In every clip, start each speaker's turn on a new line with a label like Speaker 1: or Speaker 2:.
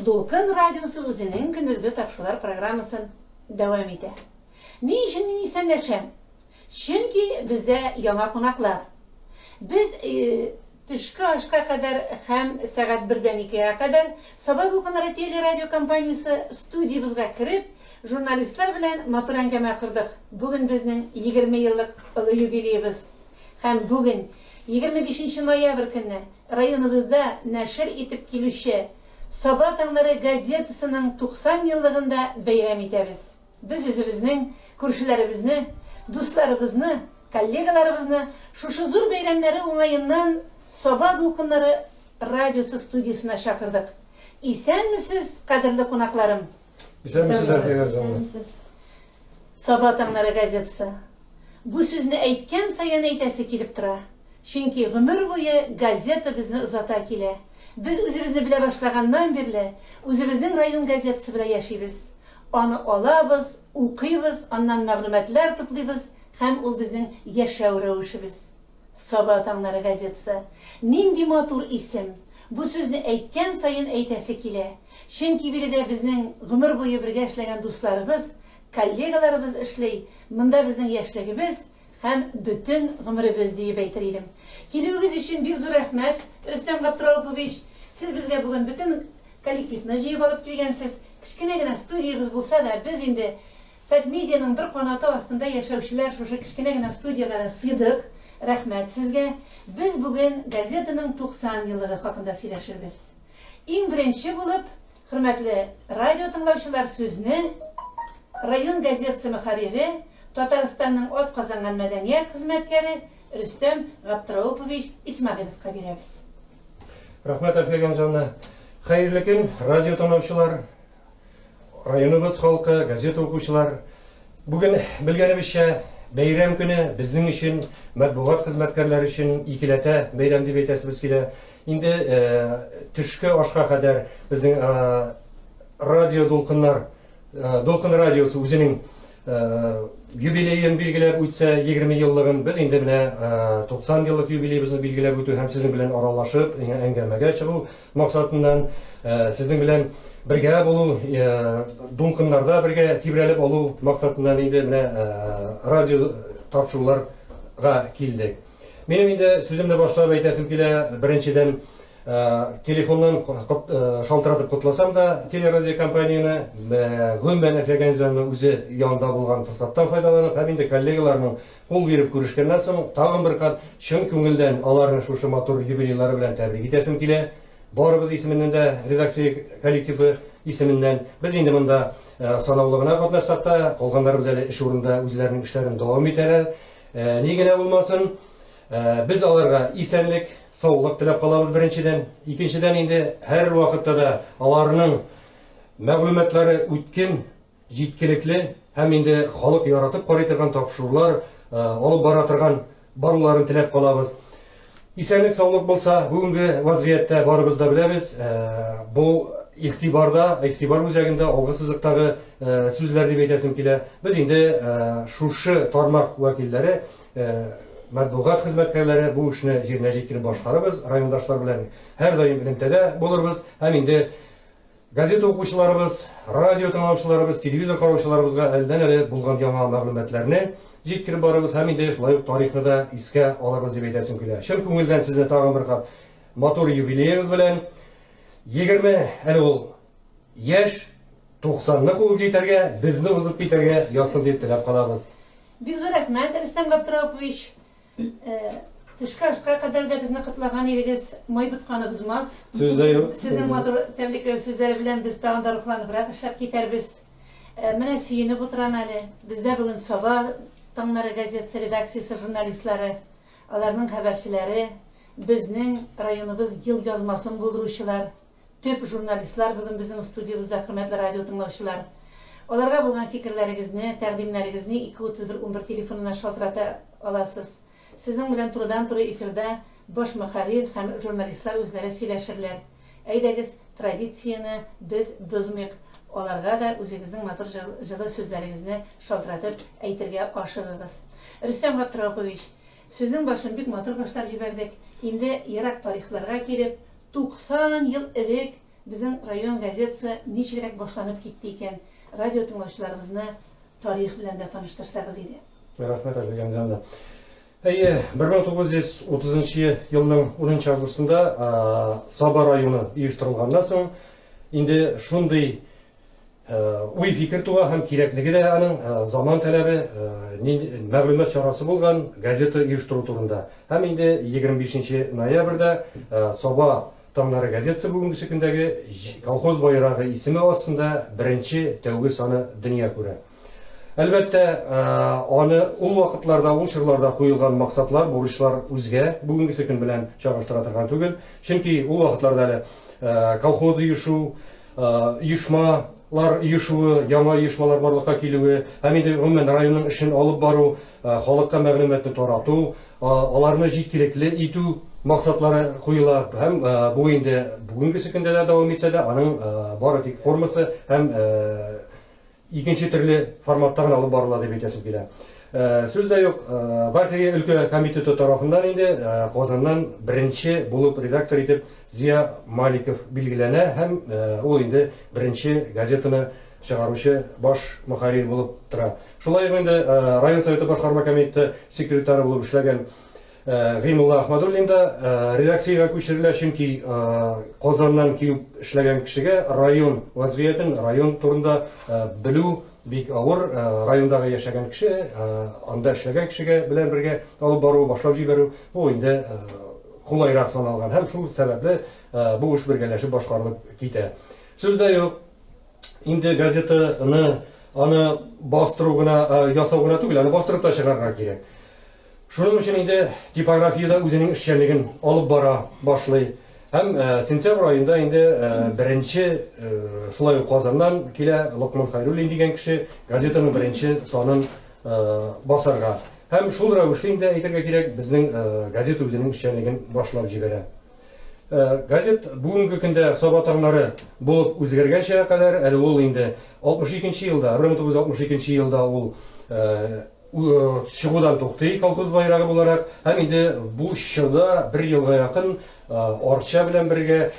Speaker 1: Dolkun Radyosu özünün gündüzgü tapşılar programısın devam eder. Ne için meni isimleşem? Çünkü bizde yana konaklar. Biz düşkü aşka kadar hem saat 1'den 2'ye kadar Sabah Dolkun Radyo Kompaniyası stüdyomuzga kirip jurnalistler bilen matur engeme kırdık. Bugün bizning 20 yıllık ılı jubileyimiz. Hem bugün 25 noyabr günü rayonumuzda neşir etip kelüşü Sabah Tağları gazetesinin 90 yıllığında bayram ederiz. Biz özümüzün, kurşularımızı, dostlarımızı, kollegalarımızı şu zor bayramları olayından Sabah Dolkunları Radyosu stüdyosuna şakırdık. İsen misiniz kadirli konaklarım?
Speaker 2: İsen misiniz arkadaşlar?
Speaker 1: Sabah Tağları gazetesi. Bu sözünü aytken sayan aytası kelip tura. Çünkü ömür boyu gazete bizni uzata kele. Biz özümüzni bile başlagandan beri özümüzün rayon gazetesi bile yaşayız. Onu alabız, okuyuz, ondan maglumatlar toplayız, hem ol bizning yaşaw rewişimiz. Sabah Tağları gazetesi. Nindi matur isim. Bu sözünü aytken sayan aytası kele. Çünkü biri de bizning ömür boyu birge ishlagan dostlarımız, kollegalarımız ishlay. Mında bizning yaşligimiz hem bütün ömrümüz deyip aytırayım. Kelüğünüz için bir zor rahmet. Rüstem Gaptiralovich, siz bizge bugün bütün kollektivni jiyip alıp kelgensiz. Kichkinegina studiyamiz bolsa da biz endi Medyanın bir qanoti ostida yashovchilar shu kichkinegina studiyalarga siydik. Rahmat sizga. Biz bugün gazetening 90 yilligi haqida so'rashamiz. Eng birinchi bo'lib, hurmatli radio tinglovchilar, so'zni rayon gazetasi muharriri, Tataristonning ot qozongan madaniyat xizmatkari Rüstem Gaptiralovich Ismag'ilovga beramiz.
Speaker 2: Rahmat Alperganjonna. Xayrli kun radio tinglovchilar, rayonimiz xalqi, gazeta o'quvchilar. Bugun bilganimizcha bayram kuni bizning uchun, matbuot xizmatkorlari uchun ikilata bayram deb aytasiz kelar. Endi tushki oshga qadar bizning radio Dolkun Radyosu o'zining yubileyini belgilab o'tsa 20 yillig'in biz endi mana 90 yillik yubileyimizni belgilab o'tib ham sizning bilan aralashib angamaga chiqib maqsadından sizning bilan birga bo'lu Dolkunlarda birga tibralib oluv maqsadından endi mana radio topshiriqlarga keldik. Mening endi so'zimni boshlab aytasim kelar, birinchidan telefondan şaltıratıp kutlasam da teleradio kompaniyani Gümben Efeganjan'ın o'zi yonida bo'lgan fırsatdan faydalanıp hem de kollegalarının qo'l berib ko'rishgandan so'ng tag'in bir qat chin ko'ngildan ularni shu matur yubileylari bilan tabrik etasim kelar. Barimiz isminden de redaksiya kollektivi isminden biz endi bunda sanavlig'ina qatnashsak da qolganlarimiz hali ish o'rnida o'zlarining ishlarini davom etadilar. Negina bo'lmasin, biz ularga esenlik, sog'lik tilab qolamiz birinchidan. Ikkinchidan endi har vaqtda da ularning ma'lumotlari o'tkin, yetkillikli ham endi xalq yaratib qaraydigan topshiriqlar olib boratirgan barularini tilab qolamiz. Esenlik, sog'lik bo'lsa, bugungi vaziyatda baribizda bilamiz, bu iktibor o'zagida olg'a siziqdagi so'zlar deb aytasim kelar. Biz endi shu tarmoq vakillari, matbuot xizmatkorlari bu ishni yerga yetkazib boshqaramiz. Rayondoshlar bilan har doim ilimtada bo'lamiz. Ham endi gazeta o'quvchilarimiz, radio tinglovchilarimiz, televizor qarovchilarimizga aldan-ali bo'lgan yangi ma'lumotlarni yetkazib boramiz. Ham endi shular tarixni da esga olamiz deb aytasim kelar. Shu ko'ngildan sizni tag'in bir qat motor yubileyimiz bilan 20 hali ol yosh 90ni quvib yetarga, bizni o'zib ketarga yozsin deb tilab qolamiz.
Speaker 1: Büyük zor rahmet. Rüstem Gaptiralovich, Tuşkaşqa kadar da bizni qutlagan ediniz. Moy bitqanimiz maz.
Speaker 2: Sözde yok.
Speaker 1: Sizin motor tebrikler sözleri bilen biz tağında ruhlanıp bırak işlep keterbiz. Mene suyunu buturam hali. Bizde bugün Sabah Tağları gazetesi redaksiyası jurnalistleri, onların haberçileri, bizning rayonumuz yıl yazmasını bulduruşular, tüp jurnalistler bugün bizim stüdyomuzda, hürmetli radyo tinglovchilar. Olarga bo'lgan fikrlaringizni, taqdimlaringizni 231 telefonuna şaltırata olasız. Sizin bilan turdan-tura efirda bosh muharrir ham jurnalistlar o'zlari söylashirlar. Aydagiz traditsiyani biz buzmayq. Olarga da o'zingizning motor jala so'zlaringizni şaltıratib aytirga oshig'iz. Rüstem Gaptiralovich, so'zning boshini bek motor boshlab jiberdik. Endi yiroq tarixlarga kelib 90 yil ilk Біздің район газетасы ничегрәк башланып кетті екен, радио тыңлаучыларыбызны тарих белән дә таныштырсагыз иде.
Speaker 2: Рахмет, Әлбеген жанды. 1930 елның 10 августында Саба районы ұйыштырылғаннан соң, инде шундый уй фикер туа һәм кирәклеге дә аның заман таләбе мәгълүмат чарасы булган газета оештыру турында. Һәм инде 25 ноябрьдә Саба таңнары газетасы бүгенге көндәге колхоз байрагы исеме астында беренче тәүге саны дөнья күрә. Әлбәттә, аны ул вакытларда, ул чорларда куелган максатлар, бурычлар үзгә бүгенге көн белән чагыштыра торган түгел. Чөнки ул вакытларда әле колхоз оешу, оешмалар оешуы, яңа оешмалар барлыкка килүе, һәм инде гомумән районның эшен алып бару, халыкка мәгълүматны тарату, аларны җиткелекле итү максатлары куела. Һәм бу инде бүгенге көндә дә дәвам итсә дә, аның бары тик формасы һәм икенче төрле форматта гына алып барыла дип әйтәсем килә. Сүз дә юк, партия өлкә комитеты тарафыннан инде Казаннан беренче булып редактор итеп Зия Маликов билгеләнә һәм ул инде беренче газетаны чыгаручы баш мөхәррир булып тора. Шулай инде район советы башкарма комитеты секретары булып эшләгән Гыймулла Ахмадуллин да редакциягә күчерелә, чөнки Казаннан килеп эшләгән кешегә район вазгыятен, район турында белү бик авыр. Райондагы яшәгән кеше, анда эшләгән кешегә белән бергә алып бару, башлап җибәрү бу инде кулайрак саналган һәм шул сәбәпле бу эш бергәләшеп башкарылып китә. Сүз дә юк, инде газетаны аны бастыру гына, ясау гына түгел, аны бастырып та чыгарырга кирәк. Шуның өчен инде типографиядә үзенең эшчәнлеген алып бара башлый. Һәм сентябрь айында инде беренче шулай ук Казаннан килә Локман Хайруллин дигән кеше газетаның беренче санын басарга. Һәм шул рәвешле инде әйтергә кирәк, безнең газета үзенең эшчәнлеген башлап җибәрә. Газет бүгенге көндә Саба таңнары булып үзгәргәнчә кадәр, әле ул инде 62 елда, 1962 елда ул чыгудан туктый колхоз байрагы буларак, һәм инде бу чорда 1 елга якын Арча белән бергә,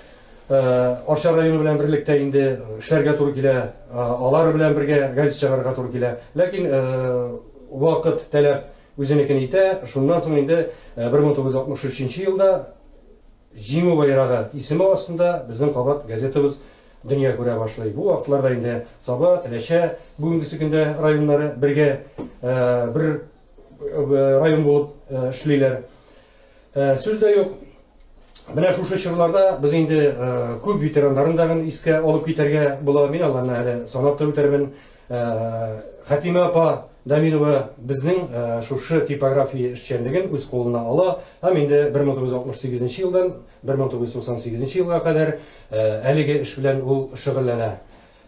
Speaker 2: Арча районы белән берлектә инде эшләргә туры килә, алар белән бергә газет чыгарырга туры килә. Ләкин вакыт таләп үзенекен итә. Шуннан соң инде 1963 елда Җиңү байрагы исеме астында безнең кабат газетабыз дөнья күрә башлый. Бу вакытларда инде Саба, Теләчә бүгенге көндә районнары бергә бер район булып эшлиләр. Сүз дә юк. Менә шушы чорларда без инде күп ветераннарын да искә алып китәргә була. Мин аларны әле санап та үтәрмен. Хатима апа Даминова безнең шушы типография эшчәнлеген үз кулына ала, һәм инде 1968 елдан 1998 елга кадәр әлеге эш белән ул шөгыльләнә.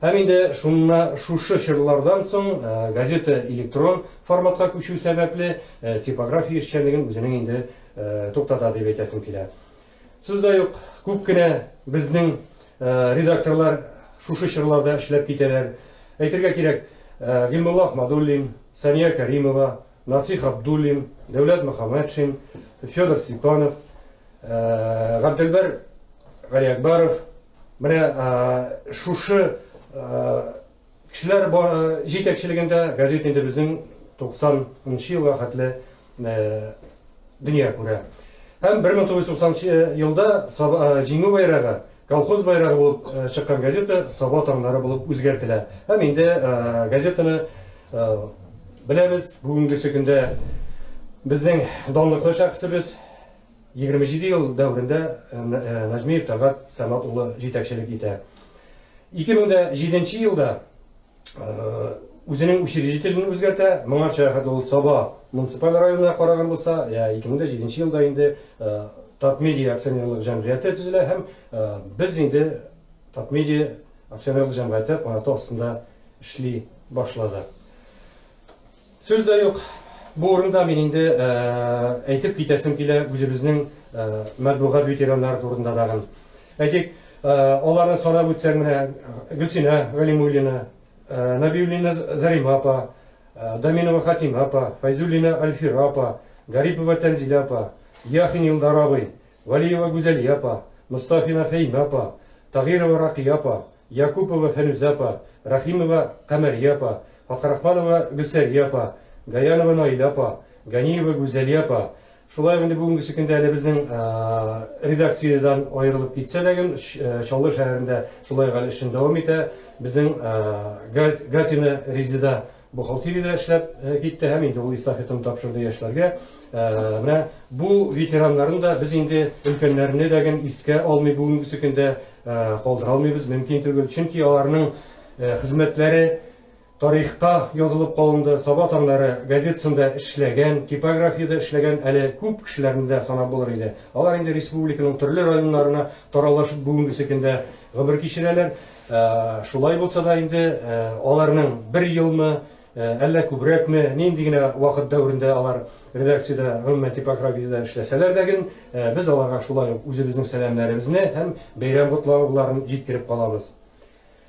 Speaker 2: Һәм инде шушы чорлардан соң газета электрон форматка күчү сәбәпле типография эшчәнлеген үзенең инде туктата дип әйтәсем килә. Сүз дә юк, күп кенә безнең редакторлар шушы чорларда эшләп китәләр. Әйтергә кирәк, Гыйльмулла Ахмадуллин, Сания Каримова, Насих Абдуллин, Дәүләт Мөхәммәтшин, Федор Степанов, Габделбер Галиакбаров. Менә шушы кешеләр җитәкчелегендә газета инде безнең 90 елга хәтле дөнья күрә. Һәм 1990 елда Җиңү байрагы, колхоз байрагы булып чыккан газета Саба таңнары булып үзгәртелә. Һәм инде газетаны беләбез, бүгенге көндә безнең данлыклы шәхсебез 27 ел дәврендә Нәҗмиев Тәлгать Самат улы җитәкчелек итә. 2007 елда үзенең учредителен үзгәртә. Моңарча хәтта ул Саба муниципаль районына караган булса, 2007 елда инде Татмедиа акционерлык җәмгыяте төзелә һәм без инде Татмедиа акционерлык җәмгыяте канаты астында эшли башлады. Сүз дә юк. Бу урында мин инде әйтеп китәсем килә үзебезнең матбугат ветераннары турында дагы. Әйтик, аларны санап үтсәк менә Гөлсинә Галимуллина, Набиуллина Зарима апа, Даминова Хатима апа, Файзуллина Альфира апа, Гарипова Тәнзилә апа, Яхин Илдар абый, Валиева Гүзәлия апа, Мустафина Фәймә апа, Тагирова Ракия апа, Якупова Фәнүзә апа, Рахимова Камәрия апа, Фатхрахманова Гөлсәрия апа, Гаянова Наиля апа, Ганиева Гүзәлия апа. Шулай инде бүгенге көндә әле безнең редакциядән аерылып китсә дә, Чаллы шәһәрендә шулай гал эшен дәвам итә. Безнең Гатина Резида бухгалтериядә эшләп китте һәм инде ул эстафетаны тапшырды яшьләргә. Менә бу ветераннарын да без инде өлкәннәрне дәген искә алмый бүгенге көндә калдыра алмыйбыз, мөмкин түгел. Чөнки аларның хезмәтләре тарихка язылып калынды. Саба таңнары газетасында эшләгән, типографиядә эшләгән әле күп кешеләрне дә санап булыр иде. Алар инде республиканың төрле районнарына таралышып бүгенге көндә гомер кичерәләр. Шулай булса да инде аларның бер елмы, әллә күбрәкме, нинди генә вакыт дәврендә алар редакциядә, гомумән типографиядә эшләсәләр дә, без аларга шулай ук үзебезнең сәламнәребезне һәм бәйрәм котлауларын җиткереп калабыз.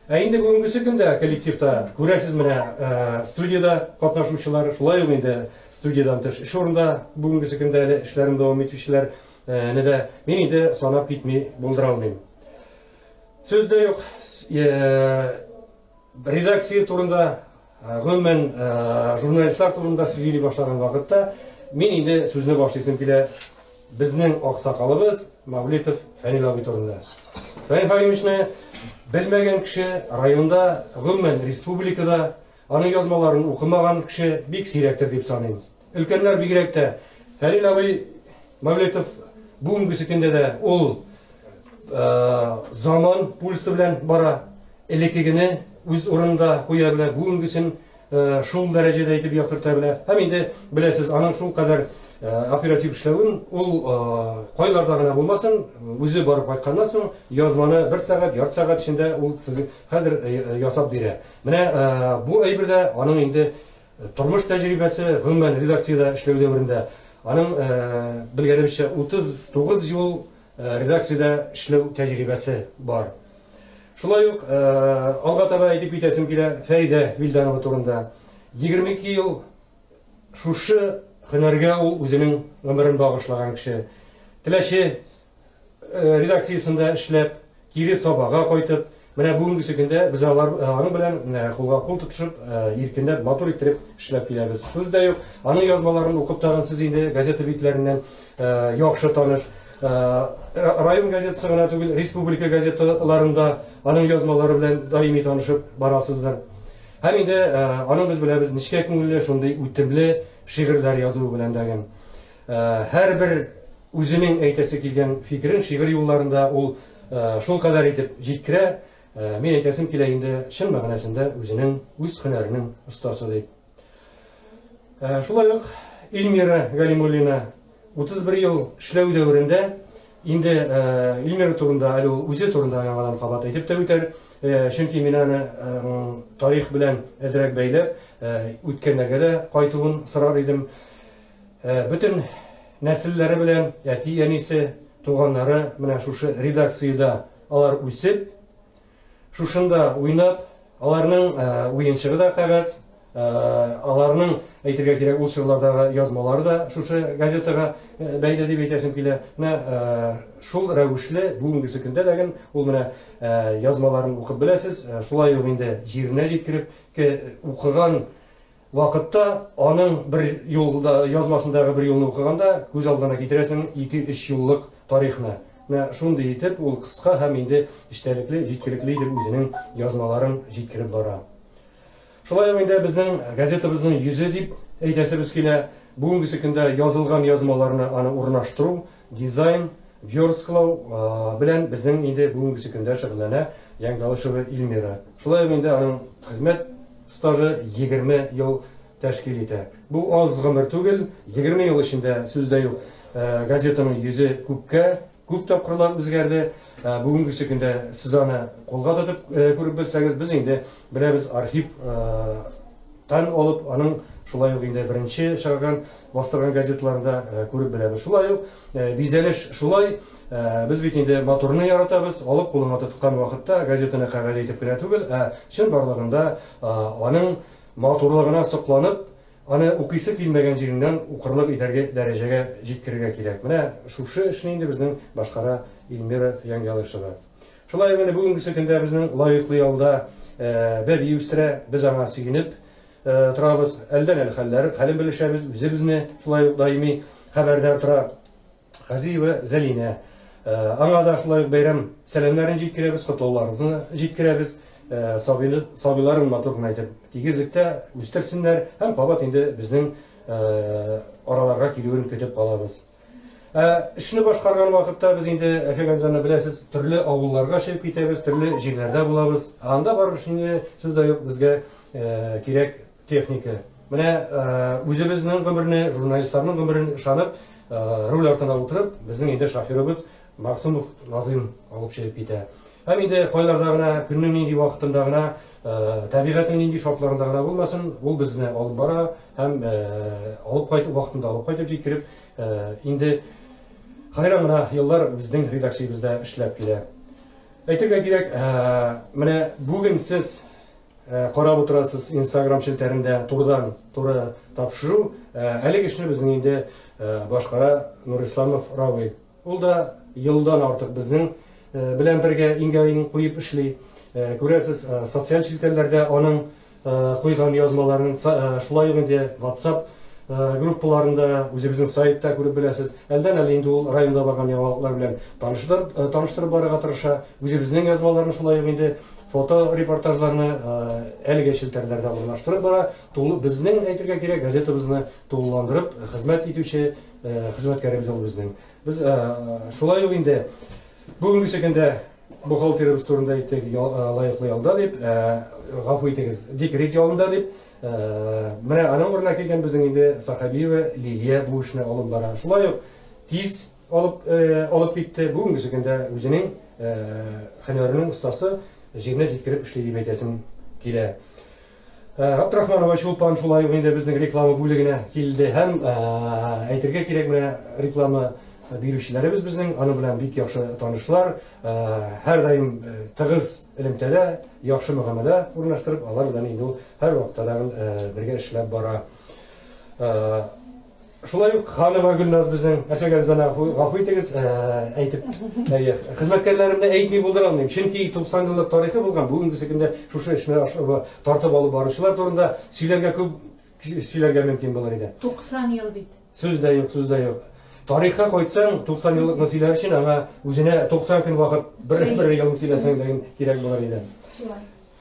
Speaker 2: Инде бүгенге көндә коллективта күрәсез, менә студияда катнашучылар, шулай ук инде студиядан тыш эш урында бүгенге көндә әле эшләрен дәвам итүчеләр дә мин инде санап китми булдыра алмыйм. Сөз дә юк, редакция турында, гомумән журналистлар турында сөйли башлаган вакытта мин инде сүзне башлыйсым килә безнең аксакалыбыз Мавлитов Фәнил абый турында. Фәнил Фәниловичне белмәгән кеше, районда, гомумән республикада аның язмаларын укымаган кеше бик сирәктер дип саныйм. Өлкәннәр бигрәк тә Фәнил абый Мавлитов бүгенге көндә дә ул заман пульсы белән бара, элеккегене үз урынында куя белә, бүгенгесен шул дәрәҗәдә әйтеп яктырта белә. Һәм инде беләсез, аның шул кадәр оператив эшләвен ул кайларда гына булмасын, үзе барып кайтканнан соң язманы 1 сәгать, ярты сәгать эчендә ул хәзер ясап бирә. Менә бу әйбердә аның инде тормыш тәҗрибәсе, гомумән редакциядә эшләү дәврендә аның белгәнемчә 39 ел редакциядә эшләү тәҗрибәсе бар. Шулай ук алга таба әйтеп китәсем килә Фәридә Вилданова турында. 22 ел шушы һөнәргә ул үзенең гомерен багышлаган кеше. Теләче редакциясында эшләп, кире Сабага кайтып, менә бүгенге көндә без аның белән кулга кул тотышып, иркенләп, матур итеп эшләп киләбез. Шуз да юк, аның язмаларын укып тагын сез инде газета битләреннән яхшы таныш. Район газетасы гына түгел, республика газеталарында аның язмалары белән даими танышып барасыздар. Һәм инде аның без беләбез ничә күңелле, шундый үтемле шигырьләр язу белән дәгән. Һәрбер үзенең әйтәсе килгән фикерен шигырь юлларында ул шул кадәр итеп җиткерә. Мин әйтәсем килә инде чын мәгънәсендә үзенең үз һөнәренең остасы дип. Шулай ук Илмира Галимуллина 31 ел эшләү дәврендә инде Илмира турында, әле ул үзе турында яңадан кабат әйтеп тә үтәр. Чөнки мин аны тарих белән әзрәк бәйләп, үткәннәргә дә кайтуын сорар идем. Бөтен нәселләре белән әти, әнисе, туганнары менә шушы редакциядә алар үсеп, шушында уйнап, аларның уенчыгы да кәгазь, аларның әйтергә кирәк ул чырлардагы язмалары да шушы газетага бәйле дип әйтәсем килә. Менә шул рәвешле бүгенге көндә дәген ул менә язмаларын укып беләсез, шулай ук инде җиренә җиткереп укыган вакытта аның бер юлда язмасындагы бер юлны укыганда күз алдына китерәсең 2-3 еллык тарихны. Менә шундый итеп ул кыска һәм инде эчтәлекле, җиткерекле итеп үзенең язмаларын җиткереп бара. Шулай ук инде безнең газетабызның йөзе дип әйтәсебез килә. Бүгенге көндә язылган язмаларны аны урнаштыру, дизайн, версткалау белән безнең инде бүгенге көндә шөгыльләнә Яңдалышева Илмира. Шулай ук инде аның хезмәт стажы 20 ел тәшкил итә. Бу аз гомер түгел, 20 ел эчендә сүз дә юк. Газетаның йөзе күп тапкырлар үзгәрде. Бүгенге көндә сез аны кулга тотып күреп белсәгез, без инде беләбез архив тан алып, аның шулай ук инде беренче чыган бастырган газеталарында күреп беләбез. Шулай ук бизәлеш шулай, без бит инде моторны яратабыз, алып кулыңа тоткан вакытта газетаны кәгазь итеп кенә түгел, чын барлыгында аның моторлыгына сокланып, аны укыйсы килмәгән җиреннән укырлык итәргә дәрәҗәгә җиткерергә кирәк. Менә шушы эшне инде безнең башкара Илмира Яңгялышева. Шулай гына бүгенге көндә безнең лаеклы ялда бәби үстерә, без аңа сөйенеп торабыз. Әлдән-әле хәлләр, хәлен белешәбез, үзебезне шулай ук даими хәбәрдар тора. Газиева Зәлинә. Аңа да шулай ук бәйрәм сәламнарын җиткерәбез, котлауларыбызны җиткерәбез. Сабыйларын матур әйтеп, тигезлектә үстерсеннәр һәм кабат инде безнең араларга килүен көтеп калабыз. Эшне башкарган вакытта без инде Әфәганзаны беләсез, төрле авылларга чыгып китәбез, төрле җирләрдә булабыз. Анда барып инде сез дә юк безгә кирәк техника. Менә үзебезнең гомерне, журналистларның гомерен ышанып, руль артына утырып, безнең инде шоферыбыз Максимов Назим алып чыгып китә. Һәм инде кайларда гына, көннең нинди вакытында гына, табигатьнең нинди шартларында гына булмасын, ул безне алып бара һәм алып кайтып вакытында алып кайтып җиткереп, инде хайран гына еллар безнең редакциябызда эшләп килә. Әйтергә кирәк, менә бүген сез карап утырасыз Instagram челтәрендә турыдан-туры тапшыру, әлеге эшне безнең инде башкара Нурисламов Равил. Ул да елдан артык безнең белән бергә иңгәйен куеп эшли. Күрәсез, социаль челтәрләрдә аның куйган язмаларын шулай ук инде WhatsApp группаларында, үзебезнең сайтта күреп беләсез. Әлдән-әле инде ул районда барган яңалыклар белән таныштырып барырга тырыша. Үзебезнең язмаларны шулай ук инде фото репортажларны әлеге челтәрләрдә урнаштырып бара. Безнең әйтергә кирәк, газетабызны тулыландырып хезмәт итүче хезмәткәребез ул безнең. Без шулай ук инде бүгенге көндә бухгалтерыбыз турында әйттек, лаеклы ялда дип, гафу итегез, декрет ялында дип. Менә аның урынына килгән безнең инде Сахабиева Лилия бу эшне алып бара. Шулай ук тиз алып китте. Бүгенге көндә үзенең һөнәренең остасы җиренә җиткереп эшли дип әйтәсем килә. Абдрахманова Чулпан шулай ук инде безнең реклама бүлегенә килде һәм әйтергә кирәк, менә реклама бирүчеләребез безнең аны белән бик яхшы танышлар, һәр даим тыгыз элемтәдә яхшы мөгамәлә урнаштырып, алар белән инде һәр вакытта бергә эшләп бара. Шулай ук Ханова Гөлназ безнең Әфәганзана гафу итегез, әйтеп, хезмәткәрләремне әйтми булдыра алмыйм. Чөнки 90 еллык тарихы булган, бүгенге көндә шушы эшне тартып алып баручылар турында сөйләргә мөмкин булыр иде.
Speaker 1: 90 ел бит.
Speaker 2: Сүз дә юк. Тарихка кайтсаң, 90 еллыкны сөйләр өчен аңа үзенә 90 көн вакыт, бер елны сөйләсәң дә кирәк булыр иде.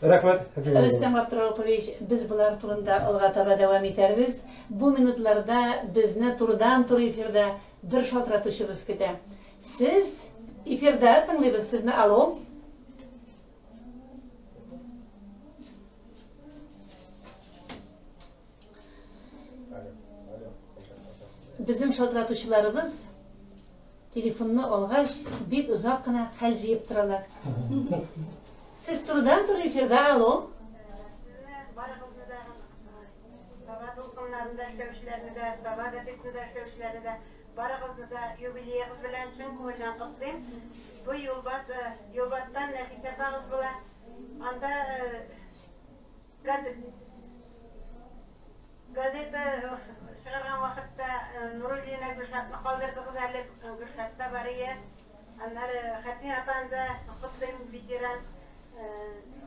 Speaker 2: Рәхмәт.
Speaker 1: Рөстәм Абдраупович, без булар турында алга таба дәвам итәрбез. Бу минутларда безне турыдан-туры эфирда бер шалтыратучыбыз көтә. Сез эфирда тыңлыйбыз сезне. Алло. Безнең шалтыратучыларыбыз телефонны алгач бик узак кына хәл җыеп торалар. Сез турыдан-туры эфирда. Алло.
Speaker 3: Барыгызны да, Саба дулкыннарында эшләүчеләрне дә, Саба газетында эшләүчеләрне дә, барыгызны да юбилеегыз белән чын күңелдән котлыйм. Бу юлбаттан Нәфисә апагыз була. Анда газета чыгарган вакытта Нуруллина Гөлшатны калдырдыгыз әле, Гөлшатта бар иде. Аннары Хәтин апаны да котлыйм, ветеран.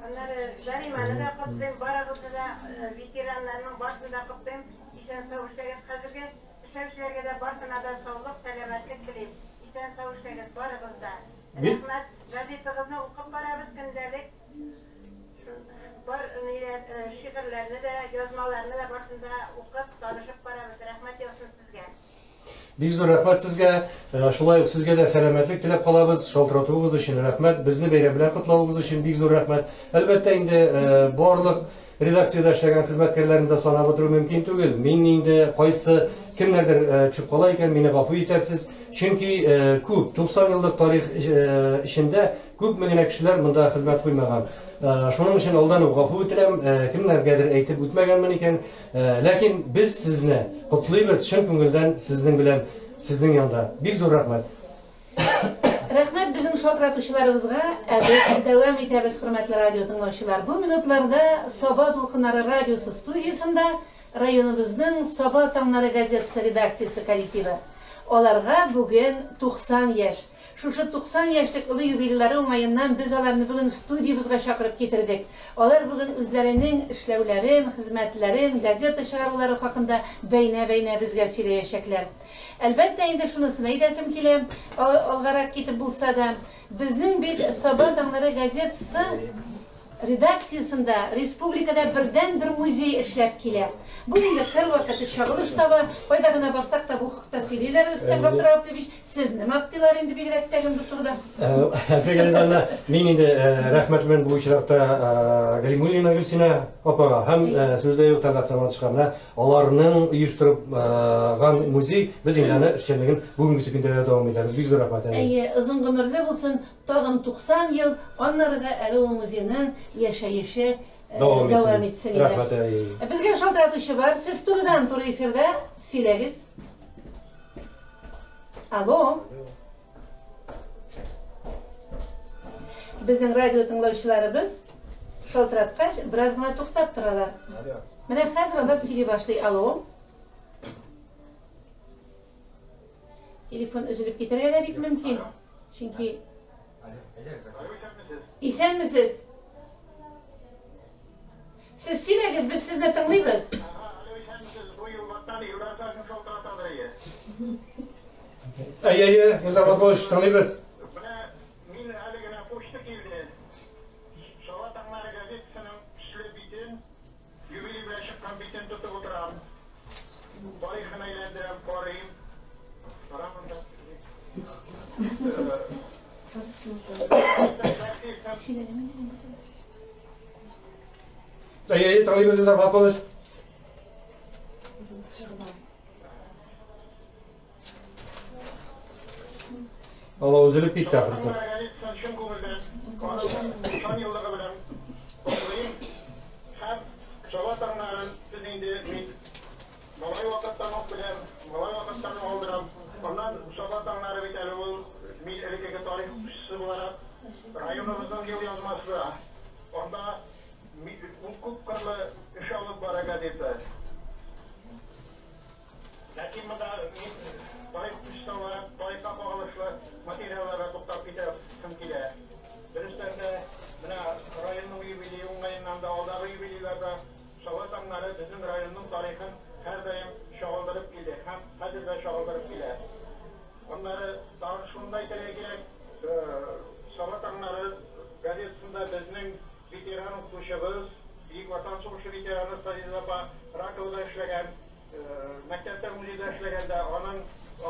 Speaker 3: Аннары Зариманы да котлыйм, барыгызны да ветераннарның башында котлыйм. Исән сау эшләгән хәзерге эшләүчеләргә дә барсына да саулык, сәламәтлек телим. Исән сау эшләгән барыгызда. Рәхмәт, газетагызны укып барабыз көндәлек. Бар шигырьләрне дә, язмаларны да барсында укып, танышып барабыз. Рәхмәт ясын сезгә.
Speaker 2: Бик зур рәхмәт сезгә. Шулай ук сезгә дә сәламәтлек теләп калабыз. Шалтыратуыгыз өчен рәхмәт. Безне бәйрәм белән котлавыгыз өчен бик зур рәхмәт. Әлбәттә инде барлык редакциядә эшләгән хезмәткәрләрне дә санап тору мөмкин түгел. Мин инде кайсы кемнәрдер чыгып кала икән, мине гафу итәрсез. Чөнки күп 90 еллык тарих эчендә күп меңләп кешеләр монда хезмәт куймаган. Шуның өчен алдан гафу итәм, кемнәргәдер әйтеп үтмәгәнмен икән. Ләкин без сезне котлыйбыз чын күңелдән сезнең белән, сезнең янда. Бик зур рәхмәт.
Speaker 1: Рәхмәт безнең шалтыратучыларыбызга. Без дәвам итәбез, хөрмәтле радио тыңлаучылар. Бу минутларда Саба дулкыннары радиосы студиясында районыбызның Саба таңнары газетасы редакциясе коллективы. Аларга бүген 90 яшь. Şuşu 90 yaşlık ulu юбилейлары уңайыннан biz аларны бүген студиябызга чакырып китердек. Алар бүген үзләренең эшләүләрен, хезмәтләрен, газета чыгарулары хакында бәйнә-бәйнә безгә сөйләячәкләр. Әлбәттә, инде шунысын әйтәсем килә, алгарак китеп булса да, безнең бит Саба таңнары газетасы редакциясында республикада бердән-бер музей эшләп килә. Бу инде һәрвакыт чагылыш таба, кайда гына барсак та бу хакта сөйлиләр. Рөстәм Габдрәүфович, сезне мактыйлар инде бигрәк тәгән бу турыда.
Speaker 2: Фигелизанна, мин инде рәхмәтлмен бу очракта Галимуллина Гөлсинә апага һәм сүздә юк тәбәт заман чыгарына аларның оештырып ган музей без инде эшчәнлеген бүгенге көндә дәвам итәбез. Бик зур рәхмәт.
Speaker 1: Озын гомерле булсын, тагын 90 ел, аннары да әле ул музейның яшәеше дәвам итсен. Безгә шалтыратучы бар. Сез турыдан туры эфирдә сөйләгез. Алло. Безнең радио тыңлаучыларыбыз шалтыраткач бераз гына туктап торалар. Менә хәзер алар сөйли башлый. Алло. Телефон өзелеп китәргә дә бик мөмкин. Чөнки исәнмесез? Siz söyləyiniz, biz sizlə tınlayırız.
Speaker 2: Yıldar Batboş, tınlayırız.
Speaker 4: Min hələ poçta gəldi. Şava tağları qəzetinin işlə bitin, yubiley bilə şıqqan bitin tutub oturam. Barıqını eyləndirəm, qorayım. Paramında.
Speaker 2: Tınlayırız Yıldar Batboş. Allah üzülüp gitti akırısı.
Speaker 4: Son yıllığı biləm, oturayım. Həm Şava tağların sizində malay vaxtdan biləm, malay vaxtdan olduram. Ondan Şava tağları bitəli ol, mil elikəki tarix kuşçusu olarak rayonumuzun yıl yazması. Onda hukuklarla iş alıp var gazetə. Lakin bunda tarix kuşçusu olarak tarixə bağlışlı materiallara toxtab bitəsim kilə. Biristən də rayonun yubileyi oңайынан da alдағы юбилейларда Şava tağları bizim rayonun tarixin her daim şağıldırıp geldi. Hem hədir də şağıldırıp geldi. Onları danışımda itələ gerek Şava tağları gazetesində bizim veteran okuşumuz, Büyük Vatan Soğuşu veteranı Sadizapa Rakov'da işləyən, məktəbdə muzeydə işləyəndə onun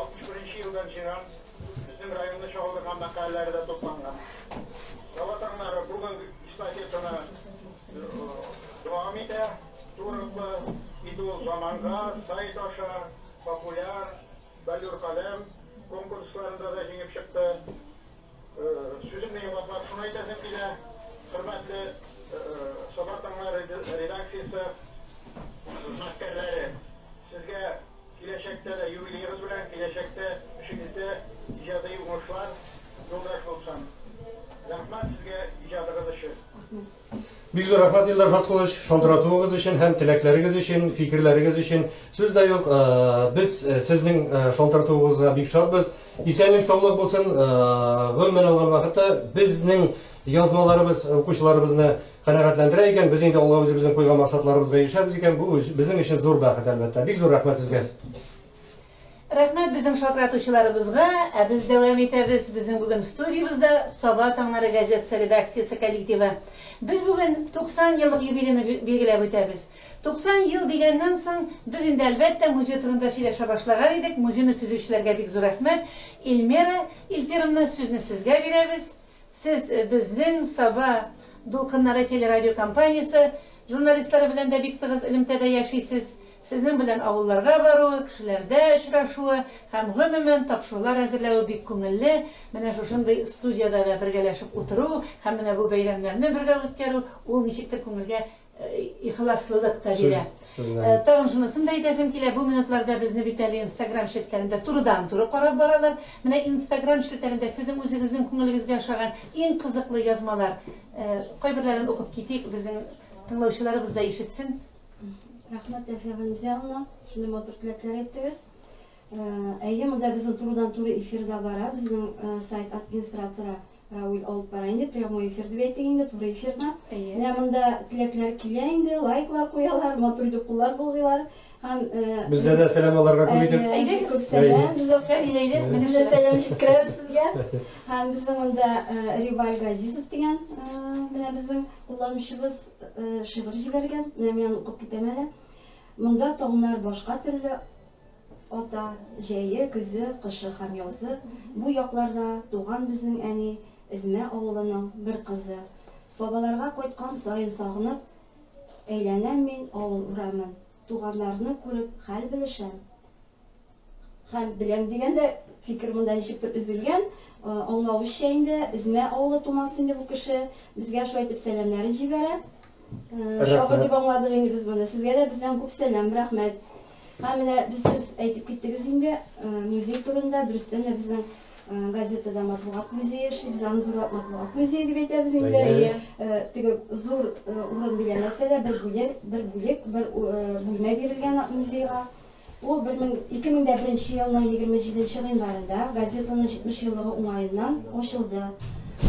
Speaker 4: 61-ci yıldan çıran bizim rayonda şağıldırğan məqalələri də toplanğan. Şava tağları bugün İstaketini devam edə, Turuklu, İdu Zamanğa, Sayit Aşa, Populyar, Dalur Kalem konkurslarında da jengip çıktı. Sözümle yollatmak şunu aytasım ki de, hürmetli Şava tağları redaksiyası askerleri, sizge gelecekte de yubileyiniz bilen, gelecekte işinizde icadıyı uğuşlar, yoldaş olsan. Rahmat sizge icadınız için.
Speaker 2: Бик зур рәхмәт Йылдар Батбош, шалтыратуыгыз өчен һәм теләкләрегез өчен, фикерләрегез өчен. Сүз дә юк, без сезнең шалтыратуыгызга бик шатбыз. Исәнлек, саулык булсын. Гомумән алган вакытта безнең язмаларыбыз укучыларыбызны канәгатьләндерә икән, без инде Алла үзе безнең куйган максатларыбызга ирешәбез икән. Бу безнең өчен зур бәхет әлбәттә. Бик зур рәхмәт сезгә.
Speaker 1: Рәхмәт безнең шалтыратучыларыбызга. Без дәвам итәбез безнең бүген студиябызда Саба таңнары газетасы редакциясы коллективы. Biz bugün 90 yıllık юбилейni belgilәп үтәбез. 90 ел дигәннән соң без инде әлбәттә музей турында сөйләшә башлаган идек. Музейны төзүчеләргә бик зур рәхмәт. Илмира Илфировна, сүзне сезгә бирәбез. Сез безнең Саба Дулкыннары телерадио компаниясе журналистлары белән дә бик тыгыз элемтәдә яшисез. Сезнең белән авылларга баруы, кешеләрдә очрашуы һәм гомумән тапшырулар әзерләүе бик күңелле. Менә шушындый студияда да бергәләшеп утыру һәм менә бу бәйрәмнәрне бергә үткәрү, ул ничектер күңелгә ихласлылык та бирә. Тагын шунысын да әйтәсем килә, бу минутларда безне бит әле Instagram шелтәрендә турыдан-туры карап баралар. Менә Instagram шелтәрендә сезнең үзегезнең күңелегезгә ошаган иң кызыклы язмалар, кайберләрен укып китик, безнең тыңлаучыларыбыз да ишетсен.
Speaker 5: Рахмат Әлфия Вализяновна, шундый матур теләкләр әйттегез. Әйе, монда безнең турыдан-туры эфирда бара. Безнең сайт администраторы Рауль алып бара инде, прямой эфир дип әйтик инде, туры эфирда. Менә монда теләкләр килә инде, лайклар куялар, матур итеп куллар булгыйлар. Һәм
Speaker 2: Бездә дә сәламаларга күп итеп.
Speaker 5: Күп сәлам, бездә Фәлиләйдә. Менә сәлам җиткерәбез сезгә. Һәм безнең монда Риваль Газизов дигән менә безнең кулланучыбыз шигырь җибәргән. Менә мин укып китәм әле. Монда таңнар башка төрле ата, җәе, көзе, кышы һәм язы. Бу якларда туган безнең әни Эзмә авылының бер кызы. Сабаларга кайткан сайын сагынып, әйләнәм мин авыл урамын. Туганнарны күреп хәл белешәм. Һәм беләм дигәндә фикер монда ничектер üzülгән. Аңлаучы инде Эзмә авылы тумасы инде бу кеше. Безгә шулай итеп сәламнарын җибәрә. Шагы дип аңладык инде без моны. Сезгә дә бездән күп сәлам, рәхмәт. Һәм менә сез әйтеп киттегез инде музей турында, дөрестән дә безнең газетада матбугат музее эшли, без аны зур матбугат музее дип әйтәбез инде. Теге зур урын биләмәсә дә бер бүлмә бирелгән музейга. Ул 2001 елның 27 гыйнварында газетаның 70 еллыгы уңаеннан ачылды.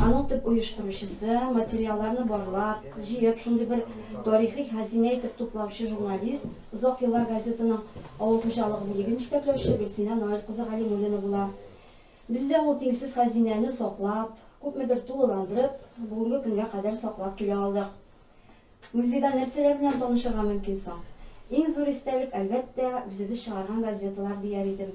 Speaker 5: Аның төп оештыручысы, материалларны барлап, җыеп, шундый бер тарихи хәзинә итеп туплаучы журналист, озак еллар газетаның авыл хуҗалыгы бүлеген җитәкләүче Гөлсинә Наил кызы Галимуллина була. Бездә ул тиңсез хәзинәне саклап, күпмедер тулыландырып, бүгенге көнгә кадәр саклап килә алдык. Музейда нәрсәләр белән танышырга мөмкин соң? Иң зур истәлек әлбәттә үзебез чыгарган газеталар дияр идем.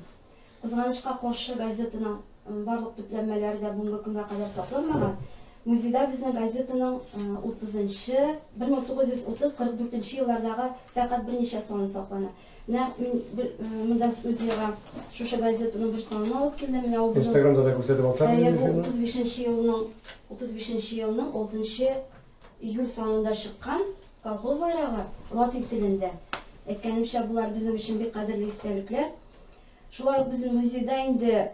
Speaker 5: Кызганычка каршы газетаның барлык төпләнмәләре дә бүгенге көнгә кадәр сакланмаган. Музейда безнең газетаның 1930-44 еллардагы фәкать берничә саны саклана. Менә мин монда студиягә шушы газетаның бер санын алып килдем. Менә ул
Speaker 2: Инстаграмда да күрсәтеп алсагыз.
Speaker 5: 35 елның 6 июль санында чыккан колхоз байрагы латин телендә. Әйткәнемчә, булар безнең өчен бик кадерле истәлекләр. Шулай ук безнең музейда инде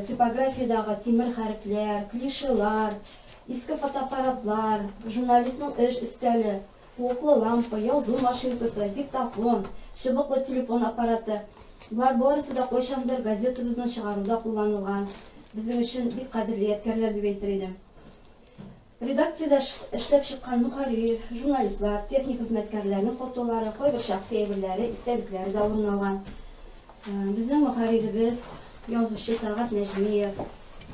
Speaker 5: типографиядагы тимер хәрефләр, клишелар, иске фотоаппаратлар, журналистның эш өстәле, куыклы лампа, язу машинкасы, диктофон, чыбыклы телефон аппараты. Булар барысы да кайчандыр газетабызны чыгаруда кулланылган. Безнең өчен бик кадерле ядкәрләр дип әйтер идем. Редакциядә эшләп чыккан мөхәррир, журналистлар, техник хезмәткәрләрнең фотолары, кайбер шәхси әйберләре, истәлекләре дә урын алган. Безнең мөхәррирбез язучы Тагат Нәҗмиев,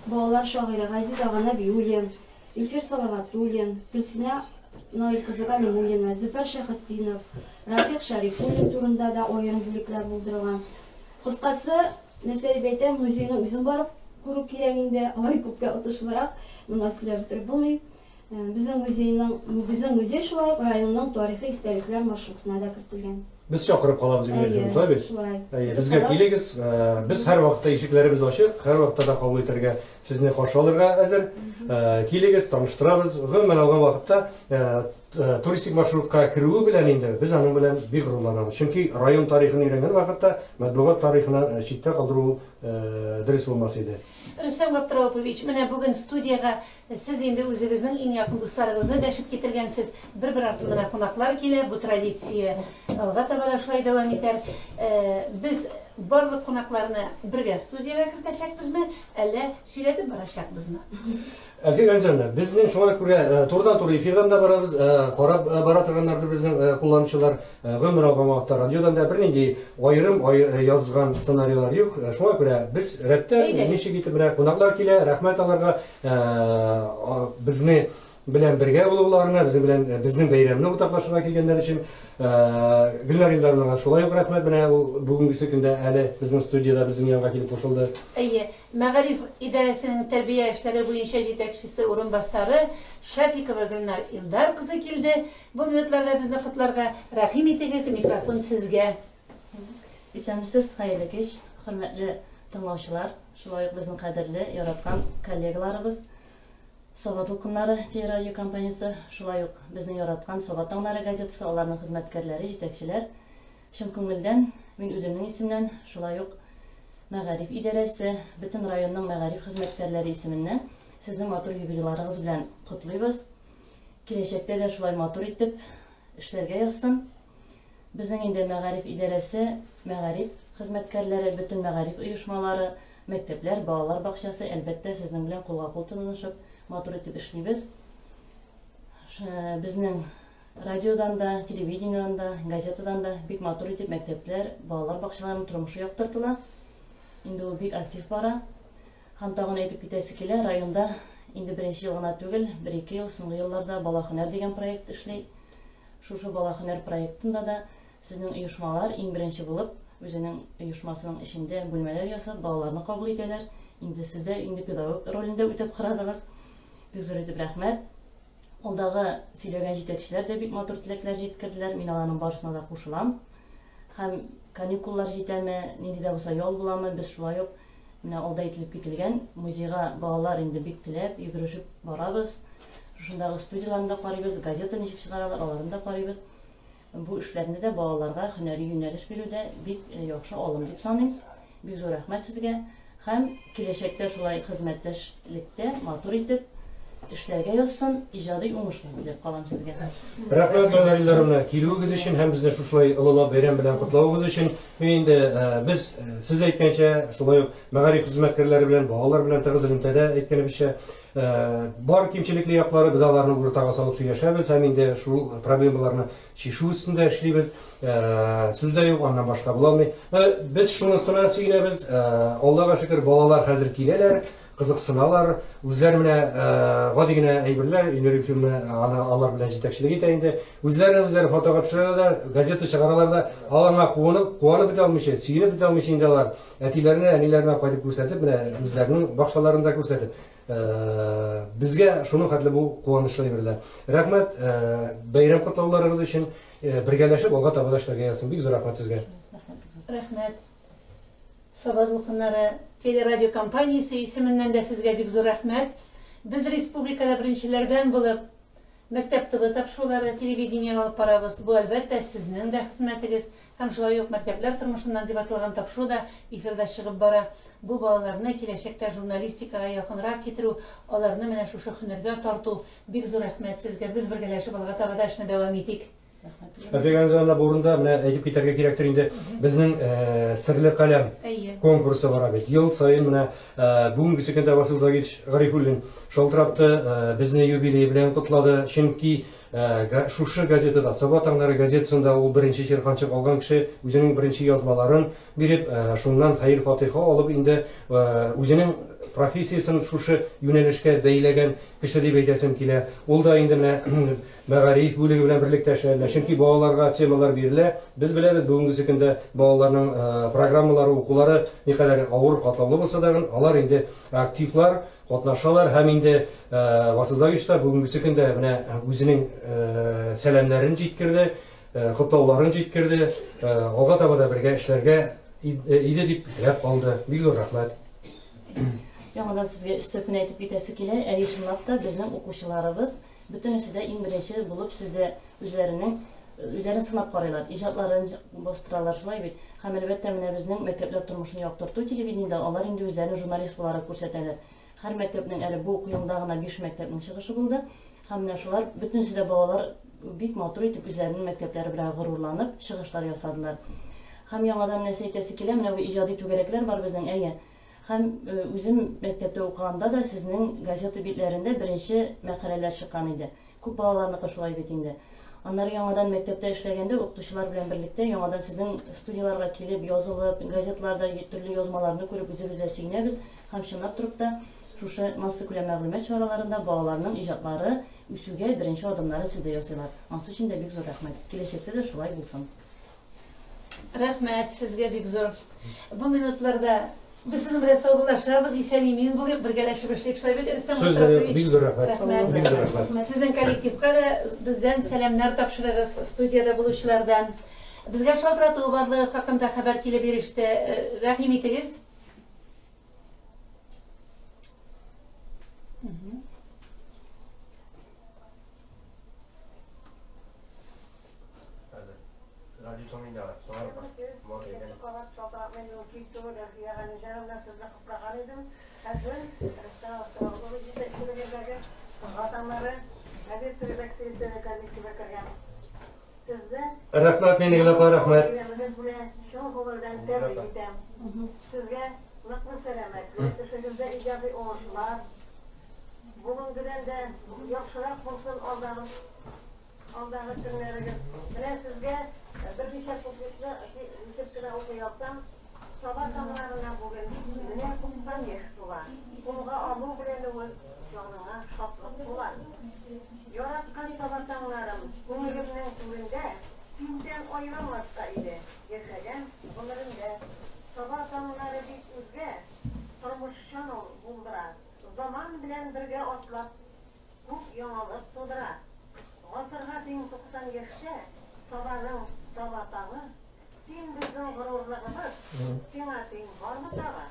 Speaker 5: балалар шагыйре Газиза Нәбиуллин, Илфир Салаватуллин, Гөлсинә Наил кызы Галимуллина, Зөфәр Шәйхетдинов, Рафик Шәрифуллин турында да аерым бүлекләр булдырылган. Кыскасы, нәрсә дип әйтәм, музейның үзен барып күрү кирәк инде, алай күпкә отышлырак, моны сөйләп бетереп булмый. Безнең музей шулай районның тарихи истәлекләр маршрутына да кертелгән.
Speaker 2: Без чакырып калабыз инде, шулай бит? Безгә килегез, без һәр вакытта ишекләребез ачык, һәр вакытта да кабул итәргә, сезне каршы алырга әзер. Килегез, таныштырабыз. Гомумән алган вакытта туристик маршрутка керүе белән инде без аның белән бик горурланабыз. Чөнки район тарихын өйрәнгән вакытта матбугат тарихына читтә калдыру дөрес булмас иде.
Speaker 1: Рөстәм Габдраупович, менә бүген студиягә сез инде үзегезнең иң якын дусларыгызны дәшеп китергәнсез. Бер артыннан кунаклар килә, бу традиция алга таба да шулай дәвам итәр. Без барлык кунакларны бергә студиягә кертәчәкбезме, әллә сөйләтеп барачакбызмы?
Speaker 2: Әлфия Ганҗанна, безнең шуңа күрә турыдан-туры эфирдан да барабыз, карап бара торганнардыр безнең кулланучылар. Гомер алган вакытта радиодан да бернинди аерым язган сценарийлар юк. Шуңа күрә без рәттә ничек итеп менә кунаклар килә, рәхмәт аларга, безне белән бергә булуларына, безнең бәйрәмне уртаклашырга килгәннәр өчен Гөлнар Илдаровнага шулай ук рәхмәт. Менә ул бүгенге көндә әле безнең студиядә безнең янга килеп кушылды.
Speaker 1: Мәгариф идарәсенең тәрбия эшләре буенча җитәкчесе урынбасары Шафикова Гөлнар Илдар кызы килде. Бу минутларда безне котларга рәхим итегез, микрофон сезгә.
Speaker 6: Исәнмесез, хәерле кич, хөрмәтле тыңлаучылар, шулай ук безнең кадерле яраткан коллегаларыбыз, Сабат укымнары телерадио компаниясы, шулай ук безнең яраткан Сабат таңнары газетасы, аларның хезмәткәрләре, җитәкчеләр. Чын күңелдән мин үземнең исемнән, шулай ук Мәгариф идарәсе, бөтен районның мәгариф хезмәткәрләре исеменнән сезнең матур юбилейларыгыз белән котлыйбыз. Киләчәктә дә шулай матур итеп эшләргә язсын. Безнең инде Мәгариф идарәсе, Мәгариф хезмәткәрләре, бөтен мәгариф оешмалары, мәктәпләр, балалар бакчасы, әлбәттә, сезнең белән кулга-кул тотынышып, матур итеп эшлибез. Безнең радиодан да, телевидениедан да, газетадан да бик матур итеп мәктәпләр, балалар бакчаларының тормышы яктыртыла. Инде ул бик актив бара. Һәм тагын әйтеп китәсе килә, районда инде беренче ел гына түгел, 1-2 ел соңгы елларда Балахөнәр дигән проект эшли. Шушы Балахөнәр проектында да сезнең оешмалар иң беренче булып үзенең оешмасының эчендә бүлмәләр ясап, балаларны кабул итәләр. Инде сез дә инде педагог ролендә үтеп карадыгыз. Бик зур итеп рәхмәт. Алдагы сөйләгән җитәкчеләр дә бик матур теләкләр җиткерделәр. Мин аларның барысына да кушылам. Һәм каникуллар җитәме, нинди дә булса ял буламы, без шулай ук менә алда ителеп кителгән музейга балалар инде бик теләп, йөгерешеп барабыз. Шундагы студияларны да карыйбыз, газета ничек чыгаралар, аларны да карыйбыз. Бу эшләрне дә балаларга һөнәри юнәлеш бирүдә бик яхшы алым дип саныйбыз. Бик зур рәхмәт сезгә. Һәм киләчәктә шулай хезмәттәшлектә матур итеп эшләргә язсын, иҗади уңышлар дип калам сезгә.
Speaker 2: Рәхмәт Гөлнариләрне килүегез өчен һәм безне шулай олылап бәйрәм белән котлауыгыз өчен. Инде без сез әйткәнчә, шулай ук мәгариф хезмәткәрләре белән, балалар белән тыгыз элемтәдә әйткәнебезчә, бар кимчелекле яклары без аларны уртага салып сөйләшәбез һәм инде шул проблемаларны чишү өстендә эшлибез. Сүз дә юк, аннан башка була алмый. Без шунысына сөйләбез, Аллага шөкер, балалар хәзер киләләр, кызыксыналар, үзләре менә гади генә әйберләр, юнәлешне алар белән җитәкчелек итә инде. Үзләре фотога төшерәләр, газета чыгаралар да, аларга куанып бетә алмыйча, сөенеп бетә алмыйча инде алар. Әтиләренә, әниләренә кайтып күрсәтеп, менә үзләренең бакчаларында күрсәтеп, безгә шуның хәтле бу куанычлы әйберләр. Рәхмәт, бәйрәм котлауларыгыз өчен бергәләшеп алга таба да эшләргә язсын. Бик зур рәхмәт сезгә.
Speaker 1: Рәхмәт. Сабадлы көннәре телерадио компаниясе исеменнән дә сезгә бик зур рәхмәт. Без республикада беренчеләрдән булып мәктәп ТВ тапшырулары телевидениегә алып барабыз. Бу әлбәттә сезнең дә хезмәтегез. Һәм шулай ук мәктәпләр тормышыннан дип аталган тапшыру да эфирда чыгып бара. Бу балаларны киләчәктә журналистикага якынрак китерү, аларны менә шушы һөнәргә тарту. Бик зур рәхмәт сезгә. Без бергәләшеп алга таба да эшне дәвам итик.
Speaker 2: Әтегәнзәнә бурында менә әйтеп китәргә кирәктер инде. Безнең серле каләм конкурсы бара бит. Ел саен менә бүгенге көндә Васил Загич Гарифуллин шалтыратты, безне юбилей белән котлады. Чөнки шушы газетада, Саба таңнары газетасында ул беренче чирханчык алган кеше үзенең беренче язмаларын биреп, шуннан хәйр-фатиха алып инде үзенең профессиясын шушы юнәлешкә бәйләгән кеше дип әйтәсем килә. Ул да инде менә мәгариф бүлеге белән берлектә эшләде. Чөнки балаларга темалар бирелә. Без беләбез, бүгенге көндә балаларның программалары, укулары никадәр авыр, катлаулы булса да, алар инде активлар, катнашалар һәм инде Васил Загич та бүгенге көндә менә үзенең сәламнәрен җиткерде, котлауларын җиткерде. Алга таба да бергә эшләргә иде дип теләп калды. Бик зур рәхмәт.
Speaker 6: Яңадан сезгә өстәпне әйтеп китәсе килә, чынлап та безнең укучыларыбыз бөтенесе дә иң беренче булып сездә үзләрен сынап карыйлар, иҗатларын бастыралар шулай бит. Һәм әлбәттә менә безнең мәктәпләр тормышын яктырту телевидениедә алар инде үзләрен журналист буларак күрсәтәләр. Һәр мәктәпнең әле бу уку-елында гына 5 мәктәпнең чыгышы булды. Һәм менә шулар бөтенесе дә балалар бик матур итеп үзләренең мәктәпләре белән горурланып чыгышлар ясадылар. Һәм яңадан нәрсә әйтәсе килә, менә бу иҗади түгәрәкләр бар безнең, Һәм үзем мәктәптә укыганда да сезнең газета битләрендә беренче мәкаләләр чыккан иде. Күп балаларныкы шулай бит инде. Аннары яңадан мәктәптә эшләгәндә укытучылар белән берлектә яңадан сезнең студияларга килеп, язылып, газетларда төрле язмаларны күреп үзебезгә сөйнәбез. Һәм чынлап турып та шушы масса күләм мәгълүмат чараларында балаларның иҗатлары үсүгә беренче адымнары сездә ясыйлар. Ансы өчен дә бик зур рәхмәт. Киләчәктә дә шулай булсын.
Speaker 1: Рәхмәт сезгә бик зур. Бу минутларда biz sizin bilen sağlıklaşırız, isen-imin bulup birgeleşip işleyip şöyle bir Rüstem Mustafoviç.
Speaker 2: Big zor rəhmət.
Speaker 1: Sizin kollektivka da bizden selamlar tapşırırız studiyada buluşlardan. Bizge şaltıratı varlığı hakkında haber kele berişte. Rahim etiniz.
Speaker 2: Radyo Tomin'da var. Sonra Rahmat, meni gilapa rahmat.
Speaker 3: ben tebrik ederim. Sizge mutlu selametlik, işinizde icabi oluşlar. Bugün de yaxşırak bulsun aldağı günleriniz. Ben sizge bir şey okuyapsam, sabah tamlarına bugün ne kumdan yaştılar. Kumga abu bilen yoluna şaplık var. Yaratkan sabah tamlarım, kumgümün türünde kimden oynamakta idi. Yaşayan bunların da sabah tamları bir üzge, turmuşşan buldurar. Zaman bilen birge otlap, bu yanalık tudurar. Asırga din 90 yaşta, sabahın sabahtağı, din bizim gururluğumuz, din var mı dağı?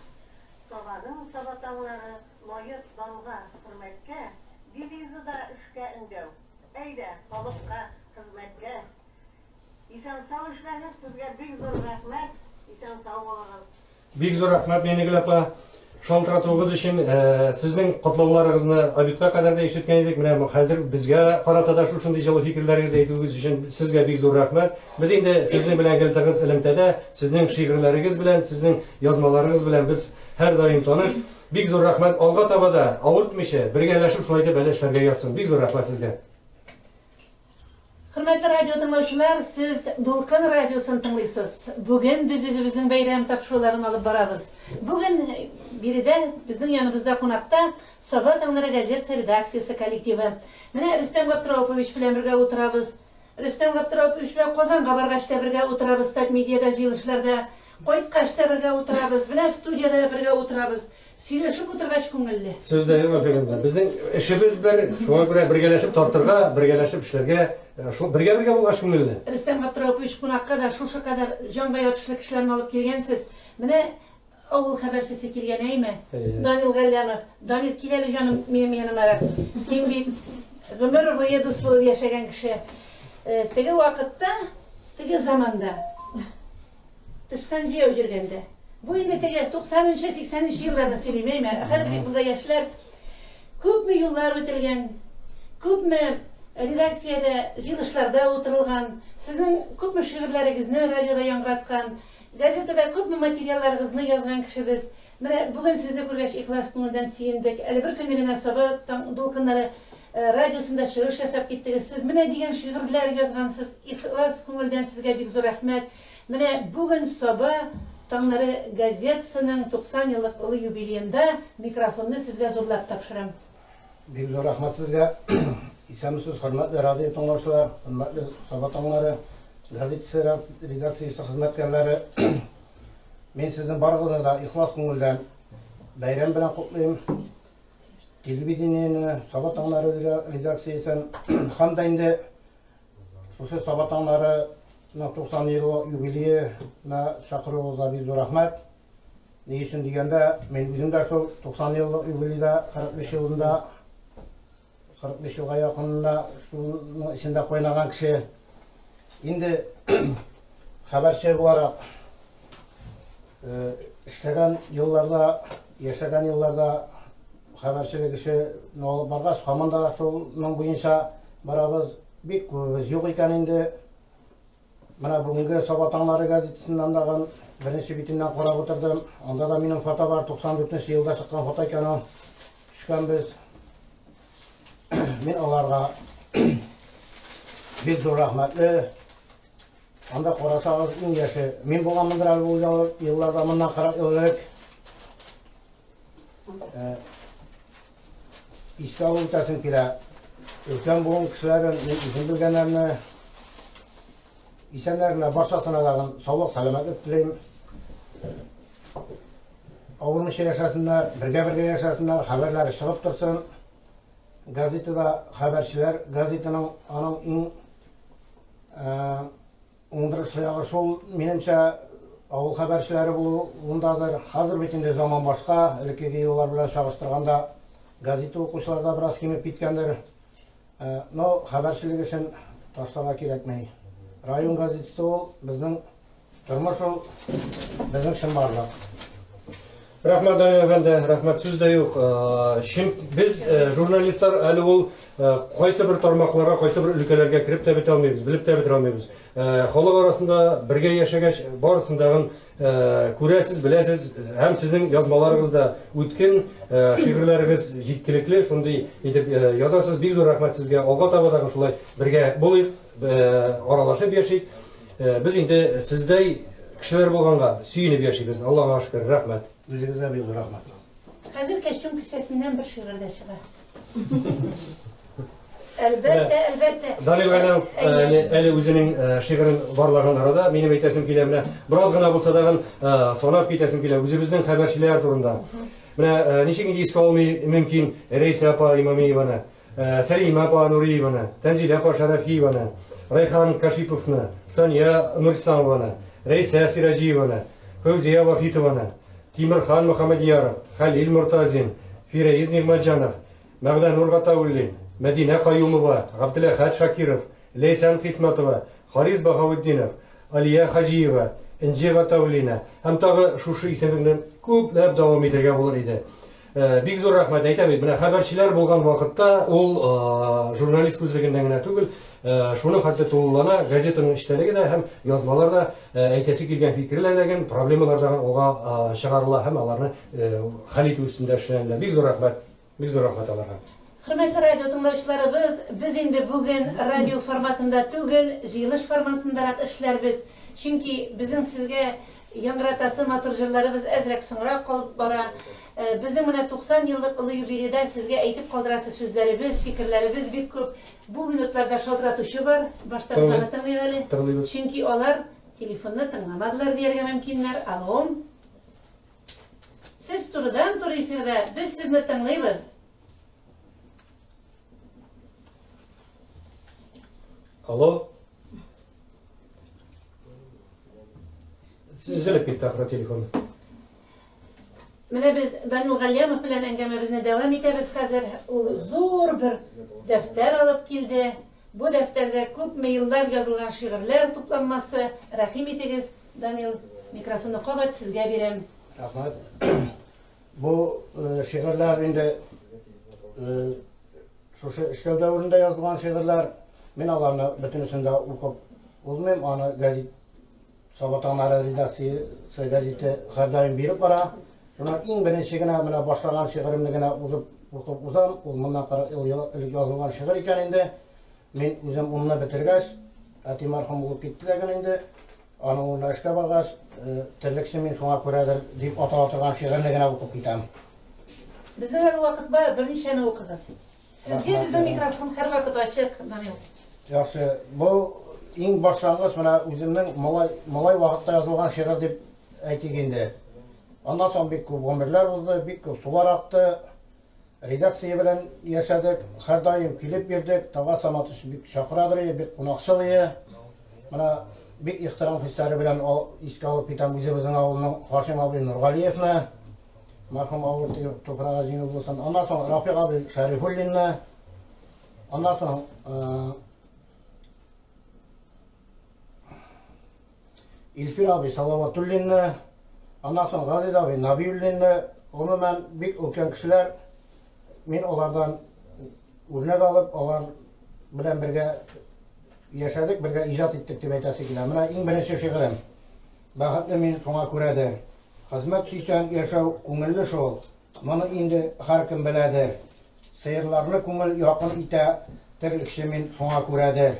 Speaker 3: Sabahın sabahtağları loyut dalga hürmetke, dilizi da işke indev, eyde halkka hizmetke. İsan sağ işleriniz sizge büyük zor rahmet, İsan sağ olunuz.
Speaker 2: Büyük zor rahmet, Menigül apa. Шалтыратуыңыз үшін сіздің құтлауларыңызды обедқа қадар да ешіткен едік. Міне қазір бізге қаратада шушындай жылы фикірлеріңізді айтуыңыз үшін сізге бик зор рахмет. Біз енді сіздің білән келдіңіз ілімтәдә, сіздің шигырьләрегез белән, сіздің язмаларыңыз белән біз һәр даим таныш. Бик зор рахмет. Алга таба да авыртмыйча бергәләшеп шулай итеп эшләргә язсын. Бик зор рахмет сезгә.
Speaker 1: Hürmetli radyo dinləyicilər, siz Dolqın Radyosu'nu dinləyirsiniz. Bugün biz özümüzün bayram tapşırıqlarını alıp barabız. Bugün biri de bizim yanımızda konakta Sabah Tağları Gazetesi redaksiyası kollektivi. Mine Rüstem Gaptıropoviç bilen birge oturabız. Rüstem Gaptıropoviç bilen Kozan Kabargaç'ta birge oturabız. Tat medyada jığılışlarda, Koytkaç'ta birge oturabız. Bilen studiyada birge oturabız. Сөйләшеп утыргач күңелле.
Speaker 2: Сүздә әфәгәндә. Безнең эшебез бер, шуңа күрә бергәләшеп тартырга, бергәләшеп эшләргә, шу бергә булгач күңелле.
Speaker 1: Рөстәм Габдураупович кунакка да шушы кадәр җанбай отышлы кешеләрне алып килгәнсез. Менә авыл хәбәрчесе килгән әйме? Данил Галямов. Данил киләле җаным минем яныма. Син бит гомер буе дус булып яшәгән кеше. Теге вакытта, теге заманда тышкан җыяу җиргәндә bu yine tege 90-80 yıllarda söyleyeyim. Hadi burada yaşlar köp yıllar ötelgen, köp redaksiyada, jığılışlarda oturulgan, sizin köp şiirleringizni radyoda yankıratkan, gazetede köp materyallarınızı yazgan kişimiz. Bugün sizni ko'rgach ihlas ko'ngildan suyundik. Bir kunigina Sabah Dolqinlari radyosunda çıkış yasab ketdingiz. Siz mine degan şiirlar yazgansiz. İhlas ko'ngildan sizga bek zo'r rahmat. Mine bugün Sabah Tağları Gazetesi'nin 90 yıllık ılı yubileyinde mikrofonunu sizge zorlap tapşırım.
Speaker 7: Bek zor rahmat sizge. İslamsız hürmetli radyo tonlarçılar, hürmetli Sabah Tağları Gazetesi redaksiyası hizmetkarları. Men sizin barğınızda ihlas ko'ngildan bayram bilan qutlayım. Televideniyeni Sabah Tağları redaksiyasının hamda endi şuşu Sabah Tağları 90 yıl yubileyine şakırığınızda bir zor rahmet. Ne için degende, men özüm de şu 90 yıllık yubileyde 45 yılında 45 yılga yakınında şunun içinde oynagan kişi. Şimdi haberçi olarak işlegen yıllarda, yaşagan yıllarda haberçilik işi ne olup bargaç, hamanda şunun boyunca barabız bek köpüz yok ekan endi. Mana bugünkü Sabah Tağları gazetesinden anlagan birinci bitinden qarab oturdum. Onda da mening foto var, 94-yılda çıkkan foto ekan o. Düşkan biz. Men alarga bek zor rahmetli. Onda qarasağız eng yaşı. Men bolganmındır al bu yıllarda bundan qarab öldük. İslam ülkesinin kira. Ülken boğun kişilerin izin bilgenlerini İnsanlarına barchasına da sağlık selametlik dileyim. Avurmuş yaşasınlar, birge yaşasınlar, haberleri çıkıp dursun. Gazetede haberçiler, gazetenin anın en onduruşlayağı şol menimçe avul haberçileri bundadır. Hazır bitinde zaman başka, ilkegi yıllar bilen çağıştırganda gazete okuşlarda biraz kemip bitkendir. No haberçilik için taşlara kerekmeyi. Rayon gazetesi ol, bizning turmush ol, bizning shimbarlar.
Speaker 2: Рахмат Данил әфәнде, рахмат сүз дә юк. Без журналистлар әле ул кайсы бер тармакларга, кайсы бер өлкәләргә кирип тә бетә алмыйбыз, билеп тә бетә алмыйбыз. Халык арасында бергә яшәгәч, барысындагын күрәсез, беләсез, һәм сезнең язмаларыгызда үткен шигырьләрегез җиткелекле, шундый итеп язасыз. Бик зур рәхмәт сезгә. Алга таба да шулай бергә булыйк, аралашып яшик. Без инде сездәй кешеләр булганга сөенеп яшибез. Аллага шөкер, рәхмәт.
Speaker 7: Үзегезгә бик зур рәхмәт.
Speaker 1: Хәзер кәчтүм кесәсеннән бер шигырь дә чыга. Әлбәттә.
Speaker 2: Данил Галимов әле үзенең шигырен барларган арада минем әйтәсем килә, менә бераз гына булса да санап китәсем килә үзебезнең хәбәрчеләр турында. Менә ничек инде искә алмый мөмкин Рәйсә апа Имамиеваны, Сәлимә апа Нуриеваны, Тәнзилә апа Шәрәфиеваны, Райхан Кашиповны, Сания Нурисламованы, Рәйсә Сираҗиеваны, Фәүзия Вахитованы, Тимирхан Мөхәммәдияров, Хәлил Муртазин, Фирәиз Нигъмәтҗанов, Мәгъдә Нургатауллин, Мәдинә Каюмова, Габдуләхәт Шакиров, Ләйсән Хисмәтова, Харис Баһаветдинов, Алия Хаҗиева, Инҗи Гатауллина, һәм тагы шушы исемнәрне күпләп дәвам итәргә булыр иде. Бик зур рәхмәт әйтәм бит. Менә хәбәрчеләр булган вакытта ул журналист күзлегеннән генә түгел, шуның хәтта тулылана, газетаның эштәлеге дә һәм язмалар да әйтәсе килгән фикерләр дә, проблемалар да алга чыгарыла һәм аларны хәл итү өстендә эшләнелә. Бик зур рәхмәт аларга.
Speaker 1: Хөрмәтле радио тыңлаучыларыбыз, без инде бүген радио форматында түгел, җыелыш форматындарак эшләрбез. Чөнки безнең сезгә яңгыратасы матур җырларыбыз әзрәк соңрак калып бара. Безнең менә 90 еллык олы юбилейда сезгә әйтеп калдырасы сүзләребез, фикерләребез бик күп. Бу минутларда шалтыратучы бар. Башта гына тыңлыйк әле. Чөнки алар телефонны тыңламадылар дияргә мөмкиннәр. Алло. Сез турыдан-туры эфирдә, без сезне тыңлыйбыз.
Speaker 2: Алло. Üzülüp gitti ahıra telefonu.
Speaker 1: Менә без Данил Галимов белән әңгәмәбезне дәвам итәбез хәзер. Ул зур бер дәфтәр алып килде. Бу дәфтәрдә күпме еллар язылган шигырьләр тупланмасы. Рәхим итегез, Данил, микрофонны кабат сезгә бирәм.
Speaker 7: Рәхмәт. Бу шигырьләр инде шушы эшләү дәврендә язылган шигырьләр. Мен аларны бөтенесен дә укып узмыйм, аны газет Сабатаннары редакциясе газеты һәрдаим биреп бара. Шуңа иң беренче генә менә башлаган шигыремне генә укып узам. Ул моннан 40 ел элек язылган шигырь икән инде. Мин үзем унны бетергәч, әти мәрхүм булып китте дигән инде. Аны унда эшкә баргач, терлексе мин шуңа күрәдер дип атала торган шигырьне генә укып китәм.
Speaker 1: Безнең әле вакыт бар, берничәне укыгыз. Сезгә безнең микрофон һәр вакыт ачык, Данил.
Speaker 7: Яхшы, бу иң башлангыч менә үземнең малай вакытта язылган шигырь дип әйтик инде. Аннан соң бик күп гомерләр узды, бик күп сулар акты. Редакция белән яшәдек, һәрдаим килеп бирдек. Тага Саматыш бик чакырадыр, бик кунакчыл. Менә бик ихтирам хисләре белән искә алып китәм үзебезнең авылның Хашим абый Нургалиевны, мәрхүм авыл топрагы җиңел булсын. Аннан соң Рафик абый Шәрифуллинны, аннан соң İlfir abi Salavatullinni, ondan sonra Gaziz abi Nabiyullinni, umumen bik okuyan kişiler, min onlardan örnek alıp, onlar bilen birge yaşadık, birge icat ettik diye aytası kila. Mena in birinci şiirim, baxatlı min şuna kuredir. Hizmet süysen yaşav kungullu şol, bunu indi her kim biledir. Seyirlarını kungul yakın ite, tirlikşi min şuna kuredir.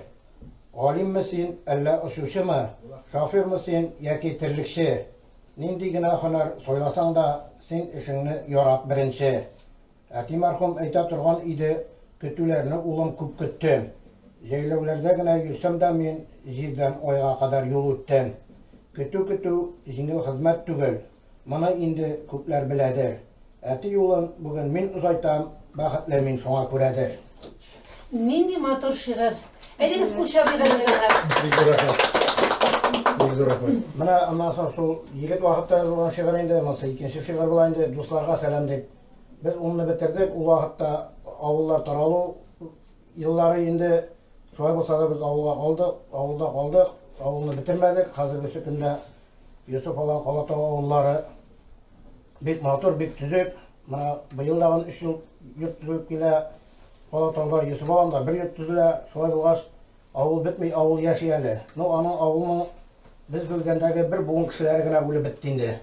Speaker 7: Alim misin, elle uşuşu mu? Şafir misin, yaki tirlikşi? Nindi gına hınar soylasan da sen işini yarat birinci. Ati merhum ayta turgan idi, kütülerini ulum küp küttüm. Jeylevlerde gına yürsem de min jiden oyga kadar yol üttem. Kütü jingil hizmet tügül. Mana indi küpler biledir. Ati yolun bugün min uzaytam, baxatlı min şuna kuredir.
Speaker 1: Nindi motor şiir. Әйдәгез кул чабыйга
Speaker 2: Бик зур рәхмәт.
Speaker 7: Менә аннан соң шул егет вакытта язылган шигырь инде, монысы икенче шигырь була инде, дусларга сәлам дип. Без унны бетердек, ул вакытта авыллар таралу еллары инде шулай булса да без авылда калдык, авылны битермәдек. Хәзерге көндә Юсуф алан Калатау авыллары бик матур, бик түзек. Мына быел дагы 3 ел йорт төзелеп килә. Алатауда, Йосыф авылында 1 йорт төзелә. Шулай булгач, авыл бетми, авыл яши әле. Аның авылның без белгәндәге бер буын кешеләре генә үлеп бетте инде.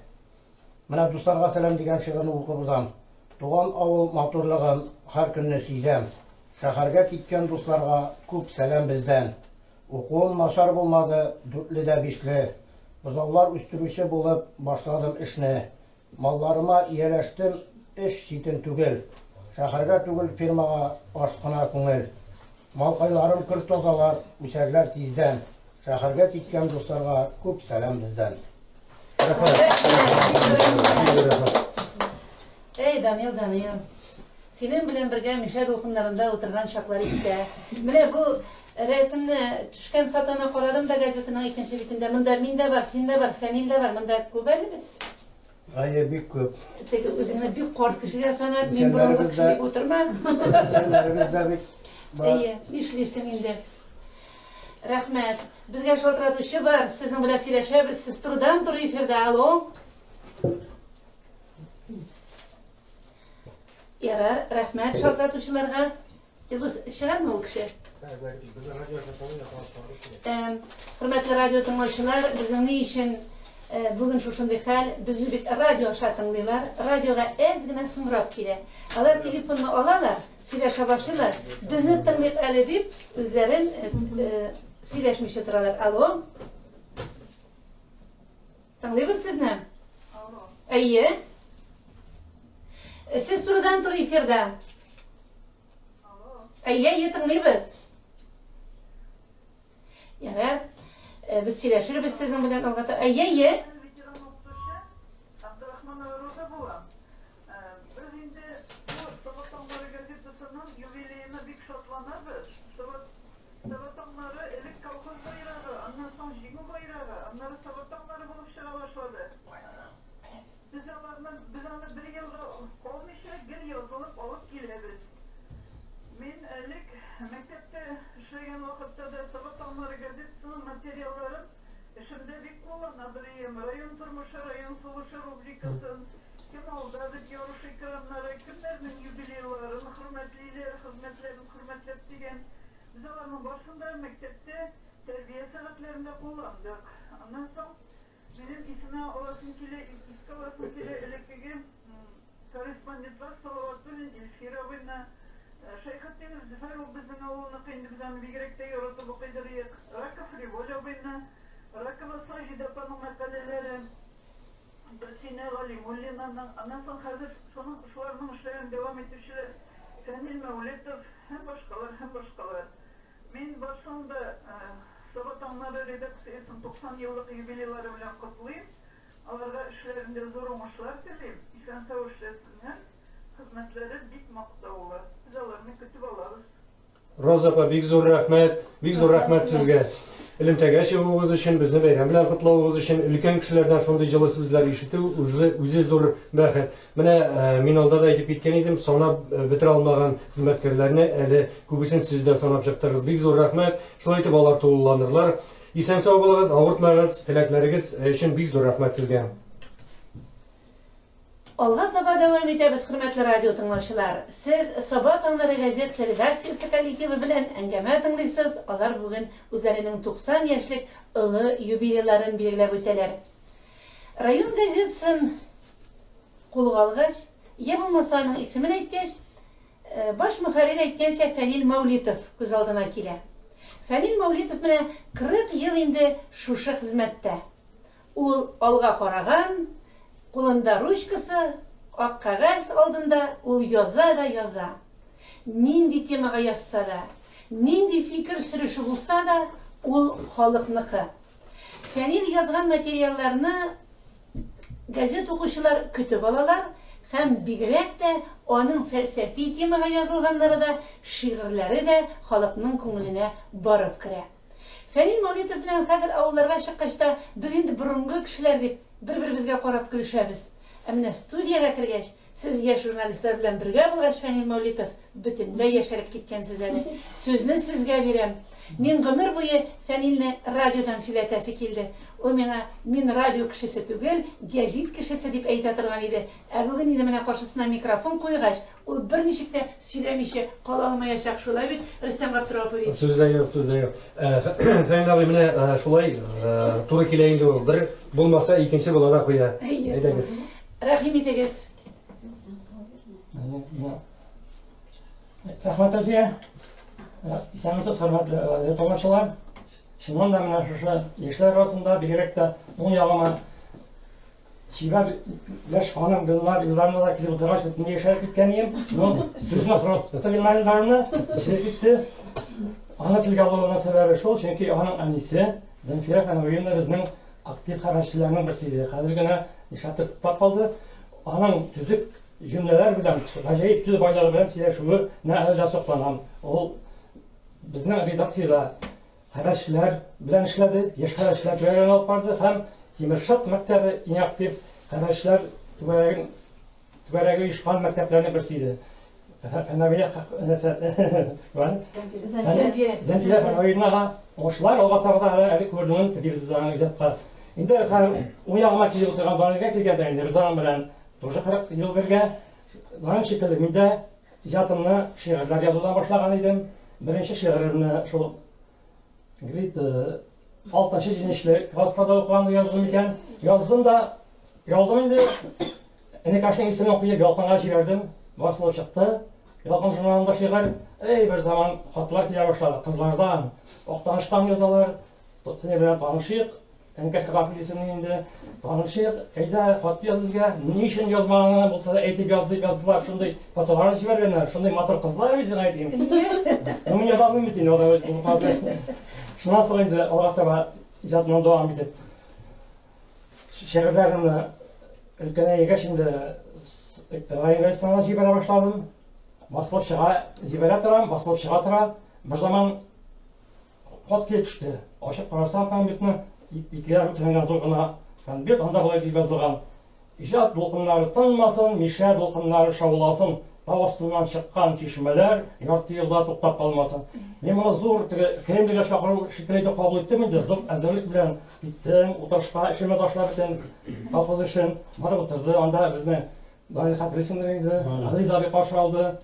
Speaker 7: Менә дусларга сәлам дигән шигырьне укып узам. Туган авыл матурлыгын һәр көнне сизәм. Шәһәргә киткән дусларга күп сәлам бездән. Укуым начар булмады, 4ле дә 5ле. Бозаулар үстерүче булып башладым эшне. Малларыма ияләштем, эш читен түгел. Шәһәргә түгел, фирмага ашкына күңел. Малкайларым көр тазалар, үсәрләр тиздән. Шәһәргә киткән дусларга күп сәлам бездән.
Speaker 1: Ey Daniel. Senin bilen birge Mişe dolkunlarında oturgan şakları iste. Mine bu resimni düşken fotona koradım da gazetinin ikinci bitinde. Mında minde var, sinde var, fenilde var. Mında kubelimiz.
Speaker 7: Ayı bik köp.
Speaker 1: Peki özüne büyük korkuşuya sonra min burunlu kişilik oturma.
Speaker 7: Senlerimizde bik.
Speaker 1: İyi, işlisin indi. Rahmet. Bizge şoltratuşu var. Sizin bile söyleşebiz. Siz turdan turu efirde alo. Ya rahmet şoltratuşularga. Yıldız şeğer mi ol kişi? Hürmetli radyo tanışılar, bizim ne için bugün şuşunday hal, bizni bir radyo şartınlılar, radyoga ezgine sumrap kile. Alar telefonunu alalar, söyleşe başlar, bizni tanıyıp alebip, özlerin söyleşmiş oturarlar. Alo? Tanıyınız siz ne? Alo. İyi. Siz turdan tur efirde. İyi, tanıyınız. Yani biz söyleşir, biz sizin bilen algıda. İyi.
Speaker 3: Mektepte işlegen vakitte de sabahtanları gazetesinin materyallerin şimdi bir kullanabilirim. Rayon turmuşu, rayon savaşı rubrikasın, kim oldu, adet yoruş ekranları, kimlerinin jubileylerin, hürmetliler, hizmetlerin hürmetlep diyen biz onların başında mektepte terbiye sanatlarında kullandık. Ondan sonra benim isme olasın kile, iska olasın kile elektriki korrespondentler Salavatulin, İlfirabina, Şeyhattinimiz Züfer o bizim oğluna kıyındığımızdan bir gerekte yoruldu bu kıydırıyık. Rakı Frivoca bina, Rakı ve Sajid Apan'ın makaleleri, Dösine Ali Mullina'nın, ondan sonra hazır sonun şularının işlerin devam etmişler. Fenil Mevletov, hem başkalar. Ben başında Sabatanları redaksiyasının 90 yıllık jubileyleri bilen kutlayayım. Alarga işlerinde zor olmuşlar dileyim. İsen savaş etsinler. Hizmetleri bit maqtavlar. Biz alarını kütüp alırız.
Speaker 2: Rozapa, big zor rahmet sizge. Ilimtege çıgığınız için, bizni bayram bilen kutlavınız için, ülken kişilerden şonday жылы sizler işiti, uzi zor bəxet. Mine minalda da edip gitken idim, sonra bitir almağın hizmetkerlerine, eli kubisini sizden sanap çıktırız. Big zor rahmet, şuna etip alar toğullanırlar. İsen sağ olağız, ağırtmağız, tilekleriniz için big zor rahmet sizge.
Speaker 1: Allah taba devam ederiz hürmetli radyo tanışılar. Siz Sabah Tanları Gazetesi redaksiyası kolektivi bilen engeme tanıysınız. Onlar bugün üzerinin 90 yaşlık ılı jubileylerin belirlep öteler. Rayon Gazetesi'nin kolu alğaç, ya bulmasanın ismini etkeş, baş muharrir etkenşe Fenil Mevletov göz aldına kile. Fenil Mevletov bile 40 yıl indi şuşa hizmette. Ol alğa koragan, Kolunda ruşkası, ak kağız aldığında ol yaza. Nindi temaga yazsa da, nindi fikir sürüşü bulsa da ol halıknıkı. Fenil yazgan materyallarını gazet okuşular kütüp alalar, hem bigrek de onun felsefi temaga yazılganları da, şiirleri de halıkның көңіліне barıp kire. Fenil Mevletov bilen hazır avullarga çıkışta biz indi burungu kişiler deyip bir-birimizge qarab gülüşəbiz. Əminə studiyaga kirgəç, siz yaş jurnalistlər bilen birgə bulğaç Fenil Mevletov bütünlüy yaşarıp gitkensiz əli. Sözünü sizge verem. Мен гомер буе Фәнилне радиодан сөйләтәсе килде. Ул миңа мин радио кешесе түгел, гәҗит кешесе дип әйтә торган иде. Ә бүген инде менә каршысына микрофон куйгач, ул берничек тә сөйләмичә кала алмаячак шулай бит, Рөстәм Габдрахманович.
Speaker 2: Сүздә юк, сүздә юк. Фәнил абый менә шулай туры килә инде ул. Бер булмаса икенче була да куя. Әйдәгез.
Speaker 1: Рәхим итегез.
Speaker 8: Рәхмәт әфия. Исәнмесез, хөрмәтле тамашачылар. Шуннан да менә шушы яшьләр арасында бигрәк тә уң ягыма чибәр яшь ханым Гөлнар елларында да килеп утыргач бөтенләй яшәп киткән идем. Ну, сүзне төгәлләрне сөйләп китте. Аны телгә алуына сәбәбе шул, чөнки аның әнисе Зәнфирә ханым безнең актив хәрәкәтчеләрнең берсе иде. Хәзер генә ишәтеп калды. Аның төзек җөмләләр белән, гаҗәеп тел байлыгы белән сөйләшүе нәһәҗә сокланам. Ул безнең редакциядә хәрәкәтчеләр белән эшләде, яшь хәрәкәтчеләр белән алып барды һәм Тимершат мәктәбе иң актив хәрәкәтчеләр түбәрәге оешкан мәктәпләрнең берсе иде. Зәнфирә ханым ошылар алга табыда әле күрдеңез телевизордан иҗатка. Инде уң ягыма килеп утырган балага килгәндә инде без аның белән тоже 40 ел бергә ган шикелле мин дә иҗатымны шигырьләр язудан башлаган идем. Беренче шигыремне шул Грит 6-7 класста укыганда яздым икән. Яздым инде. Энекашның исемен куеп ялкынга җибәрдем. Басылып чыкты. Ялкын журналында шигырь. Бер заман хатлар килә башлады. Кызлардан, Актаныштан язалар. Сине белән танышыйк. Энекашка капитесен инде танышыйк. Әйдә, хат яз безгә. Ни өчен язмаганы булса да әйтеп яздылар. Шундый фотолар җибәргәннәр. Шундый матур кызлар бит әйтим. Мин язалмыйм бит инде. Шуннан соң инде алга таба иҗатымны дәвам итеп шигырьләремне өлкәнәйгәч инде районга җибәрә башладым. Басылып чыга тора. Бер заман хат килеп төште. Ачып карасам, конвертны икегә бүленгән зур гына конверт, анда булай дип язылган. Иҗат дулкыннары тынмасын, мишә дулкыннары шауласын. Тау астыннан чыккан чишмәләр ярты елда туктап калмасын. Мен моны зур Кремльгә чакыру шикелле кабул иттем инде. Зур әзерлек белән киттем, утырышка эшемә ташлап бетен. Колхоз эшен барып утырды. Анда безне Данил Хатрисин инде, Азиз абый каршы алды.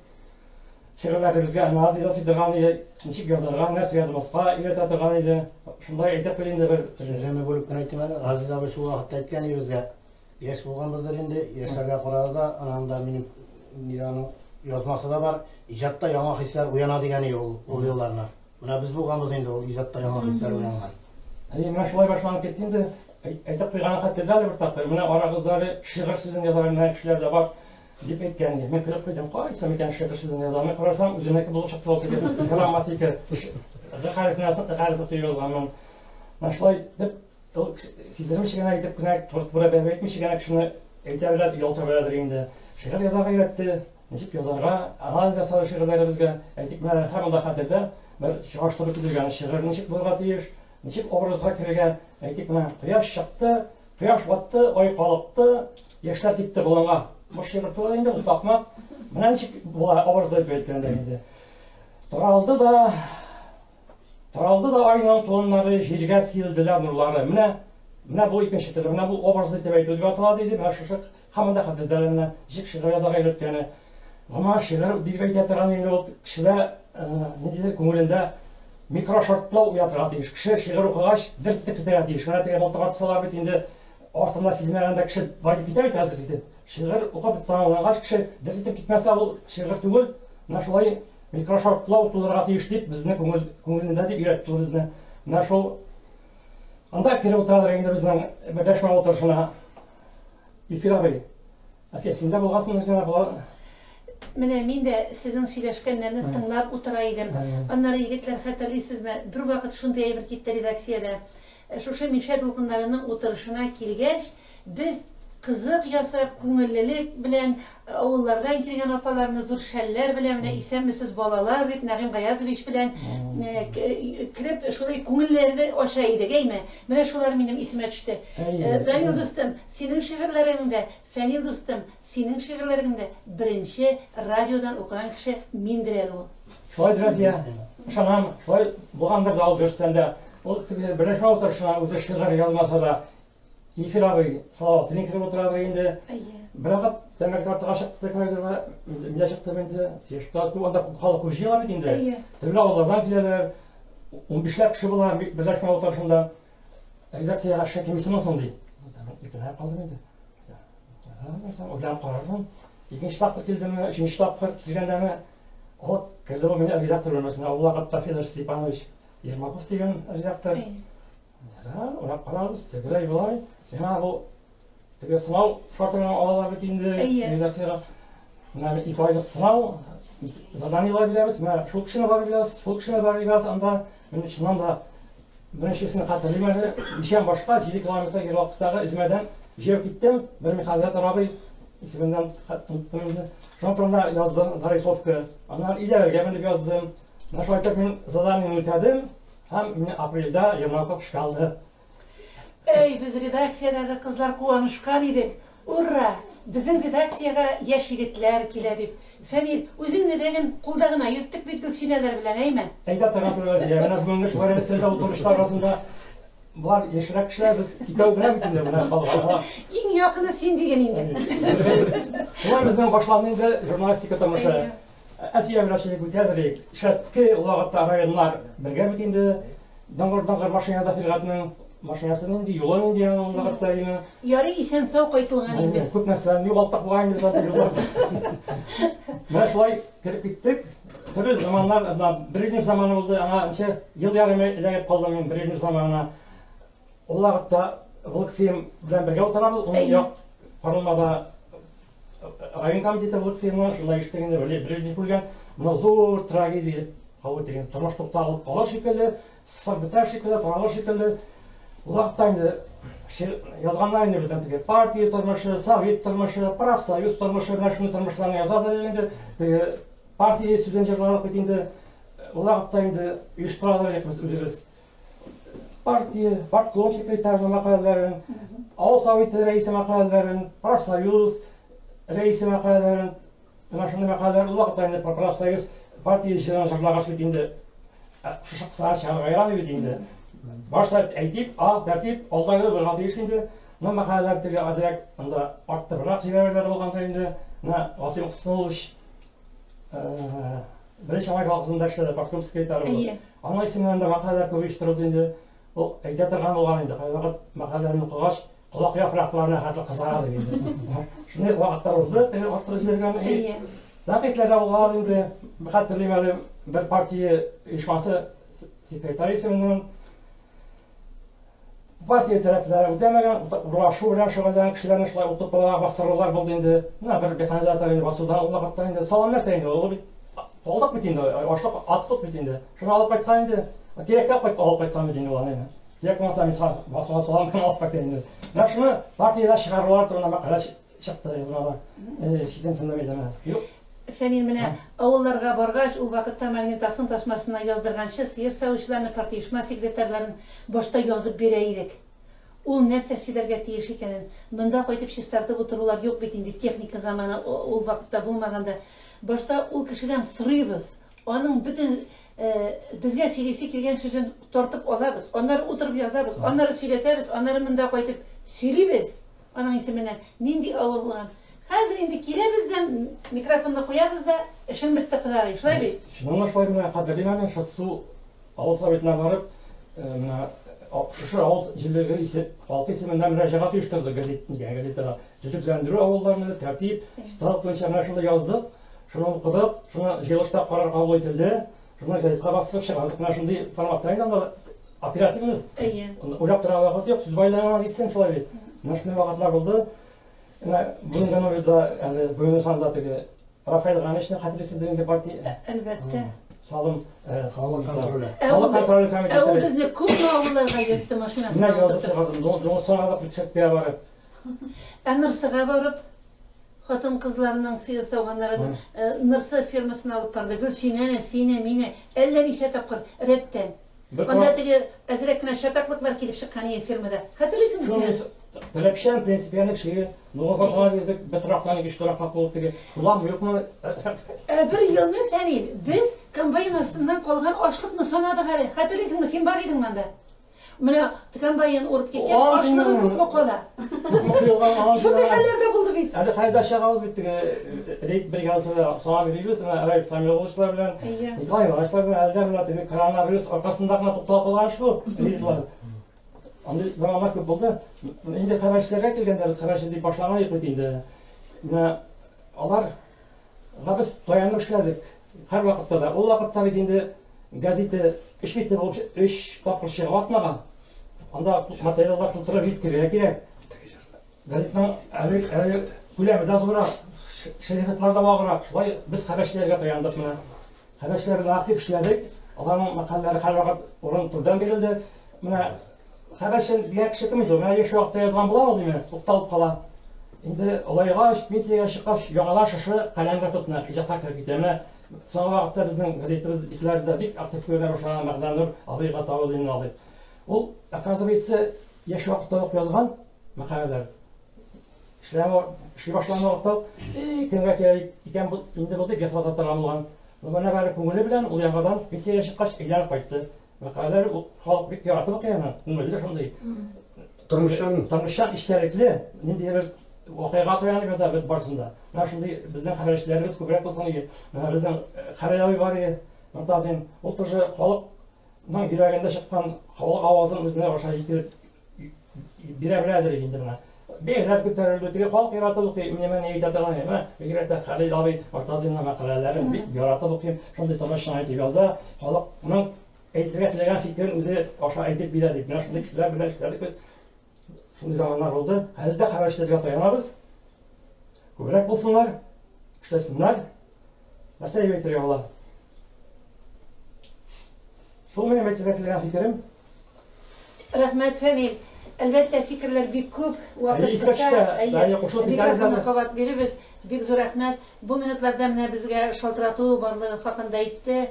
Speaker 8: Шигырьләребезгә анализ ясыйдырган иде, ничек язарга, нәрсә язмаска өйрәтә торган иде. Шундай әйтеп инде бер
Speaker 7: Сөйләмә бүлеп кенә әйтәм әле. Азиз абый шул вакытта әйткән иде безгә. Яшь булганбыздыр инде, яшьләргә караганда ананда минем Нираның язмасы да бар. Иҗатта яңа хисләр уяна дигән иде ул елларда. Менә без булганбыз инде ул иҗатта яңа хисләр уянган.
Speaker 8: Менә шулай башланып китте инде. Әйтеп куйган хәтләр бер тапкыр. Менә арагыздагы шигырь сүзен язарга кешеләр дә бар дип әйткән иде. Мин килеп куйдым, кайсы микән шигырь сүзен язарга карасам, үзенеке булып чыкты ул дип. Грамматика, хәрефне язганмын. Менә шулай дип сизелмешгән әйтеп кенә туры бәйтмешгән кешене әйтәләр, ялтырап бирәләр инде. Шигырь язарга өйрәтте. Ничек язарга, анализ ясау шигырьләребезгә әйтик, менә һәр хәтердә бер чыгаштырып килгән шигырь ничек булырга тиеш, ничек образга кергән, әйтик, менә кояш чыкты, кояш батты, ай калыкты, яшьләр китте болынга. Бу шигырь турында инде ул менә ничек була образда әйткәндә инде. Таралды да айның тоннары җиргә силделәр нурлары. Менә бу икенче тел, менә бу образда дип әйтү дип атала диде. Менә шушы һәммәдә хәтердәләренә ничек шигырь язарга өйрәткәне. Ама шигырь дип әйтә торган инде ул кешеләр ниндидер күңелендә микрошартлау уятырга тиеш. Кеше шигырь укыгач дәртлек китәргә тиеш. Менә теге мылтыгатсалар бит инде артында сизмәгәндә кеше байтып китә бит хәзер диде. Шигырь укып таңлагач кеше дәртлек китмәсә ул шигырь түгел. Менә шулай микрошартлау тулырга тиеш дип безне күңелендә дип өйрәтте безне. Менә шул анда кире утыралар инде безнең бәдәшмә утырышына. Ифирабый. Синдә булгансың җана була.
Speaker 1: Менә мин дә сезнең сөйләшкәннәрне тыңлап утыра идем. Аннары егетләр хәтерлисезме, бер вакыт шундый әйбер китте редакциядә. Шушы мишә дулкыннарының утырышына килгәч, без кызык ясап, күңеллелек белән авыллардан килгән апаларны зур шәлләр белән менә исәнмесез балалар дип Нәгыйм Гаязович белән кирип шулай күңелләрне аша идек, әйме. Менә шулар минем исемә төште. Данил дустым, синең шигырьләреңдә, Фәнил дустым, синең шигырьләреңдә беренче радиодан укыган кеше миндер әле ул.
Speaker 8: Шулай дирәтә. Шанам, шулай булгандыр да ул дөрестәндә. Ул берәшмә утырышына үзе шигырь язмаса да Ефир абый салаватын киреп утырады инде. Бірақ тәмәк гашыктык мәгълүмат милләшәктә инде. Сештат анда халык үҗиңа бит инде. Төрле авыллардан киләләр. 15 кеше була берләшмә утырышында. Редакциягә шәкимисенә сонды. Икән калдым инде. Одан карармын. Икенче тапкыр килдемме, өченче тапкыр килгәндәме, ул кызы менә редактор булмасына, Уллага Федор Степанович Ермаков дигән редактор. Ona kararız, tegray bulay. Ya bu tege sınav şartlarına alalar bit inде. Редакцияга. Менә 2 айлык сынау, заданиялар бирәбез. Менә шул кешене бар бирәбез, анда менә чыннан да беренчесенә хатırlayмам әле. Ишән башка 7 километр ераклыктагы измәдән җәү киттем. Бер Михаил Тарабый исемендән хатымны шонтонда яздым, зарисовка. Аннан иләргә менеп яздым. Менә шулай итеп мин заданиене үтәдем. Hem aprelda Ермаков çıkaldı.
Speaker 1: Biz redaksiyadagi qizlar quvonishgan edik. Urra! Bizning redaksiyaga yosh yigitlar keladi. Fanil, o'zingni degan qo'ldagina yurtdik bit gulsinalar bilan ayman.
Speaker 8: Aytib turiblar, yana bugungi ko'ramiz o'tirishlar orasida bular yoshroq kishilar biz ikkovi bilan bitinda buni xalqqa.
Speaker 1: Eng yaqini sen degan endi.
Speaker 8: Bular bizning boshlang'ida jurnalistika tomosha Әфия врачылык үтәдерик. Шәтке улагатта районнар бергә бит инде. Даңгыр машинада фиргатның машинасы инде, юлы инде улагатта име.
Speaker 1: Ярый исән сау кайтылган инде.
Speaker 8: Күп нәрсәләрне югалтып булган инде заты юллар. Менә шулай кирип киттек. Төрле заманнар, Брежнев заманы булды, аңа ничә ел ярым эләгеп калдым мин Брежнев заманына. Улагатта Волксем белән бергә утырабыз. Уның як парламада Район комитеті Волксемна шулай иштегенде Брежнев булган, мына зур трагедия кабул ителгән. Тормыш тукталып кала шикелле, сыр бетәр шикелле, паралар шикелле. Вакытта инде язганнар инде бездән теге партия тормышы, совет тормышы, профсоюз тормышы, менә шуны тормышларны язалар инде. Теге партия сүзен җырлап бит инде. Вакытта инде оештыралар якбыз үзебез. Партия, партком секретарының макалаларын, авыл советы рәисе макалаларын, профсоюз Reisi мәкаләләрен, менә шундый мәкаләләр вакытта инде профсоюз партия җырларын җырлагаш бит инде. Шушакса чыгарган бит инде. Башта әйтеп, тәртип, алдагы бер гадиш инде. Менә мәкаләләр теге азрак анда арттырырак җибәрүләр булганса инде. Менә Васил Кысылович беренче май халкында эшләде, партком секретары. Аңа исемендә мәкаләләр күп оештырылды инде. Ул әйтә торган булган инде. Кайвакыт мәкаләләрне укыгач Kulak yapraklarına hatta kızardı gibi. Şimdi vakitler oldu, arttırıcı vergen. Dakitlerde oğlar indi, hatırlayayım bir partiye işması sekreteri iseminden partiye tarafları ödemegen, uğraşı bilen şöyle kişilerin şöyle oturup bastırırlar buldu indi. Bir bekanizatlar indi, basudan o vakitte indi. Salam nerse indi, o bir koldak bitindi, başlık atıp bitindi. Şunu alıp kayıttan indi, gerek yapıp alıp kayıttan bitindi olan indi. Yakmasa misal, basıma salam kan alıp kayıttan Ben şunu partiyada çıkarılar turuna makala çıktı yazmalar. Şiden sınırmayacağım. Yok.
Speaker 1: Fanil менә авылларга баргач, ул вакытта магнитофон тасмасына яздырганчы сыер савучыларны партия оешма секретарьларын башта язып бирә идек. Ул нәрсә сөйләргә тиеш икәнен, монда кайтып чистартып утырулар юк бит инде, техника заманы ул вакытта булмаганда. Башта ул кешедән сорыйбыз. Аның бөтен безгә сөйләсе килгән сүзен тартып алабыз. Аннары утырып язабыз, аннары сөйләтәбез, аннары монда кайтып сөйлибез. Аның исеменә нинди авыр булган. Хәзер инде киләбездән микрофонны куябыз да, эшен бетте кыларый. Шулай бит.
Speaker 8: Шуңа шулай менә кадерләмән, шул авыл советына барып, менә шушы авыл җирлеге исеп, халык исеменнән мөрәҗәгать оештырды газетага. Төзекләндерү авылларны тәртип, статут буенча менә шунда яздык. Шуны укыдык, шуны җыелышта карар кабул ителде. Шуны газетка басып чыгардык. Менә шундый информацияләрне анда оперативниз. Уйлап тора вакыт юк, сүз байланган җитсен шулай бит. Менә шундый вакытлар булды. Бүгінгі нөмірді бүгінгі санда теге Рафаил Ганешне қатырысыздың де партия?
Speaker 1: Әлбәтті.
Speaker 8: Салым
Speaker 7: контролі.
Speaker 8: Халық контролі комитеті.
Speaker 1: Ол бізні көп ауыларға ертті машинасына.
Speaker 8: Мына жазып шығардым, доңыз соңға да предшеткеге барып.
Speaker 1: Нырсыға барып, хатын қызларының сиыр сауғанларын Нырсы фермасына алып барды. Гүлсинәне, сине, мине, әлләр ише тапқыр реттен. Анда теге әзрәк кенә шатаклыклар килеп чыккан фермада. Хәтерлисеңме син?
Speaker 8: Таләпчән принципиаль шеге. Нуга фала бирдек, бетрактан иш торакка булып теге. Улам юкмы?
Speaker 1: Бер елны Фәнил, без комбайн астыннан калган ашлыкны санадык әле. Хәтерлисеңме, син бар идең монда? Менә комбайн урып киткән ашлыгы күпме кала? Шундай хәлләрдә булды бит.
Speaker 8: Әле кайда чыгабыз бит теге рейд бригадасына сана бирибез, менә Райып Самиловчлар белән. Николай Ивановчлар белән әлдә менә теге коронавирус аркасында гына тукталып калган ш бу. Рейдлар. Анда заманлар күп булды. Инде хәбәрчеләргә килгәндә без хәбәрче дип башлаган бит инде. Менә алар biz таянып эшләдек. Һәр вакытта да. Ул вакытта бит инде газета 3 битте булып 3 тапкыр чыгып атмаган. Анда материаллар тутырып җиткерергә кирәк. Газетаның әле күләме дә зуррак, шәрехатлар да ваграк. Шулай без хәбәрчеләргә таяндык менә. Хәбәрчеләргә актив эшләдек. Аларның мәкаләләре һәр вакыт урын турдан бирелде. Менә хәбәрче дигән кеше кем иде? Менә яшь вакытта язган буламы димме? Тукталып кала. Инде алайга пенсиягә чыккач яңалаш шушы каләмгә тотына, иҗатка кереп китә. Менә соңгы вакытта безнең газетабыз итләрдә бик актив күренә башлаган Мәгъдәнур абыйга тавылын алды. Ул, оказывается, яшь вакытта ук язган мәкаләләр. Эшли башлаган вакытта кемгә кирәк икән бу инде бу дип язып аталган. Менә бары күңеле белән ул яңадан пенсиягә чыккач әйләнеп кайтты. Мәкаләләр халык бик яратып укыган. Күңеле шундый. Тормышчан иштәлекле, нинди бер вакыйга таянып яза бит барсында. Менә шундый безнең хәбәрчеләребез күбрәк булсын иде. Менә безнең Хәрәяви бар иде. Монтазин, ул тоже халыкның йөрәгендә чыккан халык авазын үзенә аша җиткереп бирә беләдер инде менә. Бәйләр күтәрелде, теге халык яратып укый. Менә әйтә торган менә бигрәк Хәрәяви абый Монтазинның мәкаләләрен бик яратып укый. Шундый тормышчан әйтеп яза, халыкның әйтергә теләгән фикерен үзе аша әйтеп бирә дип. Менә шундый кешеләр белән эшләдек без. Шундый заманнар булды. Әле дә хәбәрчеләргә таянабыз. Күбрәк булсыннар, эшләсеннәр. Нәрсә әйтергә була? Шул менә әйтергә фикерем.
Speaker 1: Рәхмәт Фәнил. Әлбәттә фикерләр бик күп, вакыт кыса. Микрофонны кабат бирибез. Бик зур рәхмәт. Бу минутларда менә безгә шалтырату барлыгы хакында әйтте.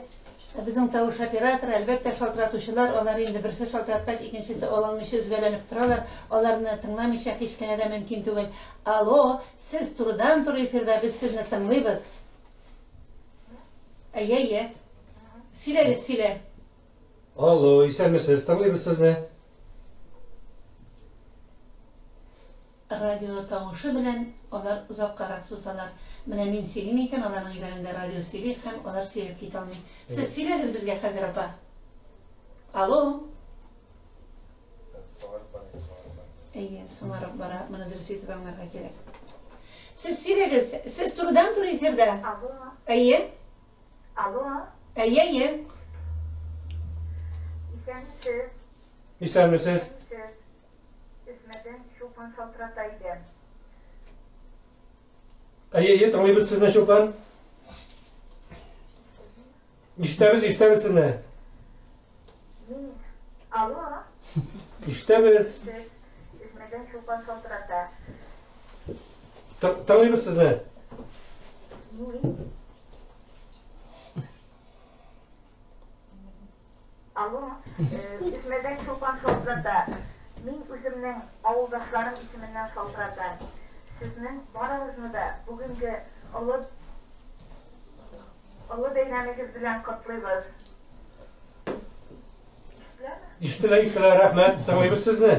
Speaker 1: Безнең тавыш операторы, әлбәттә шалтыратучылар, алар инде берсе шалтыраткач, икенчесе алалмыйча үзгәләнеп торалар. Аларны тыңламыйча һич кенә дә мөмкин түгел. Алло, сез турыдан-туры эфирда, без сезне тыңлыйбыз. Әйе. Сөйләгез, сөйлә.
Speaker 2: Алло, исәнмесез, тыңлыйбыз сезне.
Speaker 1: Радио тавышы белән алар узаккарак сусалар. Менә мин сөйлим икән, аларның өйләрендә радио сөйли һәм алар сөйләп китә алмый. Сез сөйләгез безгә хәзер апа. Алло. Әйе, сыңарып бара, моны дөрес әйтеп аңларга кирәк. Сез сөйләгез, сез турыдан туры эфирдә.
Speaker 3: Алло.
Speaker 1: Әйе.
Speaker 3: Алло.
Speaker 1: Әйе.
Speaker 2: Исәнмесез.
Speaker 3: Исмәдән Чулпан шалтырата иде.
Speaker 2: Әйе, тыңлыйбыз сезне Чулпан. Ишетәбез сезне.
Speaker 3: Алло.
Speaker 2: Ишетәбез.
Speaker 3: Исмәдән Чулпан шалтырата.
Speaker 2: Тыңлыйбыз сезне.
Speaker 3: Алло. Исмәдән Чулпан шалтырата. Мин үземнең авылдашларым исеменнән шалтыратам. Сезнең барыгызны да бүгенге олы бәйрәмегез белән котлыйбыз.
Speaker 2: Ишетелә, рәхмәт. Тыңлыйбыз сезне.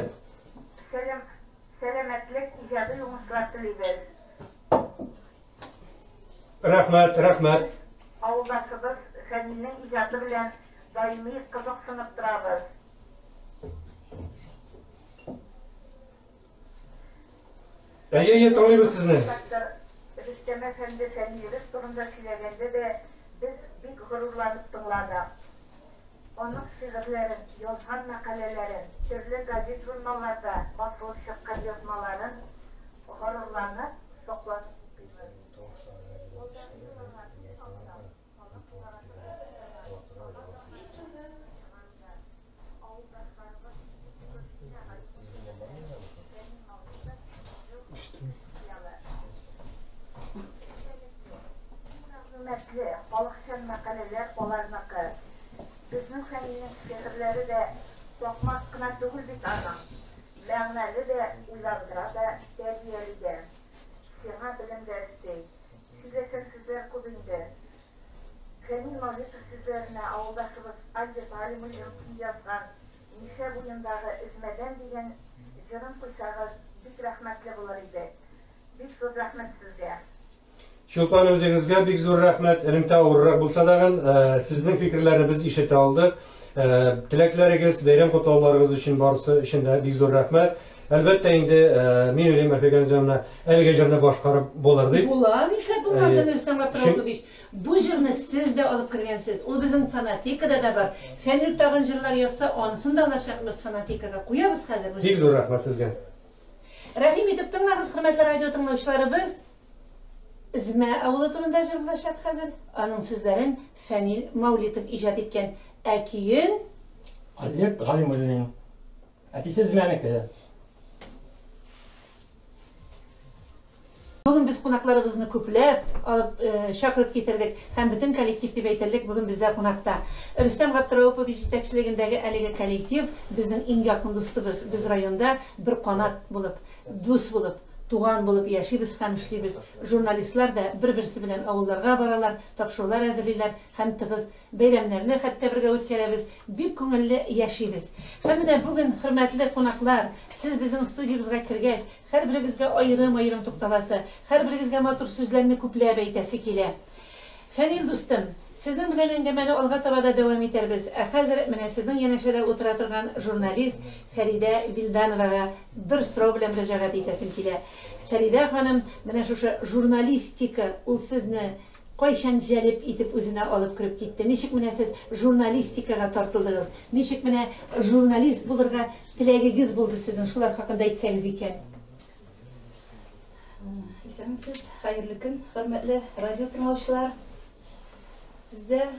Speaker 3: Сәламәтлек, иҗади уңышлар телибез.
Speaker 2: Рәхмәт.
Speaker 3: Авылдашыбыз Фәнилнең иҗаты белән даими кызыксынып торабыз.
Speaker 2: Әйе, тыңлыйбыз сезне.
Speaker 3: Рөстәм әфәнде Фәнилебез турында сөйләгәндә дә без бик горурланып тыңладык. Аның шигырьләрен, язган мәкаләләрен, төрле газет журналларда басылып чыккан язмаларын горурланып саклап хөрмәтле халыкчан мәкаләләр аларныкы. Безнең Fəni'nin şehirleri de sokmak kına dokul bit adam. Lağnarlı da uyardıra da terbiyeli de. Şiha bilim dersi. Sizler sizler kuduydu. Fənin Mavlitov sizlerine avuldaşımız Aziz Ali Mülkün yazgan Nişe boyundağı üzmeden diyen Jırın Kuşağı bik rahmetli bular idi. Bik zor rahmet sizge.
Speaker 2: Şulpan özünüzge bik zor rahmet. Elimte ağırrak bulsa dağın sizin fikirlerini biz işete aldık. Tilekleriniz, bayram kutlularınız için barısı işinde bik zor rahmet. Elbette indi min öyleyim Erpekan Hocam'la elge jırını başkarıp bolardı.
Speaker 1: Bular, işler bulmasın Rüstem Abdurrahmoviç. Bu jırını siz de alıp kirgensiz. O bizim fanatikada da var. Fen yurttağın jırlar yoksa onusunu da alacağımız fanatikaga koyabız hazır.
Speaker 2: Bik zor rahmet sizge.
Speaker 1: Rahim edip tınlarız, hürmetli radyo tınlavuşlarımız. İzme avulu turunda jır bulaşak hazır. Onun sözlerin Fenil Mavlitov icad etken Əkiyin
Speaker 8: Aliyet Halim Hoca'nın. Atisiz mənə
Speaker 1: Bugün biz konaklarımızı köplep alıp şakırıp getirdik. Hem bütün kolektif deb aytırdık bugün bizler konakta. Rüstem Abdurrahmoviç yetakçiligindagi haligi kollektiv bizning eng yaqin do'stimiz. Biz rayonda bir qanat bo'lib, do'st bo'lib, tuğan bo'lib yashaymiz ham ishlaymiz. Jurnalistlar da bir-birisi bilan avullarga baralar, topshiriqlar hazırlaylar, hem tig'iz bayramlarni hatto birga o'tkazamiz. Bek ko'ngilli yashaymiz. Hamda bugün hurmatli qonaqlar, siz bizning studiyamizga kirgach, har biringizga ayrim to'xtalasi, har biringizga motor so'zlarni ko'plab aytasi kela. Fenil do'stim, sizin bilan angamani olg'a tabada davom etamiz. Hozir mana sizning yanashada o'tira turgan jurnalist Farida Vildanovaga bir so'rov bilan murojaat etasim kela. Farida xonim, mana shu jurnalistika ul sizni qachon jalb etib o'zini olib kirib ketdi? Nechik mana siz jurnalistikaga tortildingiz? Nechik mana jurnalist bo'lirga tilagingiz bo'ldi sizning? Shular haqida aytsangiz ekan.
Speaker 5: Esensiz, hayırlı gün, hürmetli radyo tınavuşlar. Bizde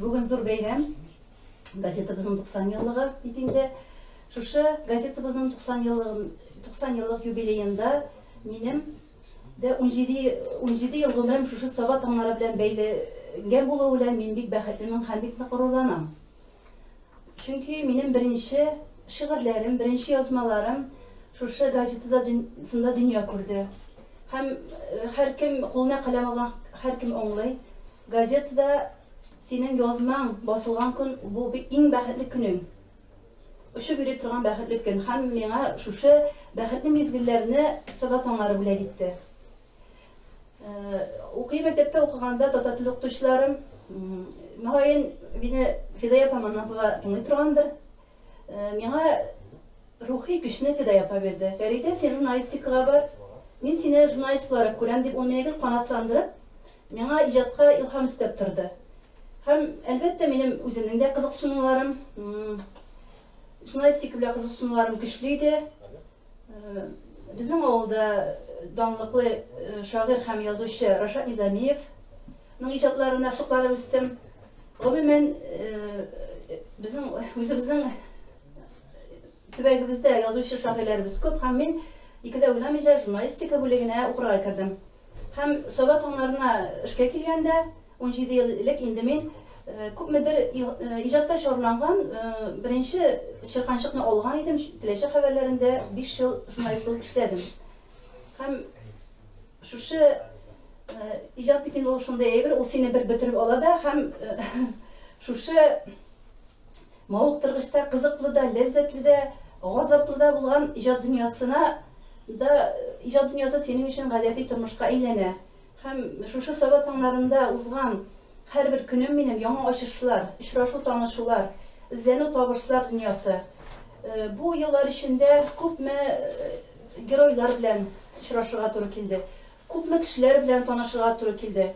Speaker 5: bugün zor bayram. Gazetemizin 90 yıllığı bitinde. Şuşu gazetemizin 90 yıllık yubileyinde benim de 17 yıl ömrüm şuşu sabah tanları bilen beyligen bulu bilen men bek bäxetlimin hem bek gururlanam. Çünkü benim birinci şiirlerim, birinci yazmalarım şuşu gazetede dünya kurdu. Hem her kim koluna kalem alan her kim anlay. Gazetede senin yazman basılgan gün bu bir en bäxetli günüm. Şu biri turgan bäxetli gün. Hem mena şuşu bäxetli mezgillerini sabah tanları bilen gitti. Okuyup mektepte okuganda tatlı okutuşlarım Mağayin beni Fidaya Pamanapova tanıy turgandır. Mena ruhi güçünü Fidaya Pa verdi. Feride sen jurnalistikaga bar. Men seni jurnalist olarak gören deb onu meni kanatlandırıp mena ijatqa ilham üstep turdu. Hem elbette benim özümün de kızık sunularım, jurnalistika bilen kızık sunularım güçlüydü. Bizim avulda danlıklı şair hem yazıcı Raşat Nizamiyev'nin icatlarına suqlanıp üstüm. Umumen bizning tübegimizde yazıcı şairlerimiz köp. Hem men ikide oylamayca jurnalistika bölümüne okurga kirdim. Hem Sovet onlarına işe kelgende 17 yıllık indi men köpmedir ijatda şoğurlangan birinci şirkançıqni olgan edim. Tileşe haberlerinde 5 yıl jurnalist bolup işledim. Hem şuşu ijat bitin oluşunda eğer o seni bir bitirip aladı hem şuşu mauqtırgıçta kızıklı da lezzetli de gazaplı da bulgan ijat dünyasına da ijat dünyası senin için gadeti turmuşqa aylana. Hem şuşu Sovet anlarında uzgan her bir günüm benim yana açışlar, işraşu tanışılar, izlenu tabışlar dünyası. Bu yıllar içinde köpme geroylar bilen işraşıga turı keldi. Köpme kişiler bilen tanışıga turı keldi.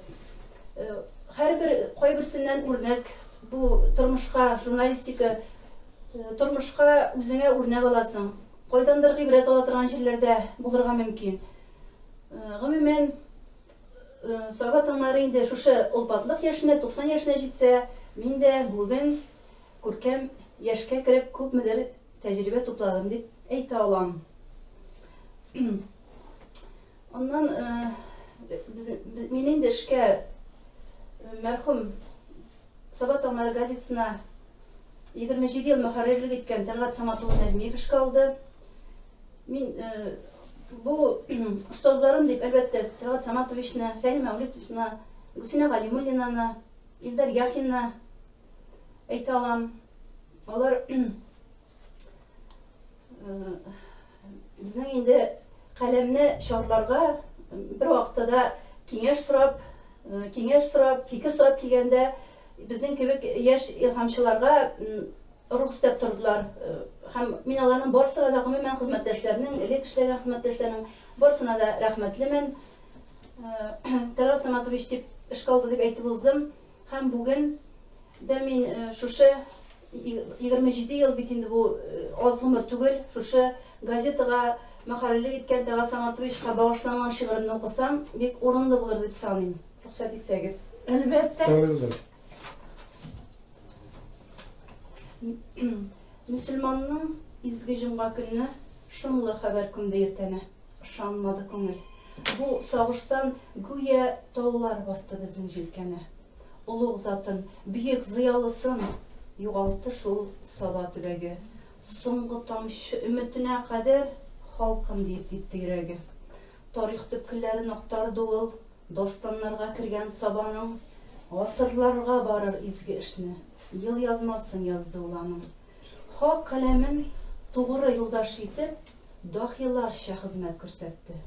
Speaker 5: Her bir koy birsinden örnek bu turmuşqa, jurnalistika turmuşqa özüne örnek alasın. Koydandır gibret alatırgan yerlerde bulurga mümkün. Gümümen Sovet anları indi şuşu olpatlık yaşına 90 yaşına jitse, men de bugün көркем yaşka kirip köpmedir tecrübe topladım dep ayta alam. Ondan menin de işke merhum Sovet anları gazetesine 27 ел мөхәррирлек иткән Тәлгать Саматулла Нәҗмиев эшкә алды. Мин бу остазларым дип әлбәттә Тәлгать Саматовичны, Фәни Мәүлитовны, Гөлсинә Галимуллинаны, Илдар Яхинны әйтә алам. Алар безнең инде каләмне шарларга бер вакытта киңәш сорап, фикер сорап килгәндә безнең кебек яшь илһамчыларга рух өстәп тордылар. Һәм мин аларның барысына да гомумән хезмәттәшләрнең, элек эшләгән хезмәттәшләрнең барысына да рәхмәтлемен. Тәлгать Саматович дип эшкә алды дип әйтеп уздым. Һәм бүген дә мин шушы 27 ел бит инде бу аз гомер түгел, шушы газетага мөхәррирлек иткән Тәлгать Саматовичка багышланган шигыремне укысам, бик урынлы булыр дип саныйм. Рөхсәт итсәгез.
Speaker 1: Әлбәттә.
Speaker 5: Мөселманның изге җомга көнне шомлы хәбәр көнде иртәне. Ышанмады күңел. Бу сагыштан гүя таулар басты безнең җилкәне. Улуг затын, бөек зыялысын югалтты шул Саба төбәге. Соңгы тамчы өметенә кадәр халкым дип типте йөрәге. Тарих төпкелләрен актарды ул, достаннарга кергән Сабаның, гасырларга барыр изге эшне. Ел язмасын язды ул аның. Хак каләмен тугры юлдаш итеп, дахиларча хезмәт күрсәтте.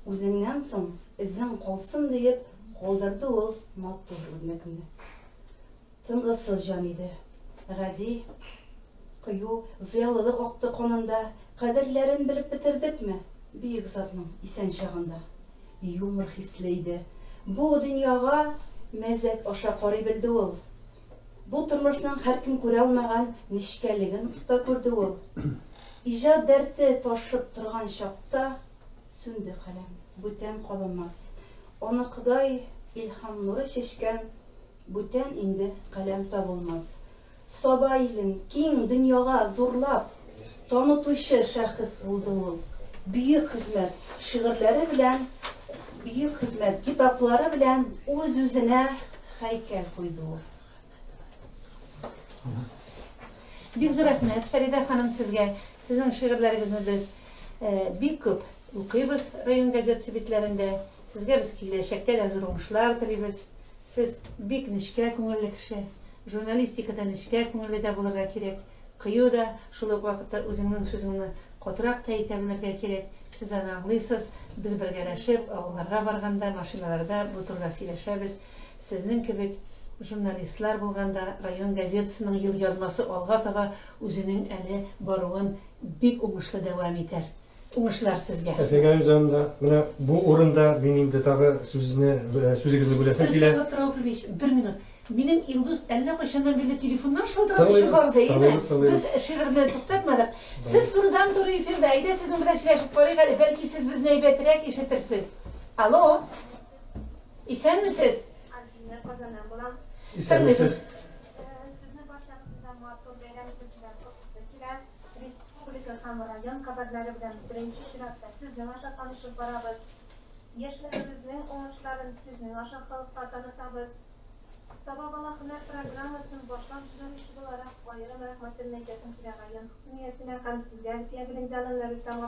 Speaker 5: Үзеннән соң изен калсын диеп, калдырды ул матур үрнәкне. Тынгысыз җан иде. Гади, кыю, зыялылык акты канында, кадерләрен белеп бетердекме? Бөек затның исән чагында. Юмор хисле иде. Бу дөньяга мәзәк аша карый белде ул. Бу тормышның һәркем күрә алмаган нишкәлеген уста күрде ул. Иҗат дәрте ташып торган чакта сүнде каләм, бүтән кабынмас. Аны Ходай илһам нуры чәчкән, бүтән инде каләм табылмас. Саба илен киң дөньяга зурлап танытучы шәхес булды ул. Бөек хезмәт шигырьләре белән, бөек хезмәт китаплары белән үз-үзенә һәйкәл куйды ул.
Speaker 1: Бик зур рәхмәт, Фәрида ханым, сезгә. Сезнең шигырьләрегезне без бик күп укыйбыз район газетасы битләрендә. Сезгә без киләчәктә дә зур уңышлар телибез. Сез бик нечкә күңелле кеше. Журналистикада нечкә күңелле дә булырга кирәк. Кыю да шул ук вакытта үзеңнең сүзеңне катырак та әйтә белергә кирәк. Сез аны аңлыйсыз. Без бергәләшеп, авылларга барганда, машиналарда бу турыда сөйләшәбез. Сезнең кебек журналистлар булганда район газетасының ел язмасы алга таба үзенең әле баруын бик уңышлы дәвам итәр. Уңышлар сезгә.
Speaker 2: Әфәгән җанында, менә бу урында мин инде тагы сүзегезне бүләсем килә.
Speaker 1: Бер минут. Минем Илдус әллә кайчаннан бирле телефоннан шалтыратышы бар да. Без шигырьне туктатмадык. Сез турыдан-туры эфирдә әйдә сезнең белән сөйләшеп карыйк әле, бәлки сез безне әйбәтрәк ишетерсез. Алло. Исәнмесез?
Speaker 2: Исәнмесез?
Speaker 3: Сезне башларында матур бәйрәм итүчеләр күптән республика һәм район хәбәрләре белән беренче чиратта сезнең аша танышып барабыз. Яшьләребезнең уңышларын сезнең аша халыкка танытабыз. Саба бала һөнәр программасын башлаучылар буларак аерым рәхмәтемне әйтәм килә район хакимиятенә һәм сезгә Ягълинҗанлар Рустам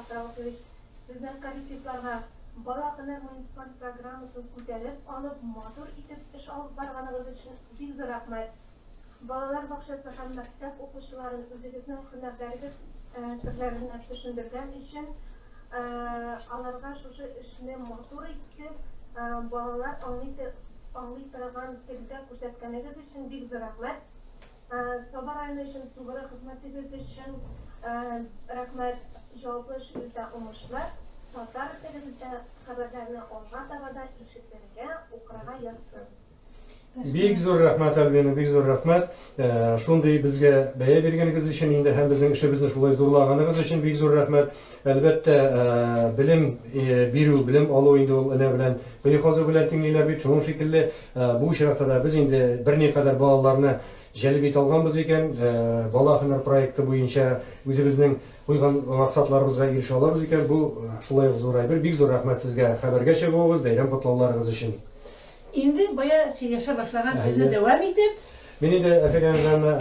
Speaker 3: сезнең коллективларга бала һөнәр муниципаль программасын күтәреп алып матур итеп эш алып барганыгыз өчен бик зур рәхмәт. Балалар бакчасы һәм мәктәп укучыларын үзегезнең һөнәрләрегез төрләренә төшендергән өчен аларга шушы эшне матур итеп балалар аңлый торган телдә күрсәткәнегез өчен бик зур рәхмәт. Саба районы өчен тугры хезмәтегез өчен рәхмәт. Җаваплы эшегездә уңышлар. Татар телендә хәбәрләрне алга таба да ишетергә, укырга язсын.
Speaker 2: Бик зур рәхмәт Альбина, бик зур рәхмәт. Шундый безгә бәя биргәнегез өчен инде һәм безнең эшебезне шулай зурлаганыгыз өчен бик зур рәхмәт. Әлбәттә, белем бирү, белем алу инде ул энә белән быйхазы белән тиңлиләр бит. Шуның шикелле бу очракта да без инде берникадәр балаларны җәлеп итә алганбыз икән. Бала һөнәр проекты буенча үзебезнең куйган максатларыбызга ирешә алабыз икән. Бу шулай ук зур әйбер. Бик зур рәхмәт сезгә хәбәргә чыгуыгыз, бәйрәм котлауларыгыз өчен.
Speaker 1: Инде бая сөйләшә башлаган сүзне дәвам итеп,
Speaker 2: Мен инде әфәгәннәрне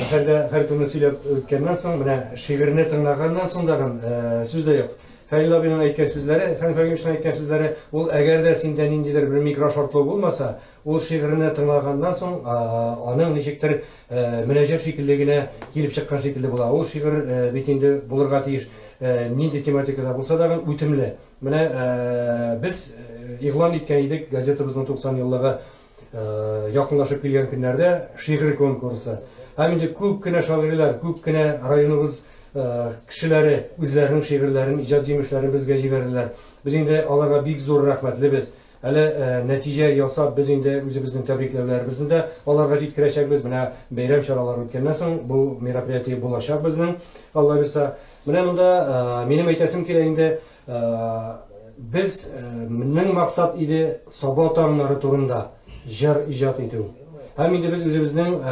Speaker 2: хәртүне сөйләп үткәннән соң, менә шигырьне тыңлаганнан соң дагы сүз дә юк. Хәлил абыйның әйткән сүзләре, Фәнил Фәгимовның әйткән сүзләре, ул әгәр дә синдә ниндидер бер микрошартлык булмаса, ул шигырьне тыңлаганнан соң аның ничектер мөнәҗәт шикелле генә килеп чыккан шикелле була. Ул шигырь бит инде булырга тиеш нинди тематикада булса да үтемле. Менә без игълан иткән идек газетабызның 90 еллыгы якынлашып килгән көннәрдә шигырь конкурсы. Һәм инде күп кенә шагыйрьләр, күп кенә районыбыз кешеләре үзләренең шигырьләрен, иҗат җимешләрен безгә җибәрделәр. Без инде аларга бик зур рәхмәтлебез. Әле нәтиҗә ясап без инде үзебезнең тәбрикләүләребезне дә аларга җиткерәчәкбез. Менә бәйрәм чаралары үткәннән соң бу мероприятие булачак безнең. Алла бирсә. Менә монда минем әйтәсем килә инде безнең максат иде Саба таңнары турында җыр иҗат итү. Һәм инде без үзебезнең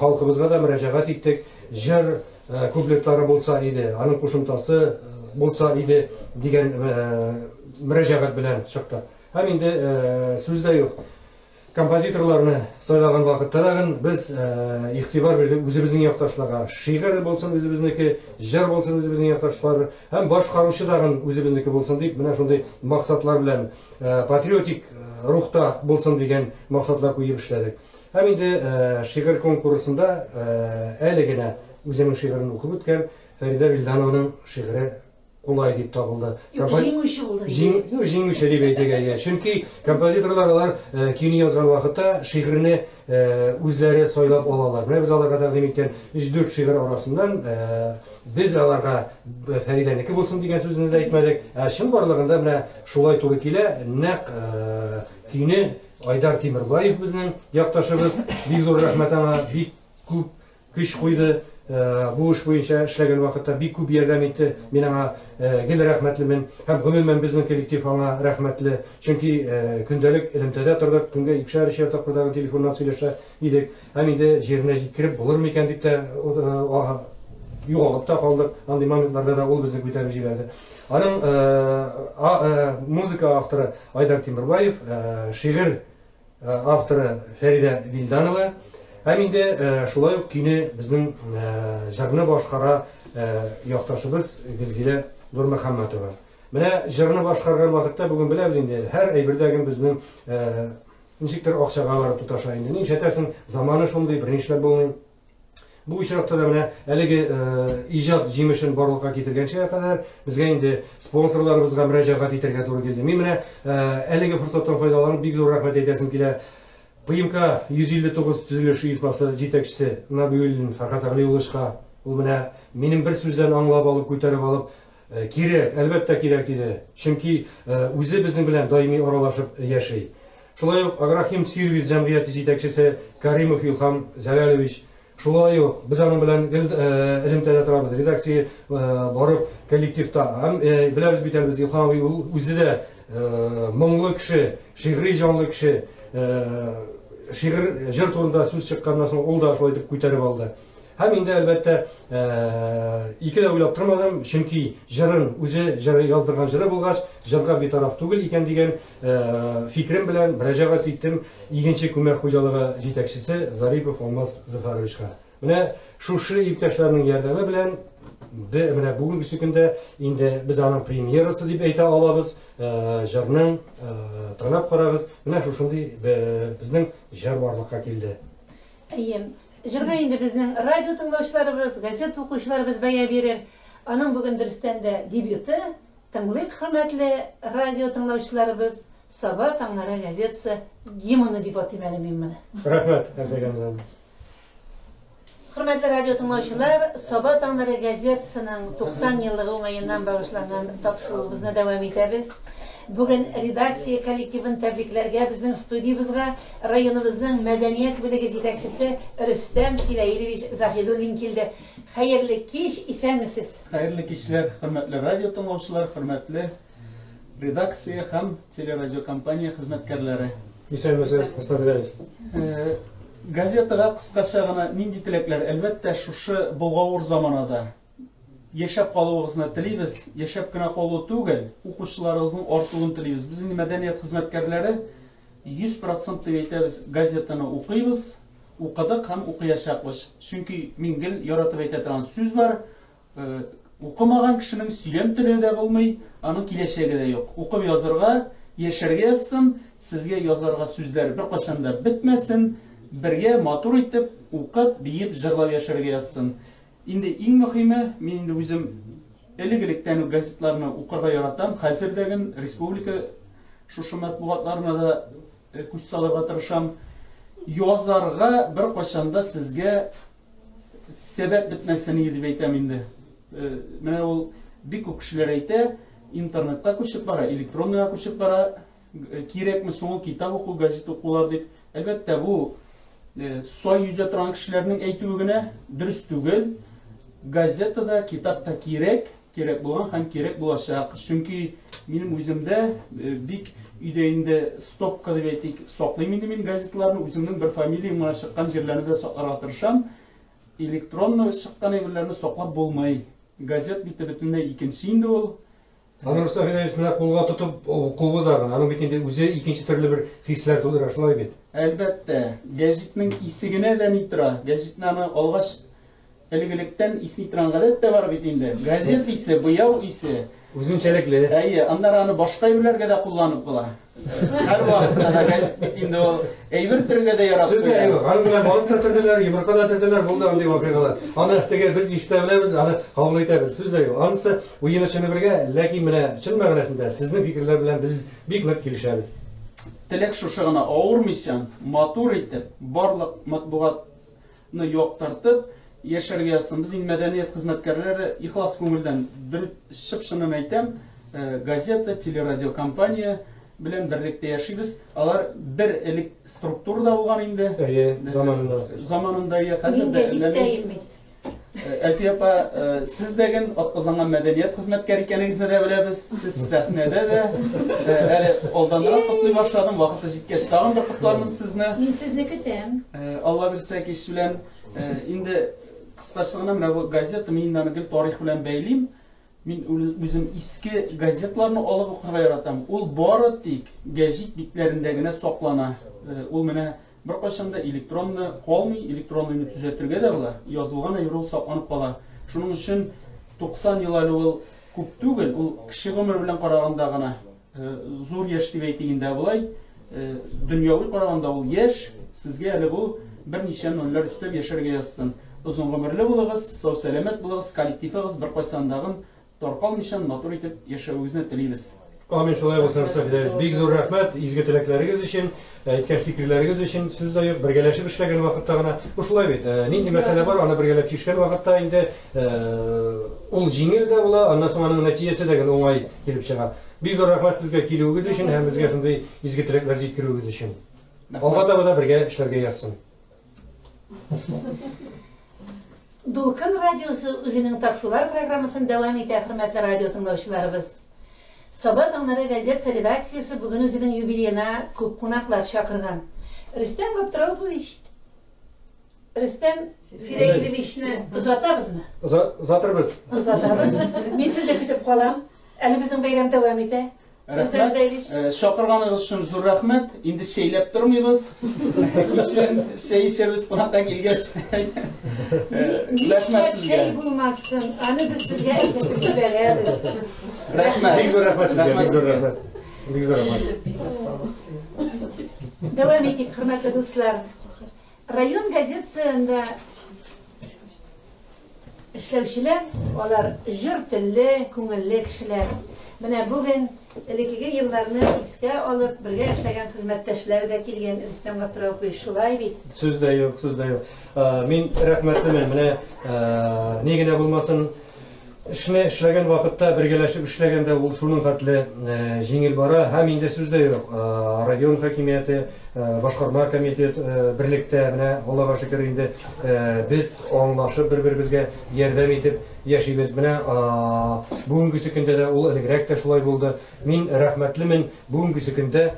Speaker 2: халкыбызга да мөрәҗәгать иттек. Җыр куплетлары булса иде, аның кушымтасы булса иде дигән мөрәҗәгать белән чыктык. Һәм инде сүз дә юк. Композиторларны сайлаган вакытта да без игътибар бирдек үзебезнең якташларга. Шигырь булсын үзебезнеке, җыр булсын үзебезнең якташлар, һәм башкаручы да үзебезнеке булсын дип, менә шундый максатлар белән патриотик рухта булсын дигән максатлар куеп эшләдек. Һәм инде шигырь конкурсында әле генә үзенең шигырен укып үткән Фәрида Вилданованың шигыре кулай дип табылды.
Speaker 1: Җиңүче булды.
Speaker 2: Җиңүче дип әйтергә. Чөнки композиторлар алар көйне язган вакытта шигырьне үзләре сайлап алалар. Менә без аларга тәкъдим иткән 3-4 шигырь арасыннан без аларга Фәриданеке булсын дигән сүзне дә әйтмәдек. Чын барлыгында менә шулай туры килә. Нәкъ көйне Айдар Тимербаев безнең якташыбыз, бик зур рәхмәт аңа, бик күп көч куйды. Бу эш буенча эшләгән вакытта бик күп ярдәм итте. Мин аңа гел рәхмәтлемен. Һәм гомумән безнең коллектив аңа рәхмәтле. Чөнки көндәлек элемтәдә тордык, көнгә 2-3 тапкырдан телефоннан сөйләшә идек. Һәм инде җиренә җиткереп булыр микән дип тә югалып та калдык. Андый моментларда да ул безне күтәреп җибәрде. Аның музыка авторы Айдар Тимербаев, шигырь авторы Фәрида Вилданова. Һәм инде шулай ук көйне безнең җырны башкара якташыбыз Гөлзилә Нурмөхәммәтова. Менә җырны башкарган вакытта бүген беләбез инде һәр әйбердәге безнең ничектер акчага барып туташа инде. Нишләтәсең, заманы шундый, бернишләп булмый. Бу очракта да менә әлеге иҗат җимешен барлыкка китергәнчә кадәр безгә инде спонсорларыбызга мөрәҗәгать итәргә туры килде. Мин менә әлеге форсаттан файдаланып бик зур рәхмәт әйтәсем килә. ПМК 159 төзелеш оешмасы җитәкчесе Набиуллин Фәрхәт Әгълиуллашка, ул менә минем бер сүздән аңлап алып, күтәреп алып, кирәк, әлбәттә кирәк диде. Чөнки үзе безнең белән даими аралашып яши. Шулай ук Аграхим сервис җәмгыяте җитәкчесе Каримов Илхам Зәләлович, шулай ук без аның белән элемтәдә торабыз, редакция барып, коллективта. Һәм беләбез бит без Илхам үзе дә моңлы кеше, шигъри җанлы кеше. Шигырь җыр турында сүз чыкканнан соң ул да шулай дип күтәреп алды. Һәм инде әлбәттә икеле уйлап тормадым, чөнки җырын үзе яздырган җыры булгач, җырга битараф түгел икән дигән фикрем белән мөрәҗәгать иттем игенче күмәк хуҗалыгы җитәкчесе Зарипов Алмаз Зафаровичка. Менә шушы иптәшләрнең ярдәме белән менә бүгенге көндә инде без аның премьерасы дип әйтә алабыз. Җырның тыңлап карагыз. Менә шушындый безнең җыр барлыкка килде.
Speaker 1: Җырга инде безнең радио тыңлаучыларыбыз, газета укучыларыбыз бәя бирер. Аның бүген дөрестән дә дебюты. Тыңлыйк, хөрмәтле радио тыңлаучыларыбыз, Саба таңнары газетасы гимны дип атыйм әле мин моны.
Speaker 2: Рәхмәт, әфәгәннәр.
Speaker 1: Хөрмәтле радио тыңлаучылар, Саба таңнары газетасының 90 еллыгы уңаеннан багышланган тапшыруыбызны дәвам итәбез. Бүген редакция коллективын тәбрикләргә безнең студиябызга районыбызның мәдәният бүлеге җитәкчесе Рөстәм Фидаилович Заһидуллин килде. Хәерле кич, исәнмесез?
Speaker 9: Хәерле кичләр, хөрмәтле радио тыңлаучылар, хөрмәтле редакция һәм телерадио компания хезмәткәрләре.
Speaker 2: Исәнмесез, Мустафа.
Speaker 9: Газетага кыскача гына нинди теләкләр? Әлбәттә, шушы булгауыр заманада яшәп калуыгызны телибез, яшәп кенә калу түгел, укучыларыбызның артуын телибез. Безнең мәдәният хезмәткәрләре 100% дип әйтәбез, газетаны укыйбыз, укыдык һәм укыячакбыз. Чөнки мин гел яратып әйтә торган сүз бар. Укымаган кешенең сөйләм теле дә булмый, аның киләчәге дә юк. Укып язарга, яшәргә язсын, сезгә язарга сүзләр беркайчан да бетмәсен, бергә матур итеп, укып, биеп, җырлап яшәргә язсын. Инде иң мөһиме, мин инде үзем элек-электән үк газетларны укырга яратам. Хәзердәген республика шушы матбугатларына да күз салырга тырышам. Язарга беркайчан да сезгә сәбәп бетмәсен дип әйтәм инде. Менә ул бик күп кешеләр әйтә, интернетта күчеп бара, электронныйга күчеп бара, кирәкме соң ул китап уку, газета укулар дип. Әлбәттә бу сай йөзә торган кешеләрнең әйтүе генә дөрес түгел. Газетада, китапта кирәк булган һәм кирәк булачак. Чөнки минем үземдә бик өйдә инде стопка дип әйтик, саклыйм инде мин газетларны, үземнең бер фамилиям менә чыккан җирләрне дә сакларга тырышам. Электронны чыккан әйберләрне саклап булмый. Газет бите бөтенләй икенче инде ул.
Speaker 2: Аны Рустам Федорович менә кулга тотып укуы да, аның бит инде үзе икенче төрле бер хисләр тудыра, шулай бит.
Speaker 9: Әлбәттә, газетның исегенә дә ни тора. Газетны алгач элек-электән исни торган гадәт тә бар бит инде. Газет исе, буяу исе.
Speaker 2: Үзенчәлекле.
Speaker 9: Әйе, аннары аны башка әйберләргә дә кулланып була. Һәр вакытта да газет бит инде ул әйбер төргә дә ярап
Speaker 2: куя. Аны белән балык та төрделәр, йомырка да төрделәр, булды андый вакыйгалар. Аны теге без ишетә беләбез, аны кабул итәбез. Сүз дә юк. Анысы уен өчен бергә, ләкин менә чын мәгънәсендә сезнең фикерләр белән без бик нык килешәбез.
Speaker 9: Теләк шушы гына авырмыйчан, матур итеп, барлык матбугатны яктыртып яшәргә язсын. Без инде мәдәният хезмәткәрләре ихлас күңелдән шып-шынын әйтәм, газета, телерадио компания белән берлектә яшибез. Алар бер элек структурада булган инде. Заманында хәзердә. Әлфия апа, сез дәген атказанган мәдәният хезмәткәр икәнегезне дә беләбез. Сез сәхнәдә дә әле алданрак котлый башладым, вакыты җиткәч тагын бер котлармын сезне.
Speaker 1: Мин сезне көтәм.
Speaker 9: Алла бирсә кич белән инде кыскача гына менә бу газета мин аны гел тарих белән бәйлим. Мин үзем иске газетларны алып укырга яратам. Ул бары тик гәҗит битләрендә генә саклана. Ул менә беркайчан да электронны калмый, электронны төзәтергә дә була. Язылган әйбер ул сакланып кала. Шуның өчен 90 ел әле ул күп түгел, ул кеше гомер белән караганда гына зур яшь дип әйтгәндә булай. Дөньяви караганда ул яшь, сезгә әле бу берничә ноллар өстәп яшәргә язсын. Озын гомерле булыгыз, сау сәламәт булыгыз, коллективыгыз беркайчандагын таркалмыйчан матур итеп яшәвегезне телибез.
Speaker 2: Амин, шулай булсын, бик зур рәхмәт изге теләкләрегез өчен, әйткән фикерләрегез өчен. Сүз дә юк, бергәләшеп эшләгән вакытта гына. Шулай бит. Нинди мәсьәлә бар, аны бергәләп чишкән вакытта инде ул җиңел дә була, аннан соң аның нәтиҗәсе дә уңай килеп чыга. Бик зур рәхмәт сезгә килүегез өчен һәм безгә шундый изге теләкләр җиткерүегез өчен. Алга да бергә эшләргә язсын.
Speaker 1: Дулкын радиосы үзенең тапшулар программасын дәвам итә, хөрмәтле радио тыңлаучыларыбыз. Сабат аңнары газета редакциясы бүген үзенең юбилеена күп кунаклар чакырган. Рөстәм Габдраупович, Рөстәм Фирәйлевичне озатабызмы?
Speaker 2: Озатырбыз.
Speaker 1: Озатабыз. Мин сезне көтеп калам. Әле безнең бәйрәм дәвам итә.
Speaker 9: Рәхмәт. Шакырганыгыз өчен зур рәхмәт. Инде шәйләп тормыйбыз. Кичен шәй эчәбез, кунакка килгәч. Рәхмәт сезгә.
Speaker 1: Шәй булмасын. Аны без сезгә әйтеп бирәбез.
Speaker 9: Рәхмәт.
Speaker 2: Бик зур рәхмәт сезгә. Бик зур рәхмәт. Бик зур рәхмәт.
Speaker 1: Дәвам итик, хөрмәтле дуслар. Район газетасында эшләүчеләр, алар җыр телле, күңелле кешеләр. Менә бүген элекке елларны искә алып, бергә эшләгән хезмәттәшләр дә килгән. Рөстәм Габдраупович, шулай бит.
Speaker 2: Сүз дә юк, сүз дә юк. Мин рәхмәтлемен. Менә ни генә булмасын, эшне эшләгән вакытта бергәләшеп эшләгәндә ул шуның хәтле җиңел бара. Һәм инде сүз дә юк. Район хакимияте, башкарма комитет берлектә менә Аллага шөкер инде без аңлашып бер-беребезгә ярдәм итеп яшибез. Менә бүгенге көндә дә ул элегрәк тә шулай булды. Мин рәхмәтлемен. Бүгенге көндә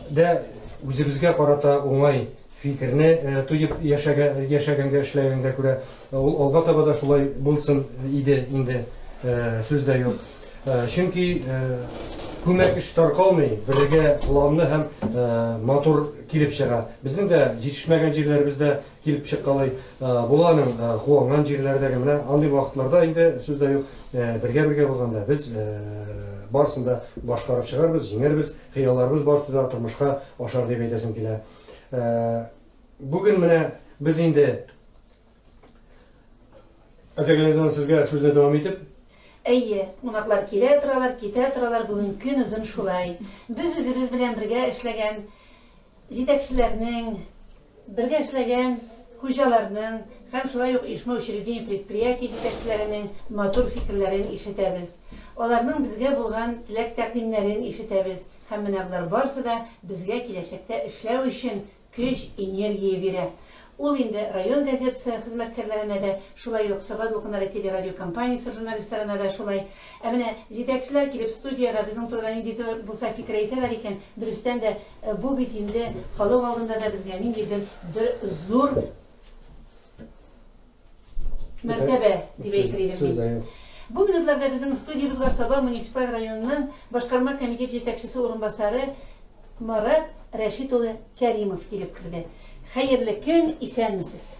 Speaker 2: дә үзебезгә карата уңай фикерне туеп яшәгәнгә эшләгәнгә күрә ул алга таба да шулай булсын иде инде, сүз дә юк. Чөнки күмәк эш таркалмый, бергә планны һәм матур килеп чыга. Безнең дә җитешмәгән җирләребездә килеп чыккалай, буланың хуанган җирләрдәге менә андый вакытларда инде сүз дә юк, бергә булганда без барсын да башкарып чыгарбыз, җиңәрбез, хыялларыбыз барсы да тормышка ашар дип әйтәсем килә. Бүген менә без инде Әтәгәнезен сезгә сүзне дәвам итеп.
Speaker 1: Әйе, кунаклар килә торалар, китә торалар, бүген көн озын шулай. Без үзебез белән бергә эшләгән җитәкчеләрнең, бергә эшләгән хуҗаларның һәм шулай ук оешма учреждение предприятие җитәкчеләренең матур фикерләрен ишетәбез. Аларның безгә булган теләк тәкъдимнәрен ишетәбез. Һәм менә булар барысы да безгә киләчәктә эшләү өчен көч, энергия бирә. Ул инде район газетасы хезмәткәрләренә дә, шулай ук Саба Дулкыннары телерадио компаниясе журналистларына да шулай. Менә җитәкчеләр килеп студияга безнең турыда ниндидер булса фикер әйтәләр икән, дөрестән дә бу бит инде халык алдында да безгә ниндидер бер зур мәртәбә дип әйтер идем. Бу минутларда безнең студиябызга Саба муниципаль районының башкарма комитет җитәкчесе урынбасары Марат Рәшит улы Кәримов килеп керде. Хәерле көн, исәнмесез?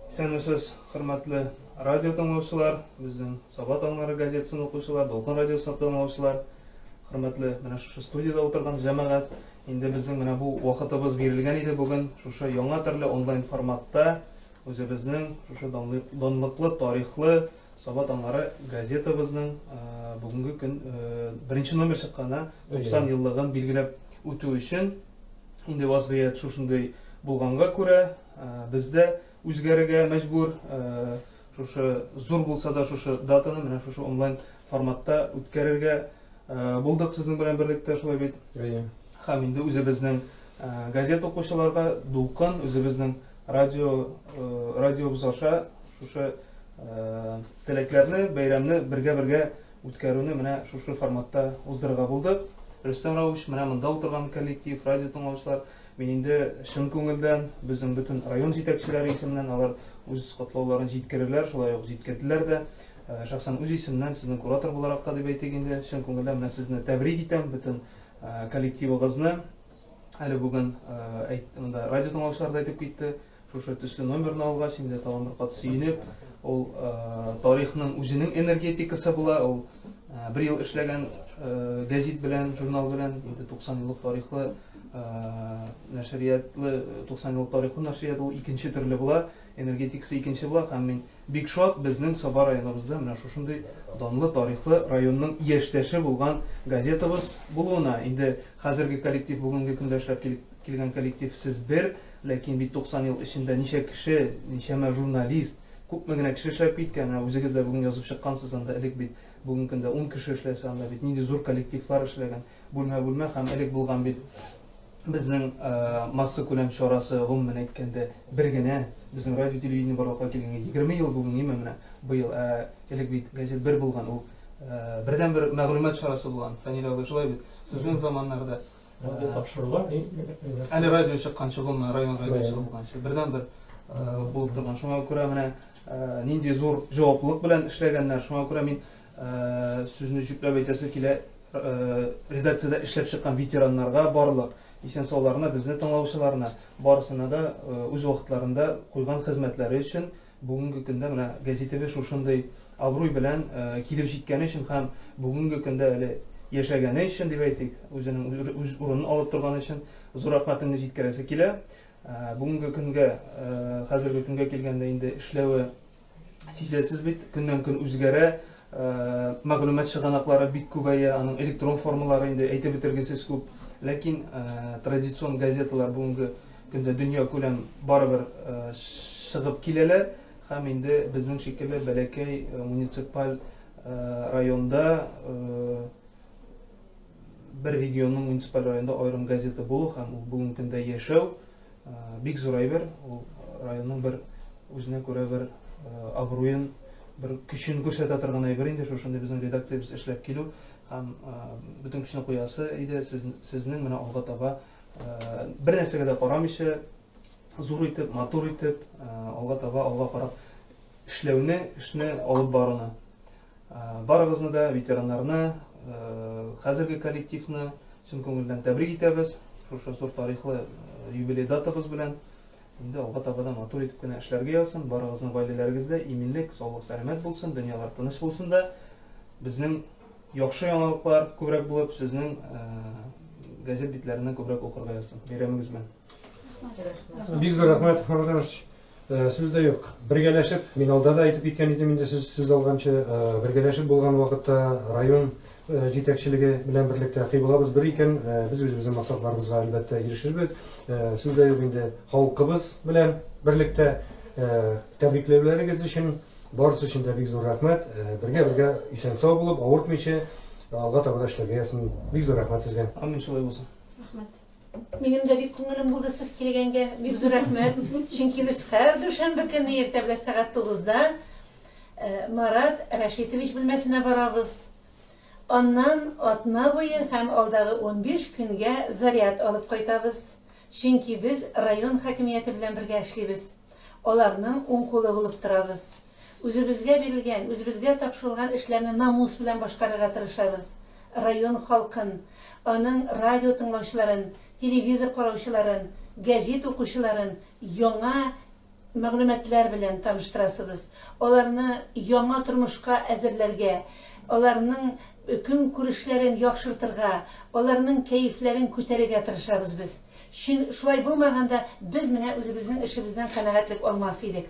Speaker 10: Исәнмесез, хөрмәтле радио тыңлаучылар, безнең Саба таңнары газетасын укучылар, Дулкын радиосын тыңлаучылар, хөрмәтле менә шушы студияда утырган җәмәгать, инде безнең менә бу вакытыбыз бирелгән иде бүген шушы яңа төрле онлайн форматта үзебезнең шушы данлыклы, тарихлы Саба таңнары газетабызның бүгенге көн беренче номер чыкканына 90 еллыгын билгеләп үтү өчен инде вазгыять шушындай булганга күрә, бездә үзгәрергә мәҗбүр, шушы зур булса да шушы датаны менә шушы онлайн форматта үткәрергә булдык сезнең белән берлектә, шулай бит. Һәм инде үзебезнең газета укучыларга Дулкын, үзебезнең радиобыз аша шушы теләкләрне, бәйрәмне бергә үткәрүне менә шушы форматта уздырырга булдык. Рөстәм Равич, менә монда утырган коллектив, радио тыңлаучылар, мин инде шын күңелдән безнең бөтен район җитәкчеләре исеменнән алар үз котлауларын җиткерерләр, шулай ук җиткерделәр дә. Шәхсән үз исеменнән сезнең куратор буларак та дип әйтик инде, шын күңелдән менә сезне тәбрик итәм, бөтен коллективыгызны. Әле бүген монда радио тыңлаучылар да әйтеп китте, шушы төсле номерны алгач инде тагын бер кат сөенеп, ул тарихның үзенең энергетикасы була, ул bir yıl эшләгән гәзит белән, журнал белән, инде 90 еллык тарихлы нәшриятлы, 90 еллык тарихлы нәшрият ул икенче төрле була, энергетикасы икенче була, һәм мин бик шат безнең Саба районыбызда менә шушындый данлы тарихлы районның яшьтәше булган газетабыз булуына. Инде хәзерге коллектив, бүгенге көндә эшләп килгән коллектив сез бер, ләкин бит 90 ел эчендә ничә кеше, ничәмә журналист, күпме генә кеше эшләп киткән, үзегез дә бүген язып чыккансыз, анда элек бит бүгенге көндә 10 кеше эшләсә, анда бит нинди зур коллективлар эшләгән, бүлмә һәм элек булган бит безнең масса күләм чарасы, гомумән әйткәндә, бер генә безнең радио телевидение барлыкка килгәнгә 20 ел бүген ниме менә быел элек бит газет бер булган, ул бердән-бер мәгълүмат чарасы булган. Фәнилә шулай бит. Сезнең заманнарда
Speaker 8: тапшырыла,
Speaker 10: әле радио чыкканчы гомумән район радиосы булганчы бердән-бер булып торган. Шуңа күрә менә нинди зур җаваплылык белән эшләгәннәр. Шуңа күрә мин сүзне җүпләп әйтәсе килә, редакциядә эшләп чыккан ветераннарга барлык исән-сауларына, безне тыңлаучыларына барысына да үз вакытларында куйган хезмәтләре өчен бүгенге көндә менә газетебез шушындый абруй белән килеп җиткәне өчен һәм бүгенге көндә әле яшәгәне өчен дип әйтик, үзенең үз урынын алып торганы өчен зур рәхмәтемне җиткерәсе килә. Бүгенге көнгә, хәзерге көнгә килгәндә инде эшләве сизәсез бит, көннән-көн үзгәрә, мәгълүмат чыганаклары бик күбәя, аның электрон формалары инде әйтеп бетергесез күп. Ләкин традицион газеталар бүгенге көндә дөнья күләм барыбер чыгып киләләр, һәм инде безнең шикелле бәләкәй муниципаль районда, бер регионның муниципаль районда аерым газета булу һәм бүгенге көндә яшәү бик зур әйбер. Ул районның бер үзенә күрә бер абруен, бер көчен күрсәтә торган әйбер инде шушында безнең редакциябыз эшләп килү һәм бөтен көчне куясы иде сезнең менә алга таба бер нәрсәгә дә карамыйча зур итеп, матур итеп, алга таба алга карап эшләүне, эшне алып баруны. Барыгызны да, ветераннарны, хәзерге коллективны чын күңелдән тәбрик итәбез. Шушы зур тарихлы юбилей датабыз белән инде алга таба да матур итеп кенә эшләргә язсын. Барыгызның гаиләләрегездә иминлек, саулык, сәламәт булсын, дөньялар тыныч булсын да безнең яхшы яңалыклар күбрәк булып, сезнең газет битләреннән күбрәк укырга язсын. Бәйрәмегез белән.
Speaker 2: Бик зур рәхмәт, Мөхәммәт. Сүз дә юк. Бергәләшеп, мин алда да әйтеп киткән идем инде сез сүз алганчы, бергәләшеп булган вакытта район җитәкчелеге белән берлектә кыйбылабыз бер икән, без үзебезнең максатларыбызга әлбәттә ирешербез. Сүз дә юк инде халкыбыз белән берлектә тәбрикләүләрегез өчен, барысы өчен дә бик зур рәхмәт. Бергә исән-сау булып, авыртмыйча алга таба да эшләргә язсын. Бик зур рәхмәт сезгә.
Speaker 10: Амин, шулай булсын.
Speaker 5: Рәхмәт.
Speaker 1: Минем дә бик күңелем булды сез килгәнгә. Бик зур рәхмәт. Чөнки без һәр дүшәмбе көнне иртә белән сәгать 9-да Марат Рәшитович бүлмәсенә барабыз. Аннан атна буе һәм алдагы 15 көнгә заряд алып кайтабыз. Чөнки без район хакимияте белән бергә эшлибез. Аларның уң кулы булып торабыз. Үзебезгә бирелгән, үзебезгә тапшырылган эшләрне намус белән башкарырга тырышабыз. Район халкын, аның радио тыңлаучыларын, телевизор караучыларын, гәҗит укучыларын яңа мәгълүматлар белән таныштырасыбыз. Аларны яңа тормышка әзерләргә, аларның көн күрешләрен яхшыртырга, аларның кәефләрен күтәрергә тырышабыз без. Шулай булмаганда без менә үзебезнең эшебездән канәгатьлек алмас идек.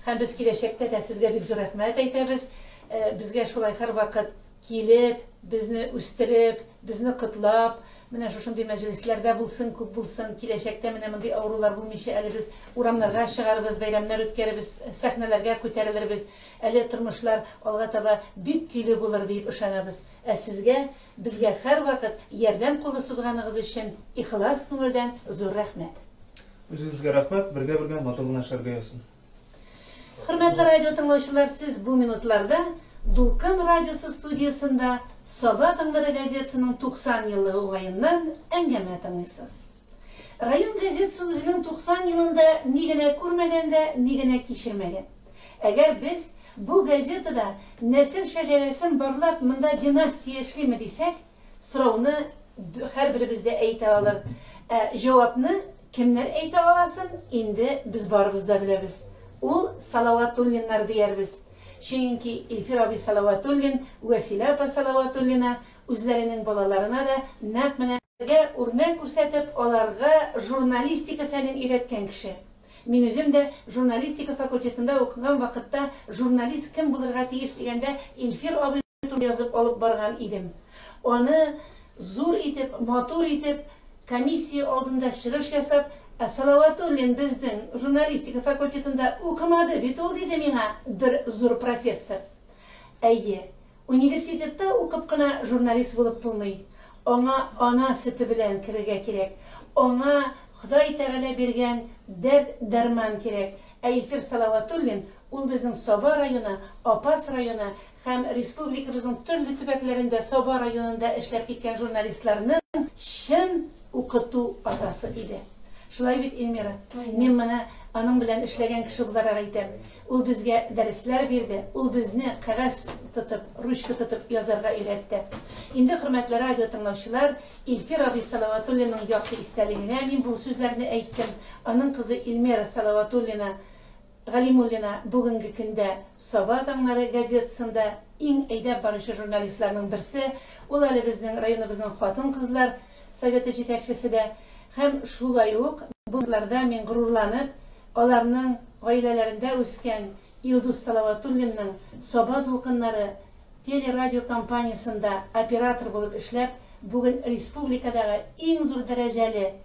Speaker 1: Һәм без киләчәктә дә сезгә бик зур рәхмәт әйтәбез. Безгә шулай һәрвакыт килеп, безне үстереп, безне котлап, менә шушындый мәҗлесләрдә булсын, күп булсын, киләчәктә менә мондый авырулар булмыйча, әле без урамнарга чыгарбыз, бәйрәмнәр үткәребез, сәхнәләргә күтәрелербез, әле тормышлар алга таба бик көйле булыр дип ышанабыз. Сезгә, безгә һәрвакыт ярдәм кулы сузганыгыз өчен ихлас күңелдән зур рәхмәт.
Speaker 10: Үзегезгә рәхмәт, бергә матур гына эшләргә язсын.
Speaker 1: Хөрмәтле радио тыңлаучылар, сез бу минутларда Дулкын радиосы студиясында Саба таңнары газетасының 90 еллыгы уңаеннан әңгәмә тыңлыйсыз. Район газетасы үзенең 90 елында ни генә күрмәгәндә, ни генә кичермәгән. Әгәр без бу газетада нәсел шәҗәрәсен барлап монда династия эшлиме дисәк, сорауны һәрберебез дә әйтә алыр. Җавапны кемнәр әйтә аласын, инде без барыбыз да беләбез. Ул Салаватуллиннар диярбез. Чөнки Илфир абый Салаватуллин, Вәсилә апа Салаватуллина үзләренең балаларына да нәкъ менә үрнәк күрсәтеп, аларга журналистика фәнен өйрәткән кеше. Мин үзем дә журналистика факультетында укыган вакытта журналист кем булырга тиеш дигәндә Илфир абый язып алып барган идем. Аны зур итеп, матур итеп, комиссия алдында чыгыш ясап, Салаватуллин безнең журналистика факультетында укымады бит ул, диде миңа бер зур профессор. Әйе, университетта укып кына журналист булып булмый. Аңа ана сөте белән кирергә кирәк. Аңа Ходай Тәгалә биргән дәрман кирәк. Илфир Салаватуллин ул безнең Саба районы, Апас районы һәм республикабызның төрле төбәкләрендә Саба районында эшләп киткән журналистларның чын укыту атасы иде. Шулай бит, Эльмира. Мин моны аның белән эшләгән кеше буларак әйтәм. Ул безгә дәресләр бирде, ул безне кагаз тотып, ручка тотып язарга өйрәтте. Инде хөрмәтле радио тыңлаучылар, Илфир абый Салаватуллинның якты истәлегенә мин бу сүзләрне әйттем. Аның кызы Эльмира Салаватуллина Галимуллина бүгенге көндә Саба таңнары газетасында иң әйдәп баручы журналистларның берсе. Ул әле безнең районыбызның хатын-кызлар советы җитәкчесе дә. Һәм шулай ук буларда мин горурланып, аларның гаиләләрендә үскән Илдус Салаватуллинның Саба дулкыннары телерадио компаниясында оператор булып эшләп, бүген республикадагы иң зур дәрәҗәле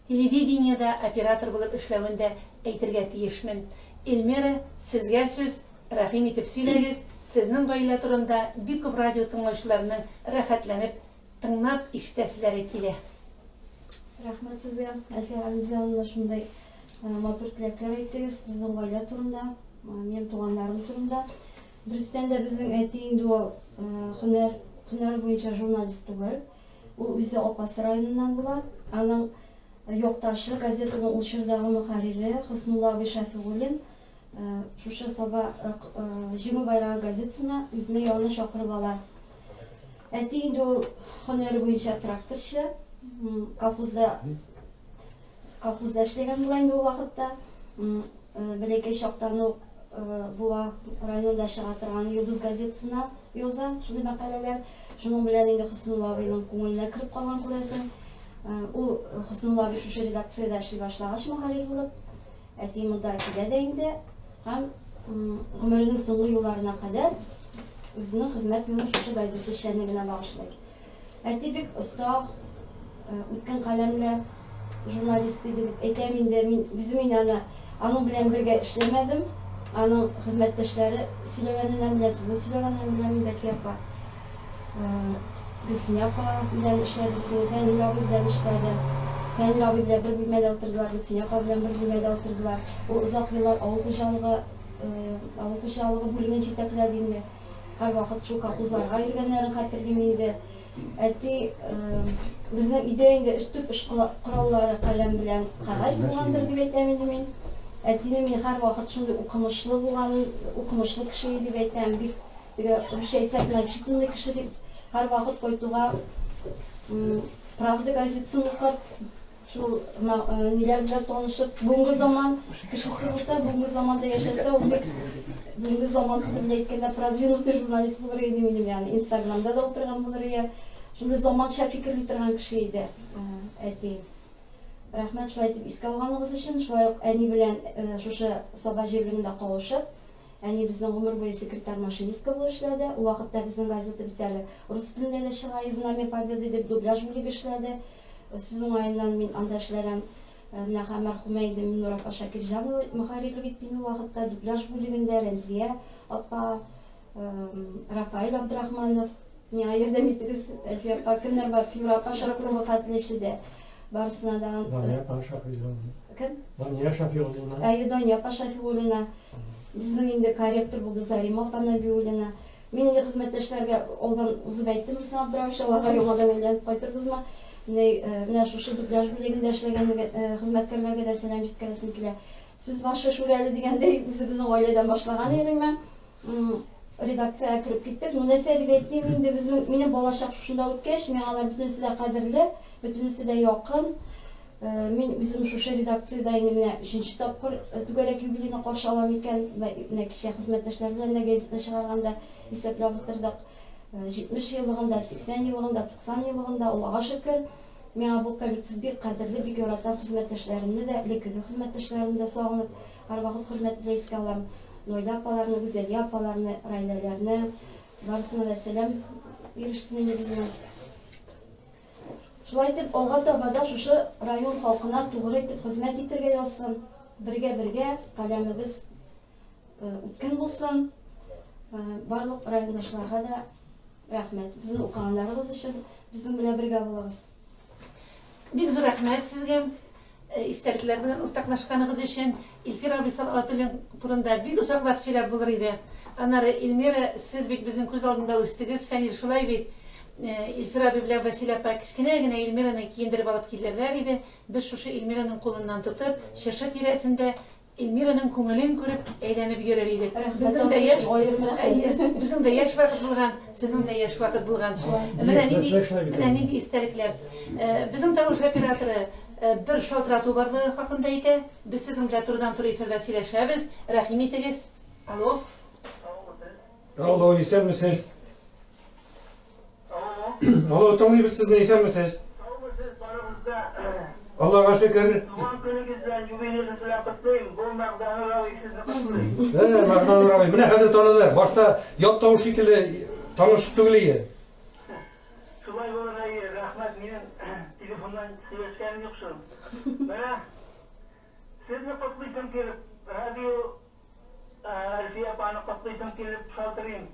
Speaker 1: телевидениедә оператор булып эшләвендә әйтергә тиешмен. Эльмира, сезгә сүз, рәхим итеп сөйләгез. Сезнең гаилә турында бик күп радио тыңлаучыларның рәхәтләнеп тыңлап ишетәселәре килә.
Speaker 5: Рәхмәт сезгә, Әлфия Рамзановна, шундай матур теләкләр әйттегез безнең гаилә турында, минем туганнарым турында. Дөрестән дә безнең әти инде ул һөнәр буенча журналист түгел. Ул үзе Апас районыннан була. Аның якташы газетаның ул чордагы мөхәррире Хоснулла абый Шәфигуллин шушы Саба Җиңү байрагы газетасына үзенең янына чакырып ала. Әти инде ул һөнәре буенча тракторчы, колхозда эшләгән була инде ул вакытта. Бәләкәй чактан ук буа районында чыга торган Йолдыз газетасына яза, шундый мәкаләләр. Шуның белән инде Хөснулла абыйның күңеленә кереп калган күрәсең. Ул Хөснулла абый шушы редакциядә эшли башлагач мөхәррир булып, әти монда килә дә инде һәм гомеренең соңгы елларына кадәр үзенең хезмәт юлын шушы газета эшчәнлегенә багышлый. Әти бик оста, үткән каләмле журналист иде дип әйтәм инде. Мин үзем аның белән бергә эшләмәдем. Аның хезмәттәшләре сөйләгәннән белән, сезнең сөйләгәннән белән инде кияпа. Гөлсинә апа белән эшләдек, Фәнил абый белән эшләде. Фәнил абый белән бер бүлмәдә утырдылар, Гөлсинә апа белән бер бүлмәдә утырдылар. Ул озак еллар авыл хуҗалыгы бүлеген җитәкләде инде. Һәр вакыт шул колхозларга йөргәннәрен хәтерлим инде. Әти безнең өйдә инде төп эш кораллары каләм белән кагаз булгандыр дип әйтәм инде мин. Әтине мин һәр вакыт шундый укымышлы булган, укымышлы кеше дип әйтәм. Бик русча әйтсәк, начитанный кеше дип һәр вакыт кайтуга Правда газетасын укып, шул ниләр белән танышып, бүгенге заман кешесе булса, бүгенге заманда яшәсә, ул бик бүгенге заман телендә әйткәндә продвинутый журналист булыр иде минем, ягъни Инстаграмда да утырган булыр иде. Шундый заманча фикерли торган кеше иде әти. Рәхмәт шулай итеп искә алганыгыз өчен. Шулай ук әни белән шушы Саба җирлегендә кавышып, әни безнең гомер буе секретарь машинистка булып эшләде. Ул вакытта безнең газета бит әле рус телендә дә чыга, Знамя Победы дип дубляж бүлеге эшләде. Сүз уңаеннан мин анда эшләгән. Менә мәрхүмә иде Миннур апа Шакирҗанова мөхәррирлек иттем ул вакытта дубляж бүлегендә. Рәмзия апа, Рафаил Абдрахманов миңа ярдәм иттегез. Әлфия апа, кемнәр бар? Флюра апа Шакирова хәтлешеде. Барысына да
Speaker 8: Дания апа Шафиуллина.
Speaker 5: Кем?
Speaker 8: Дания Шафиуллина.
Speaker 5: Дания апа Шафиуллина. Безнең инде корректор булды Зарима апа Набиуллина. Мин инде хезмәттәшләргә алдан узып әйттем, Хусна Абдраевич, Аллага яңадан әйләнеп кайтырбызмы? Менә шушы дубляж бүлегендә эшләгән хезмәткәрләргә дә сәлам җиткерәсем килә. Сүз башы шүрәле дигәндәй, үзебезнең гаиләдән башлаган идем мен. Редакциягә кереп киттек. Нәрсә дип әйтим инде, минем балачак шушында үткәч, миңа алар бөтенесе дә кадерле, бөтенесе дә якын. Мин үзем шушы редакциядә инде менә 3нче тапкыр түгәрәк юбилейны каршы алам икән. Менә кичә хезмәттәшләр белән дә газета чыгарганда исәпләп утырдык. 70 еллыгында, 80 еллыгында, 90 еллыгында, Аллага шөкер, миңа бу коллектив бик кадерле, бик яратам хезмәттәшләремне дә, элекке хезмәттәшләремне дә сагынып, һәр вакыт хөрмәт белән искә алам. Нойлы апаларны, Гүзәлия апаларны, Райләләрне, барысына да сәлам ирешсен инде безнең. Шулай итеп, алга таба да шушы район халкына тугры итеп хезмәт итәргә язсын. Бергә каләмебез үткен булсын. Барлык райондашларга да рәхмәт. Безнең укыганнарыбыз өчен безнең белән бергә булыгыз.
Speaker 1: Бик зур рәхмәт сезгә. Истәлекләр белән уртаклашканыгыз өчен. Илфир абый Салаватуллин турында бик озаклап сөйләп булыр иде. Аннары Илмира, сез бит безнең күз алдында үстегез, Фәнил шулай бит. Илфир абый белән Василия апа кичкенә генә Илмираны киендереп алып килделәр иде. Без шушы Илмираның кулыннан тотып, шыршы тирәсендә Илмираның күңелен күреп әйләнеп йөрер идек. Безнең дә яшь вакыт булган, сезнең дә яшь вакыт булган. Менә нинди истәлекләр. Безнең тавыш операторы bir шалтырату барлыгы хакында әйтә. Без сезнең белән турыдан-туры эфирдә сөйләшәбез. Рәхим итегез. Алло.
Speaker 2: Алло, исәнмесез? Алло, тыңлыйбыз сезне, исәнмесез? Аллага шөкер.
Speaker 4: Туган көнегездә юбилейны белән котлыйм. Бу мәгъдәне рәвис сезне котлыйм.
Speaker 2: Мәгъдәне рәвис. Менә хәзер таныды. Башта ят тавыш шикелле таныш түгел иде.
Speaker 4: Шулай булыр, рәхмәт, минем телефондан сөйләшкәнем юк шул. Менә сезне котлыйсым килеп, радио Әлфия апаны котлыйсым килеп шалтырыйм.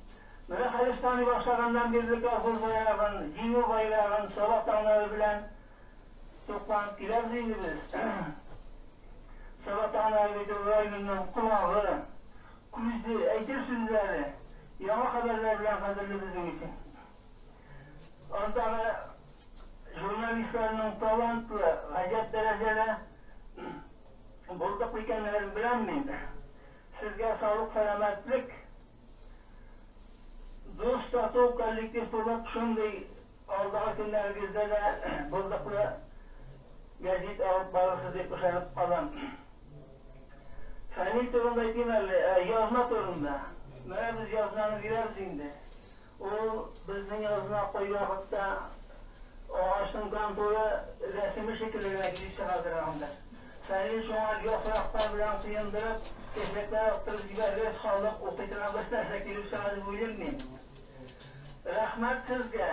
Speaker 4: Менә Хәлистаный башлагандан бирле колхоз байрагын, җиңү байрагын, Сабак таңнары белән топланып киләбез инде без. Сабак таңнары районының колагы, күзе, әйтер сүзләре, яңа хәбәрләр белән кадерле безнең өчен. Анда журналистларның талантлы, гаҗәп дәрәҗәдә булдык икәнлеген беләм мин. Сезгә саулык, сәламәтлек, Dost Tatov kollektiv bo'lib shunday aldığı günlerimizde de bulduklu gazet alıp bağlısı dep ışanıp alan. Fani turunda etkilerli, yazma turunda. Mene biz yazmanı gireriz indi. O bizden yazma koyuyor hatta o ağaçın kantoya resmi şekilde gidip çıkartırağımda. Fani şu an yok yaklar bilen sıyındırıp kesinlikle yaptırıp giderler sağlık okuyturan başlarsa gelip sana buyurur muyum? Rahmet sizge.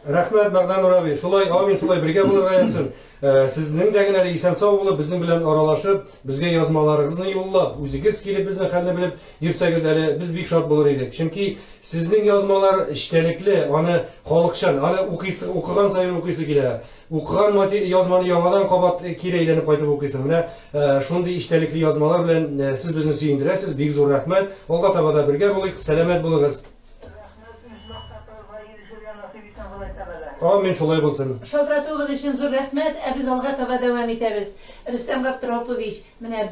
Speaker 2: Рәхмәт, Мәгдан Нураби. Шулай, амин, шулай бергә булырга язсын. Сезнең дә генә исән сау булып, безнең белән аралашып, безгә язмаларыгызны юллап, үзегез килеп безнең хәлне белеп йөрсәгез әле, без бик шат булыр идек. Чөнки сезнең язмалар эчтәлекле, аны халыкчан, аны укыган сайын укыйсы килә. Укыган язманы яңадан кабат кире әйләнеп кайтып укыйсың. Менә шундый эчтәлекле язмалар белән сез безне сөендерәсез. Бик зур рәхмәт. Алга таба да бергә булыйк. Сәламәт булыгыз. Amin, şolay bulsun.
Speaker 1: Şaltatığınız için zor rahmet. Biz alga taba devam ederiz. Rüstem Gaptıropoviç,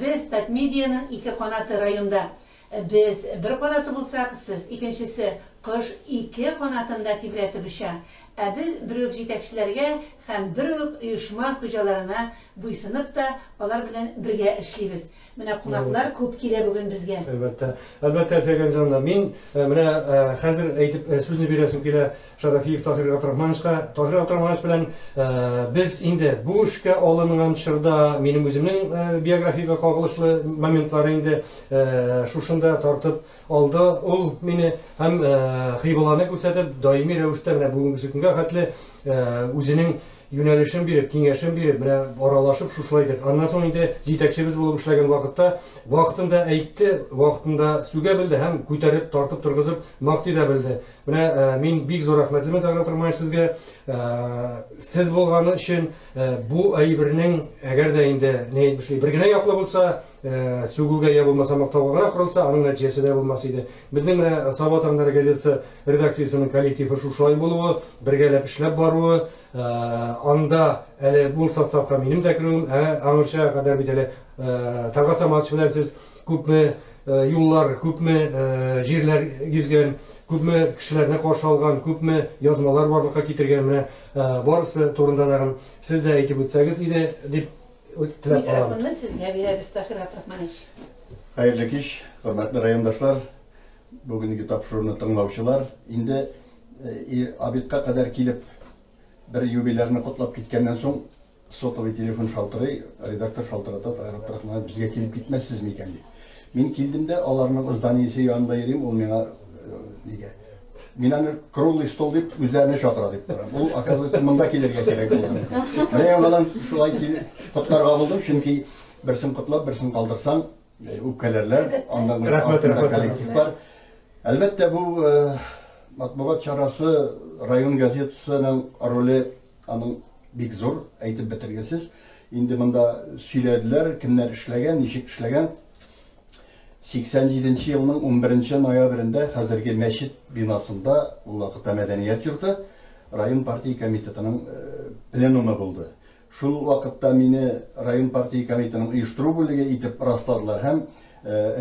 Speaker 1: biz Tatmedia'nın iki kanatı rayonda. Biz bir kanatı bulsak, siz ikincisi kış iki kanatında tibretip işe. Biz büyük yetekçilerge hem büyük uyuşma hocalarına buysunup da onlar bilen birge işleybiz. Mene kulaklar köp kile bugün bizge.
Speaker 2: Elbette Peygamber canım. Min mene hazır aytıp sözünü bilesim kile Şarafiyev Tahir Abdurrahmanov'a. Tahir Abdurrahmanov bilen biz indi bu işe alıngan çırda benim özümün biyografika kagılışlı momentları indi şuşunda tartıp aldı. Ol meni hem hıybalarını gösterip daimi rəvişdə mene bugünkü günge hatlı özünün yönelişin birip, kengешin birip, mene aralaşıp şuşlaydı. Ondan sonra indi yetekçimiz bulup işlegen vaktında aytdı, vaktında süge bildi, hem ko'tarib, tartib turg'izib, maqtay da bildi. Mene men bek zo'r rahmatliman Tahir Abdurrahmanov sizga. Siz bo'lgani uchun bu aybirning agarda endi ne aytishli birgina yoqli bo'lsa, sug'uga ya bo'lmasa maqtovga qurilsa, uning natijasida bo'lmas edi. Bizning mene Sabot Tanglar gazetasi redaksiyasining kollektivi shushlay bo'luvi, birgalab ishlab boruvi, anda әле бул составка минем дә керүем, аңырча кадәр бит әле Талгат Саматович белән сез күпме юллар, күпме җирләр гизгән, күпме кешеләрне каршы алган, күпме язмалар барлыкка китергән. Менә барысы турында да сез дә әйтеп үтсәгез иде дип теләп калам.
Speaker 1: Микрофонны сезгә бирәбез, Tahir Abdurrahmanovич.
Speaker 11: Хәерле кич, хөрмәтле райондашлар, бүгенге тапшыруны тыңлаучылар. Инде обедка кадәр килеп bir юбилярны котлап киткәннән соң сотовый телефон шалтырый, редактор шалтырата, Tahir Abdurrahmanov безгә килеп китмәссез микән дип. Мин килдем дә аларның изданиесе янында йөрим, ул миңа нигә? Мин аны круглый стол дип үзләренә чакыра дип торам. Ул оказывается монда килергә кирәк булган. Менә яндан шулай килеп котларга булдым, чөнки берсен котлап, берсен калдырсаң, үпкәләрләр, андан коллектив бар. Әлбәттә бу матбугат чарасы район газетасының роле аның бик зур, әйтеп бетергесез. Инде монда сөйләделәр, кемнәр эшләгән, ничек эшләгән. 87 елның 11 ноябрендә хәзерге мәчет бинасында, ул вакытта мәдәният йорты, район партия комитетының пленумы булды. Шул вакытта мине район партия комитетының оештыру бүлеге итеп расладылар һәм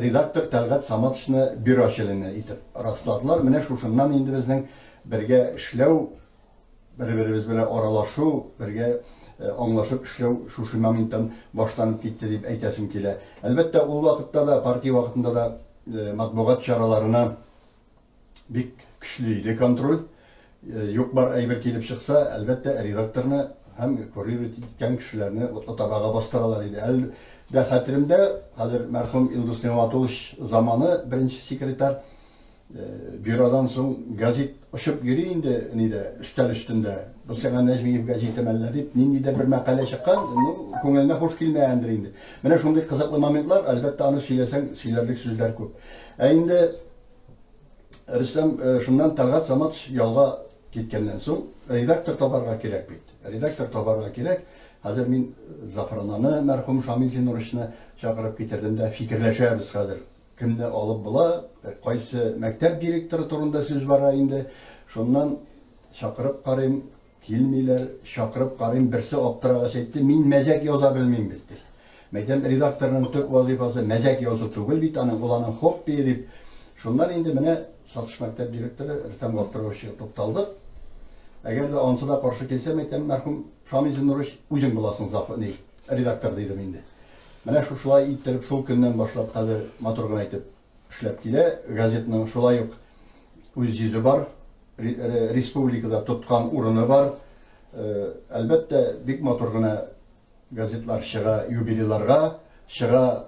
Speaker 11: редактор Талгат Саматовичны бюрочелене итеп расладылар. Менә шушыннан инде безнең бергә эшләү, бер-беребез белән аралашу, бергә аңлашып эшләү шушы моменттан башланып китте дип әйтәсем килә. Әлбәттә, ул вакытта да, партия вакытында да матбугат чараларына бик көчле иде контроль. Юк бар әйбер килеп чыкса, әлбәттә, редакторны һәм курьер иткән кешеләрне табага бастыралар иде. Әлбәттә, хәтеремдә, хәзер мәрхүм Илдус Нигъматуллович заманы беренче секретарь бюродан соң газет ұшып йөри инде, өстәл өстендә. Бу сәгә Нәҗмиев газеты мәллә дип, ниндидер бер мәкалә чыккан, күңеленә хош килмәгәндер инде. Менә шундый кызыклы моментлар, әлбәттә, аны сөйләсәң, сөйләрлек сүзләр күп. Инде Рөстәм шуннан Талгат Саматович ялга киткәннән соң редактор табарга кирәк бит. Редактор табарга кирәк. Хәзер мин Зафрананы, мәрхүм Шамил Зинуровичны чакырып китердем дә фикерләшәбез хәзер. Кемне алып була, кайсы мәктәп директоры турында сүз бара инде. Шуннан чакырып карыйм, килмиләр, чакырып карыйм, берсе аптырагач әйтте, мин мәзәк яза белмим бит. Мәйтәм редакторның төп вазифасы мәзәк язу түгел бит, аның уланың хобби дип. Шуннан инде менә сатыш мәктәп директоры Рөстәм Габдулловичка тукталдык. Әгәр дә ансы да каршы килсә, мәйтәм мәрхүм Шамил Зиннурович үзең буласың зафны редактор дидем инде. Менә шулай иттереп шул көннән башлап хәзер матур гына итеп эшләп килә. Газетаның шулай ук үз йөзе бар, республикада тоткан урыны бар. Әлбәттә бик матур гына газетлар чыга юбилейларга, чыга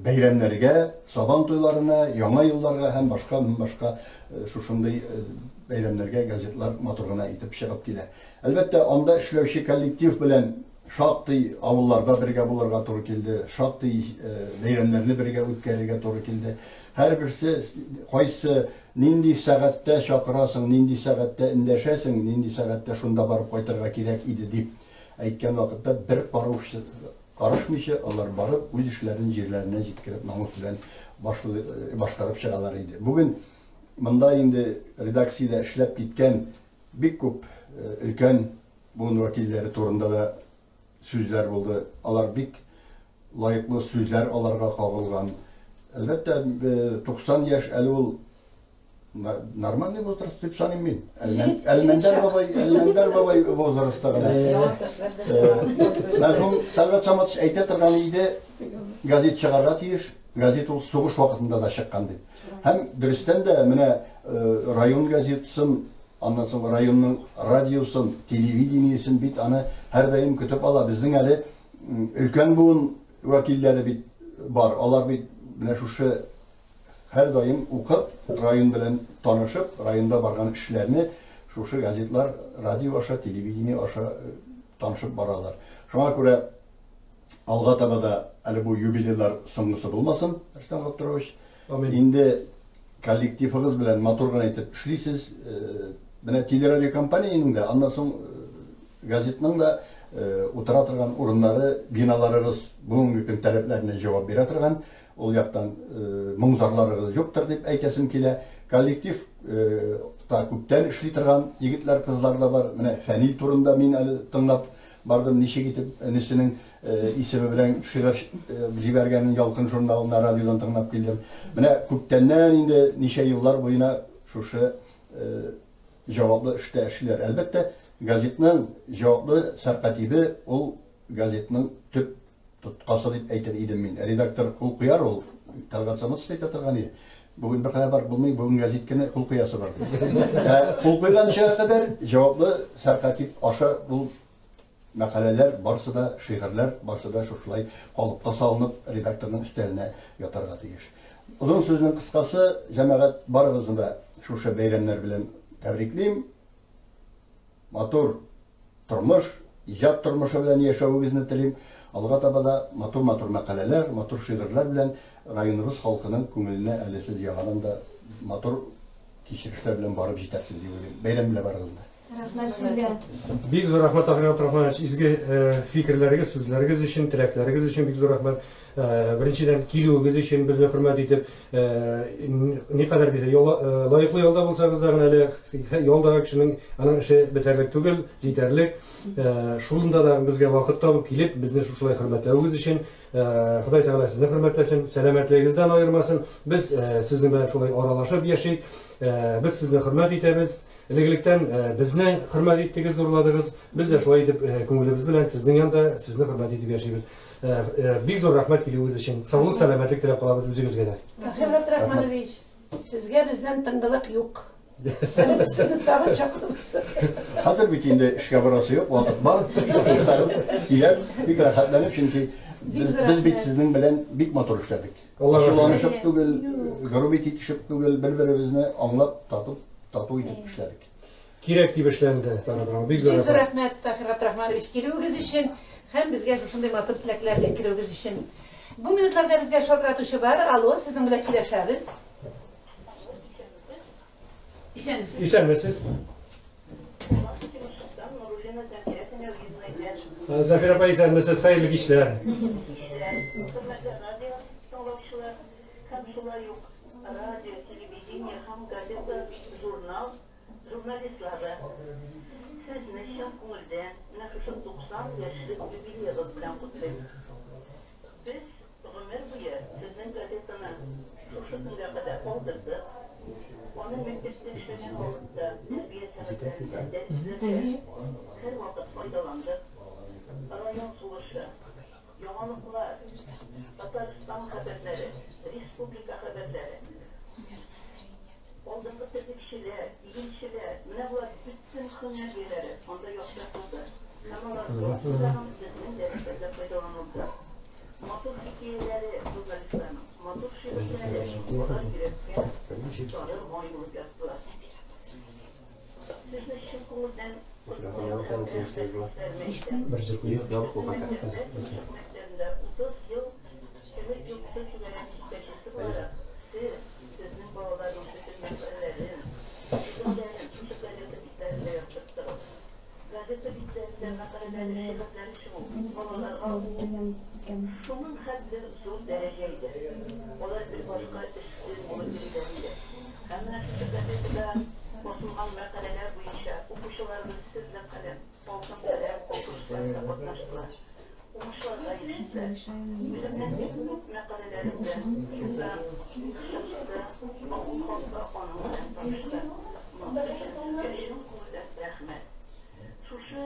Speaker 11: бәйрәмнәргә, сабан туйларына, яңа елларга һәм башка шушындый бәйрәмнәргә газетлар матур гына итеп чыгып килә. Әлбәттә анда эшләүче коллектив белән шактый авылларда бергә булырга туры килде, шактый бәйрәмнәрне бергә үткәрергә туры килде. Һәрберсе кайсы нинди сәгатьтә чакырасың, нинди сәгатьтә эндәшәсең, нинди сәгатьтә шунда барып кайтырга кирәк иде дип әйткән вакытта бер карышмыйча алар барып үз эшләрен җирләренә җиткереп намус белән башкарып чыгалар иде. Бүген монда инде редакциядә эшләп киткән бик күп өлкән буын вәкилләре турында да сүзләр булды. Алар бик лаеклы сүзләр аларга кагылган. Әлбәттә 90 яшь әле ул нормальный возраст дип саныйм мин. Әлмәндәр бабай возрастта гына. Мәрхүм Талгат Саматович әйтә торган иде, газет чыгарга тиеш, газет ул сугыш вакытында да чыккан дип. Һәм дөрестән дә менә район газетасын, аннан соң районның радиосын, телевидениесен бит аны һәр даим көтеп ала. Безнең әле өлкән буын вәкилләре бит бар. Алар бит менә шушы һәр даим укып, район белән танышып, районда барган эшләрне шушы газетлар, радио аша, телевидение аша танышып баралар. Шуңа күрә алга таба да әле бу юбилейлар соңгысы булмасын, Рөстәм Габдуллович. Инде коллективыгыз белән матур гына итеп эшлисез. Менә телерадио компанияның да, аннан соң газетның да утыра торган урыннары, биналарыгыз бүгенге көн таләпләренә җавап бирә торган. Ул яктан моңзарларыгыз юктыр дип әйтәсем килә. Коллектив та күптән эшли торган егетләр, кызлар да бар. Менә Фәнил турында мин әле тыңлап бардым, ничек итеп энесенең исеме белән шигырь җибәргәнен Ялкын журналына радиодан тыңлап килдем. Менә күптәннән инде ничә еллар буена шушы җаваплы эштә эшләр. Әлбәттә, газетның җаваплы сәркатибе ул газетның төп тоткасы дип әйтер идем мин. Редактор кул куяр, ул Талгат Саматович әйтә торган иде. Бүген бер хәбәр булмый, бүген газеткәне кул куясы бар дип. Кул куйганча кадәр җаваплы сәркатиб аша бу мәкаләләр, барсы да шигырьләр, барсы да шушылай калыпка салынып редакторның өстәленә ятарга тиеш. Узын сүзнең кыскасы, җәмәгать барыгызны да шушы бәйрәмнәр белән тәбриклим. Матур тормыш, иҗат тормышы белән яшәвегезне телим. Алга таба да матур мәкаләләр, матур шигырьләр белән районыбыз халкының күңеленә әле сез ягадан да матур кичерешләр белән барып җитәрсез дип уйлыйм. Бәйрәм белән барыгызны.
Speaker 5: Рәхмәт сезгә.
Speaker 2: Бик зур рәхмәт Талгат Рахманович, изге фикерләрегез, сүзләрегез өчен, теләкләрегез өчен бик зур рәхмәт. Беренчедән килүегез өчен безне хөрмәт итеп, никадәр дисә, лаеклы ялда булсагыз да әле ялдагы кешенең аның эше бетәрлек түгел, җитәрлек. Шулында да безгә вакыт табып килеп, безне шулай хөрмәтләвегез өчен Ходай Тәгалә сезне хөрмәтләсен, сәламәтлегегездән аермасын. Без сезнең белән шулай аралашып яшик. Без сезне хөрмәт итәбез. Элегелектән безне хөрмәт иттегез, зурладыгыз. Без дә шулай итеп күңелебез белән сезнең янда сезне хөрмәт итеп яшибез. Бик зур рәхмәт килүегез өчен. Саулык, сәламәтлек теләп калабыз үзегезгә дә.
Speaker 1: Рәхмәт Рахманович, сезгә бездән тыңдылык юк. Әле без сезне тагын чакырдык.
Speaker 11: Хәзер бит инде эшкә барасы юк, вакыт бар. Килеп, бик рәхәтләнеп, чөнки без бит сезнең белән бик матур эшләдек. Шуланышып түгел, гөрбит итешеп түгел, бер-беребезне аңлап, тату итеп эшләдек.
Speaker 2: Кирәк дип эшләнде, Талгат. Бик зур
Speaker 1: рәхмәт Рәхмәт Рахманович килүегез өчен һәм безгә шундый матур теләкләр җиткерүегез өчен. Бу минутларда безгә шалтыратучы бар. Алло, сезнең белән сөйләшәбез. Исәнмесез? Зафир апа, исәнмесез? Хәерле кичләр.
Speaker 12: Радио, телевидение, газета, журнал, журналистлары. Сезне чын күңелдән, менә шушы 90 яшьлек юбилейгыз белән котлыйм. Biz ömür boyu sizin gazetini şu gününe kadar kaldırdık. Onun mektepte işlenen vakitte terbiye sebeplerinden her vakit faydalandık. Rayon sulaşı, yamanlıklar, Tataristan haberleri, Respublika haberleri, oldukça kişiler, ilginçler, münevver bütün hünerleri onda yoklatıldı. Kanallar doğrudan bizden derslerle faydalanıldı. Motor hikayeleri jurnalistlerin, motor şirketleri oradan girerken sonra oyunluk yaptılar. Sizin şirketinizden
Speaker 2: Bir jillik yalıq olmak.
Speaker 12: 30 yıl emek yurtta süren işbirliği olarak sizin bağlarınızın meselelerin, sizlerin, gazetecilerle yaptırdılar. Gazetecilerle makaleleri, şirketleri şu, bağlarına şunun hadleri zor dereceydi. Onlar bir başka işlerin olabilirleriydi. Hemen şu gazeteciler basılgan makaleler boyunca okuşularımız sizle kalem, olsun kalem, okuşlarla katlaştılar. Umuşlarla ilişkide, bilimden hükümet makalelerinde, yüzden, şaşıda, okul halka onunla tanıştı. Mahsusuz görüşün kuvvet rahmet. Suşu,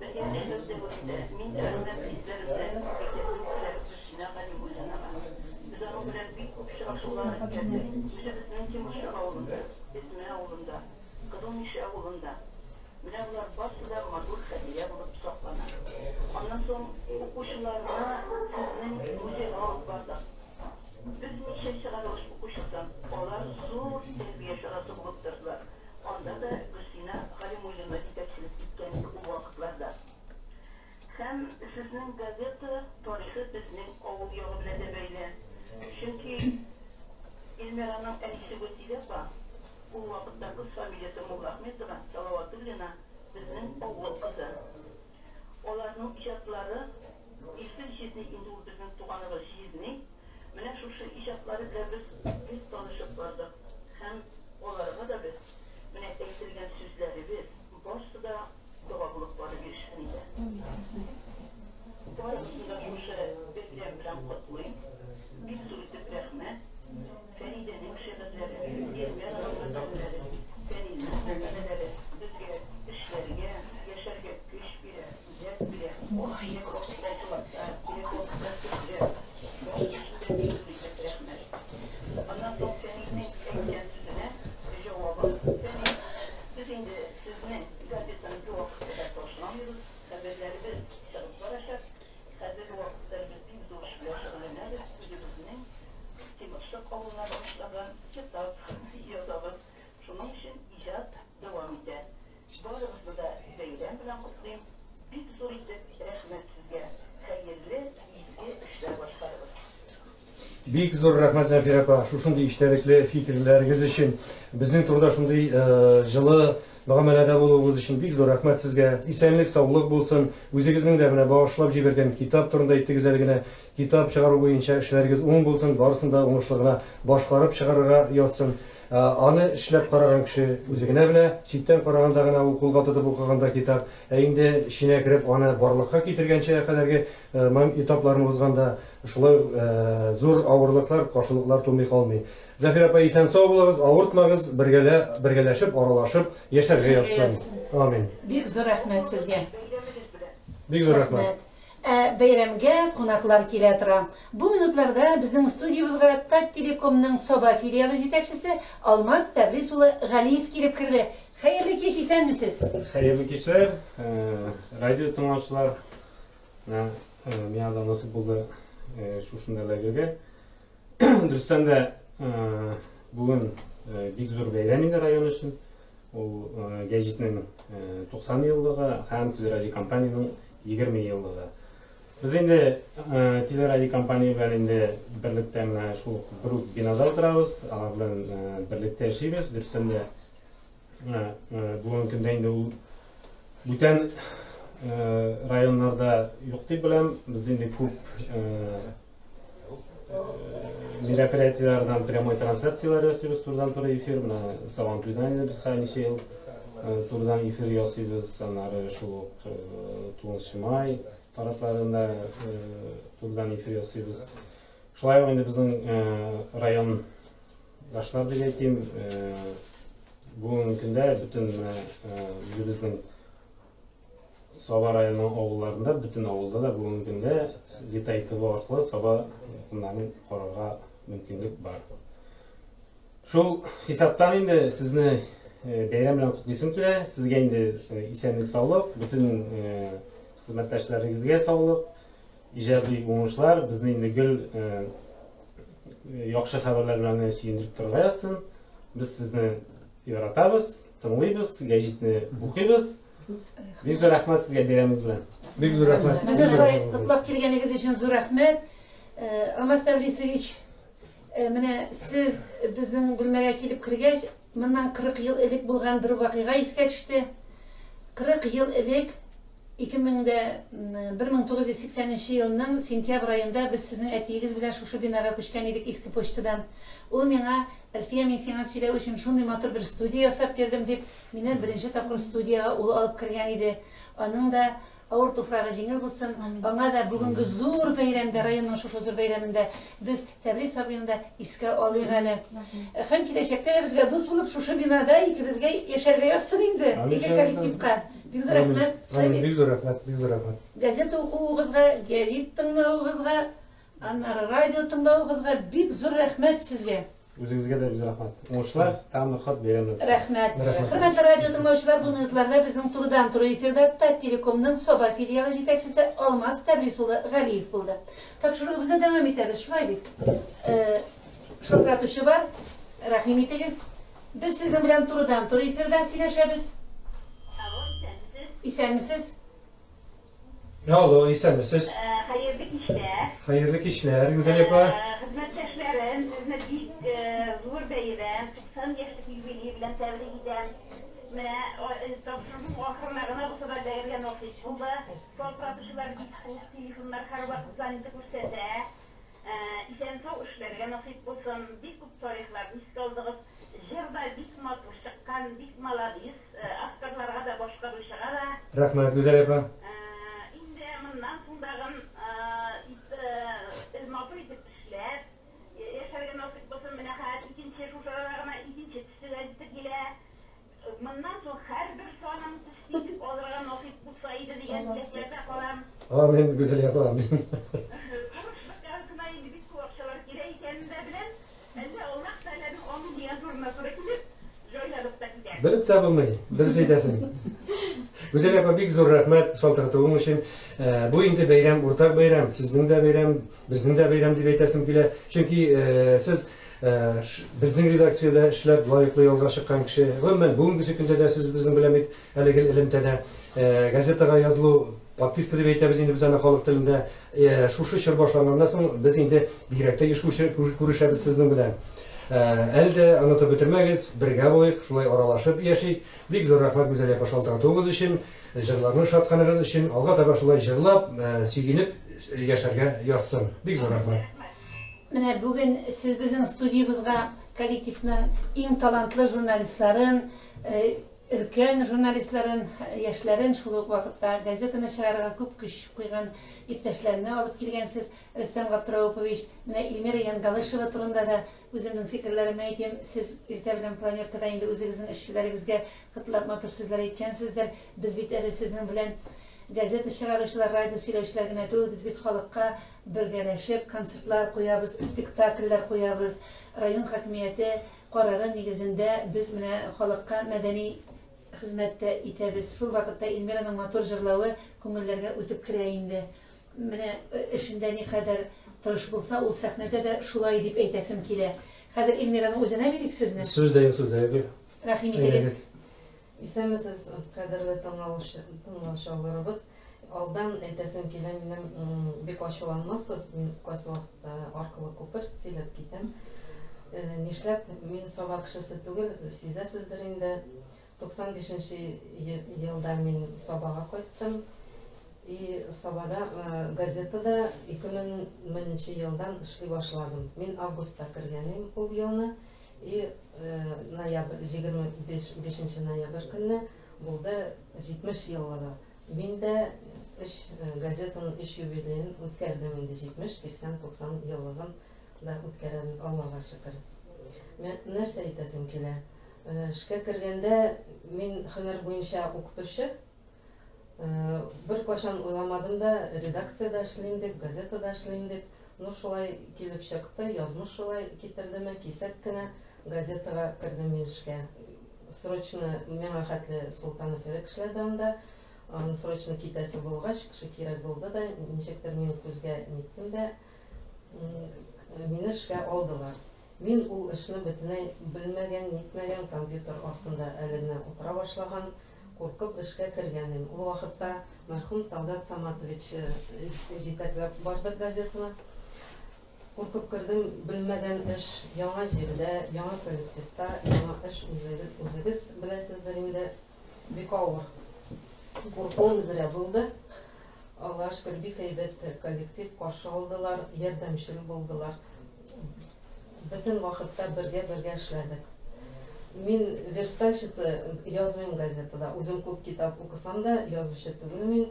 Speaker 12: beğenişler devrinde, min örnek izlerimde, bekletimler, sinagani muhsanama. Biz onun bilen bir okuşaşılar geldik. Bize bizim Timurşu avlunda, İsmi avlunda, Kızılmışı avlunda. Münevver basıda mazur hediye bulup saklanan. Ondan sonra okuşlarına sizin müzik alıp vardı. Biz niçin çıkarılış okuşursan, onlar zor terbiye şarası bulup durdular. Onda da Gülsina Halim Uylu'na yetekçilik etken bu vakitlarda. Hem sizin gazete tarihi bizning oğul yağı bile de böyle. Çünkü İlmera'nın en iyisi götüyle var. Bu vakitte kız familyası Molla Ahmetova, Salavatulina, bizning oğul kızı. Onların icatları, İstil şizni indi bizning tuğanığı şizni, mene şu icatları bile biz tanışıp vardık. Hem onlara da biz, mene ektirgen sözleri biz, başta da doğabılıkları girişkiniydi. Bu arasında şu bekleyen bilen kutlayın, bir sürütüp rahmet, Feride'nin şehirleri, Yermer Anadolu'ları, Feride'nin meseleleri, düzge işlerine, yaşarga güç bile, zevk bile, o yine korkutaycılıkta, yine korkutaycılıkta bile, o işinde bir sürütüp rahmet. Ondan sonra Feride'nin ekleyen sözüne cevabı, Feride, biz şimdi sizin gazetenin bir vakitte hoşlanmıyoruz, haberleri biz şartlar aşar, hazır vakitleri biz bir duruşla yaşanırız, bizimizin Timurşak avluna başlayan kitap yazalım. Şunun için icat devam eder. Doğrusu da beyden bilen kutlayayım. Bir soruyu rahmet sizge. Hayırlı, iyi işler başlarız.
Speaker 2: Bek zor rahmet Zanfir apa, şuşunday işlerikli fikirleriniz için, bizning turda şunday жылы muamelada bolугуңуз için bek zor rahmet sizge. İsenlik, sağlık bolsun. Өзегиздин de mine bağışlap жиберген kitap turunda ayттыңыз әлегіне. Kitap çıkarу boyunca işleriniz оң bolsun, barısında оңышлыгына башкарып чыгарырга язсын. Аны эшләп караган кеше үзегенә белә, читтән караганда гына ул кулга тотып укыганда китап, инде эченә кирип аны барлыкка китергәнчә кадәрге этапларны узганда шулай зур авырлыклар, каршылыклар тумый калмый. Зафир апа, исән сау булыгыз, авыртмагыз, бергәләшеп, аралашып яшәргә язсын. Амин.
Speaker 1: Бик зур рәхмәт сезгә.
Speaker 2: Бик зур рәхмәт.
Speaker 1: Бәйрәмгә кунаклар килә тора. Бу минутларда безнең студиябызга Таттелекомның Соба филиалы җитәкчесе Алмаз Тәбрис улы Галиев килеп керде. Хәерле кич, исәнмесез?
Speaker 2: Хәерле кичләр. Радио тыңлаучылар, миңа да насыйп булды шушындай лагерьгә. Дөрестән дә бүген бик зур бәйрәм инде район өчен. Ул гәҗитнең 90 еллыгы һәм телерадиокомпаниянең 20 еллыгы. Biz indi teleradyo kompaniya bilan endi birlikda mana shu bir binoda o'tiramiz, ular bilan birlikda yashaymiz. Durustanda bugungi kunda endi u butun rayonlarda yo'q deb bilaman. Biz endi ko'p мероприятиялардан прямой трансляциялар ясыйбыз, турдан тура эфир, мына Савантуйдан biz har necha yil turdan efir ясыйбыз, аннары шу 9 май тарапларында турдан эфир ясыйбыз. Шулай ук инде безнең район башлар дип әйтим, бүгенге көндә бөтен безнең Саба районының авылларында, бөтен авылда да бүгенге көндә Витай ТВ аркылы Саба кунагын карарга мөмкинлек бар. Шул хисаптан инде сезне бәйрәм белән котлыйсым килә. Сезгә инде исәнлек, саулык, бөтен хезмәттәшләрегезгә саулык, иҗаби уңышлар, безне инде гел яхшы хәбәрләр белән сөендереп торырга язсын. Без сезне яратабыз, тыңлыйбыз, гәҗитне укыйбыз. Бик зур рәхмәт сезгә бәйрәмегез белән. Бик зур рәхмәт.
Speaker 1: Безне шулай котлап килгәнегез өчен зур рәхмәт. Алмаз Таврисович, менә сез безнең бүлмәгә килеп кергәч, моннан 40 ел элек булган бер вакыйга искә төште. 40 ел элек 1980 елның сентябрь айында без сезнең әтиегез белән шушы бинага күчкән идек иске почтадан. Ул миңа Әлфия, мен сиңа сөйләү өчен шундый матур бер студия ясап бирдем дип, мине беренче тапкыр студияга ул алып кергән иде. Аның да авыр туфрагы җиңел булсын. Аңа да бүгенге зур бәйрәмдә, районның шушы зур бәйрәмендә без Тәбриз абыйны искә алыйк әле. Һәм киләчәктә безгә дус булып шушы бинада икебезгә яшәргә язсын инде. Ике коллективка. Бик зур рәхмәт.
Speaker 2: Бик зур рәхмәт, бик зур рәхмәт.
Speaker 1: Газета укуыгызга, гәзит тыңлауыгызга, аннары радио тыңлауыгызга бик зур рәхмәт сезгә.
Speaker 2: Үзегезгә дә бик зур рәхмәт. Уңышлар, тәмле хат бәйрәмегез.
Speaker 1: Рәхмәт. Хөрмәтле радио тыңлаучылар, бу минутларда безнең турыдан туры эфирдә Телекомның Соба филиалы җитәкчесе Алмаз Тәбриз улы Галиев булды. Тапшыруыбызны дәвам итәбез, шулай бит. Шалтыратучы бар, рәхим итегез. Без сезнең белән турыдан туры эфирдән сөйләшәбез. Исәнмесез?
Speaker 2: Алло, исәнмесез?
Speaker 3: Хәерле кичләр.
Speaker 2: Хәерле кичләр, Гүзәл апа.
Speaker 3: Хезмәттәшләрем, сезне бик зур бәйрәм, 90 яшьлек юбилей белән тәбрик итәм. Менә тапшыруның ахырларына булса да бәйрәм насыйп булды. Шалтыратучылар бик күп телефоннар һәрвакыт занята күрсәтә. Исән-сау эшләргә насыйп булсын. Бик күп тарихларны искә алдыгыз. Җырда бик матур чыккан, бик молодец. Авторларга да, башкаручыга да.
Speaker 2: Рәхмәт, Гүзәл апа.
Speaker 3: Инде моннан соңдагын матур итеп эшләр. Яшәргә насыйп булсын. Менә хәзер икенче шушарагына икенче төстә килә. Моннан соң һәрбер санын төстә алырга насыйп булса иде дигән теләкләрдә калам.
Speaker 2: Амин, Гүзәл апа, амин. Белеп тә булмый, дөрес әйтәсең. Гүзәл апа, бик зур рәхмәт шалтыратуың өчен. Бу инде бәйрәм, уртак бәйрәм, сезнең дә бәйрәм, безнең дә бәйрәм дип әйтәсем килә. Чөнки сез безнең редакциядә эшләп лаеклы ялга чыккан кеше. Гомумән, бүгенге көндә дә сез безнең белән бит әлеге элемтәдә газетага язылу, подписка дип әйтәбез инде без аны халык телендә. Шушы чор башланганнан соң без инде бигрәк тә еш күрешәбез сезнең белән. Әлдә онытып бетермәгез, бергә булыйк, шулай аралашып яшик. Бик зур рәхмәт Гүзәл апа шалтыратуыгыз өчен, җырларны шатканыгыз өчен, алга таба шулай җырлап, сөйгенеп яшәргә язсын. Бик зур рәхмәт.
Speaker 1: Менә бүген сез безнең студиябызга коллективның иң талантлы журналистларын, өлкән журналистларын, яшьләрен, шул ук вакытта газетаны чыгарырга күп көч куйган иптәшләрне алып килгәнсез. Рөстәм Габдраупович, менә Илмира Янгалышева турында да үземнең фикерләремне әйтим. Сез иртә белән планеркада инде үзегезнең эшчеләрегезгә котлап матур сүзләр әйткәнсездер. Без бит әле сезнең белән газета чыгаручылар, радио сөйләүчеләр генә түгел, без бит халыкка бергәләшеп концертлар куябыз, спектакльләр куябыз. Район хакимияте карары нигезендә без менә халыкка мәдәни хезмәттә итәбез. Шул вакытта Илмираның матур җырлавы күңелләргә үтеп керә инде. Менә эшендә никадәр тырыш булса, ул сәхнәдә дә шулай дип әйтәсем килә. Хәзер Илмираның үзенә бирик сүзне.
Speaker 2: Сүз дә юк, сүз дә юк.
Speaker 1: Рәхим итегез.
Speaker 13: Исәнмесез, кадерле тыңлаучыларыбыз. Алдан әйтәсем килә, минем бик ачуланмассыз, мин кайсы вакытта аркылы күпер сөйләп китәм. Нишләп мин Саба кешесе түгел, сизәсездер инде. 95 елда мин Сабага кайттым. И Сабада газетада 2000 елдан эшли башладым. Мин августта кергәнем ул елны. И ноябрь 25 ноябрь көнне булды 70 еллыгы. Мин дә газетаның 3 юбилейін үткәрдем инде 70-80-90 еллыгын да үткәрәбез, Аллага шөкер. Мен нәрсә әйтәсем килә? Эшкә кергәндә мин һөнәр буенча укытучы. Бер кашан уйламадым да редакциядә эшлим дип, газетада эшлим дип. Ну шулай килеп чыкты, язмыш шулай китердем, кисәк кенә газетага кирдем мин эшкә. Срочно миңа хәтле Султанов эшләде анда. Аны срочно китәсе булгач, кеше кирәк булды да, ничектер мин күзгә ниттем дә, мине эшкә алдылар. Мин ул эшне бөтенләй белмәгән, нитмәгән, компьютер артында әле генә утыра башлаган, куркып эшкә кергәнем. Ул вакытта мәрхүм Талгат Саматович җитәкләп барды газетаны. Куркып кирдем, белмәгән эш, яңа җирдә, яңа коллективта, яңа эш үзегез беләсездер инде, бик авыр. Куркуым зря булды. Аллаһка шөкер, бик әйбәт коллектив каршы алдылар, ярдәмчел булдылар. Бөтен вакытта бергә эшләдек. Мин верстальщица, язмыйм газетада. Үзем күп китап укысам да, язучы түгел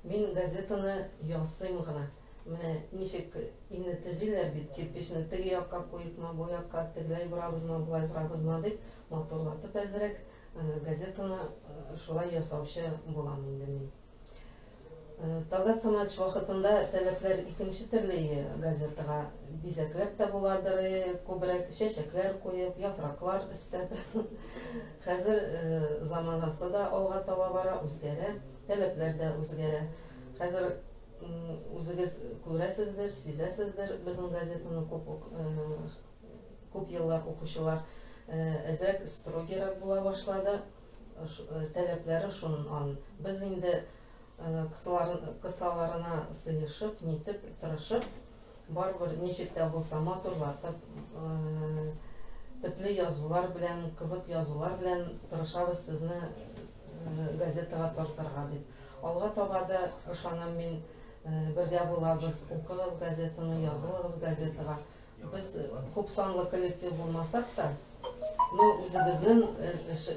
Speaker 13: мин газетаны ясыйм гына. Менә ничек инде төзиләр бит, кирпичне теге якка куйыкма, бу якка тегеләй бурабызмы, булай бурабызмы дип, матурлатып әзрәк газетаны шулай ясаучы булам инде мин. Талгат Саматович вакытында таләпләр икенче төрле газетага бизәкләп тә буладыр, күбрәк чәчәкләр куеп, яфраклар өстәп. Хәзер заманасы да алга таба бара, үзгәрә, таләпләр дә үзгәрә. Хәзер үзегез күрәсездер, сизәсездер, безнең газетаны күп еллар укучылар әзрәк строгерак була башлады. Таләпләре шуннан. Без инде кысаларына сыйышып, нитеп, тырышып, барбыр ничек тә булса матурлатып, төпле язулар белән, кызык язулар белән тырышабыз сезне газетага тартырга дип. Алга таба да ышанам мин, бергә булабыз, укыгыз газетаны, язылыгыз газетага. Без күп санлы коллектив булмасак та, үзебезнең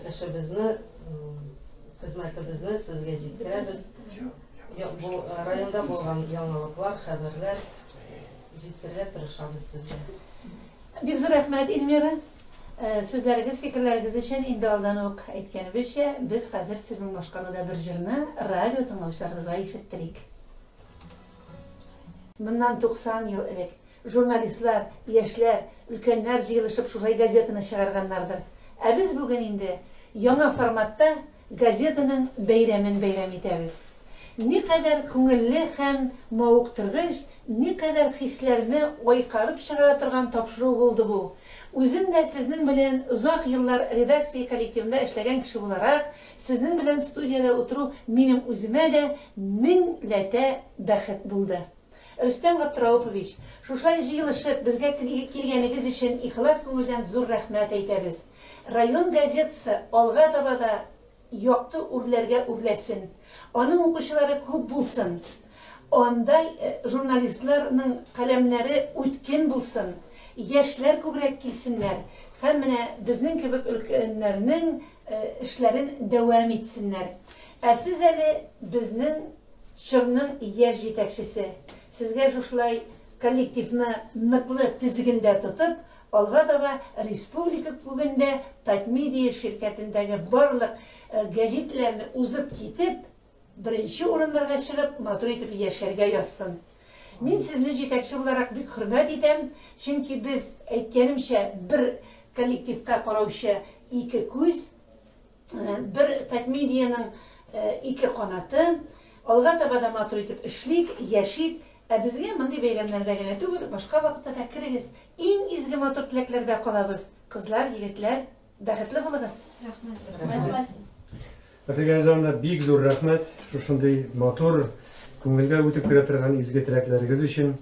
Speaker 13: эшебезне, хезмәтебезне сезгә җиткерәбез. Бу районда булган яңалыклар, хәбәрләр җиткерергә тырышабыз сезгә.
Speaker 1: Бик зур рәхмәт, Эльмира. Сүзләрегез, фикерләрегез өчен инде алдан ук әйткәнебезчә, без хәзер сезнең башкаруда бер җырны радио тыңлаучыларыбызга ишеттерик. Моннан 90 ел элек журналистлар, яшьләр, өлкәннәр җыелышып шулай газетаны чыгарганнардыр. Ә без бүген инде яңа форматта газетаның бәйрәмен бәйрәм итәбез. Никадәр күңелле һәм мавыктыргыч, никадәр хисләрне айкарып чыгара торган тапшыру булды бу. Үзем дә сезнең белән узак еллар редакция коллективында эшләгән кеше буларак, сезнең белән студияда утыру минем үземә дә меңләтә бәхет булды. Рөстәм Габдраупович, шушлай җыелышып безгә килгәнегез өчен ихлас күңелдән зур рәхмәт әйтәбез. Район газетасы алга таба да якты үрләргә үрләсен. Аның укучылары күп булсын. Андай журналистларның каләмнәре үткен булсын. Яшьләр күбрәк килсеннәр. Һәм менә безнең кебек өлкәннәрнең эшләрен дәвам итсеннәр. Ә сез әле безнең чорның яшь җитәкчесе. Сезгә шушлай коллективны ныклы тизгендә тотып, алга таба республика күгендә Татмедиа ширкәтендәге барлык гәҗитләрне узып китеп, беренче урыннарга чыгып, матур итеп яшәргә язсын. Мин сезне җитәкче буларак бик хөрмәт итәм, чөнки без әйткәнемчә бер коллективка караучы ике күз, бер Татмедианың ике канаты, алга таба да матур итеп эшлик, яшик. Ә безгә мондый бәйрәмнәрдә генә түгел, башка вакытта да кирегез. Иң изге матур теләкләрдә калабыз. Кызлар, егетләр, бәхетле булыгыз.
Speaker 5: Рәхмәт.
Speaker 2: Бергә заманда бик зур рәхмәт шушындый матур күңелгә үтеп керә торган изге теләкләрегез өчен.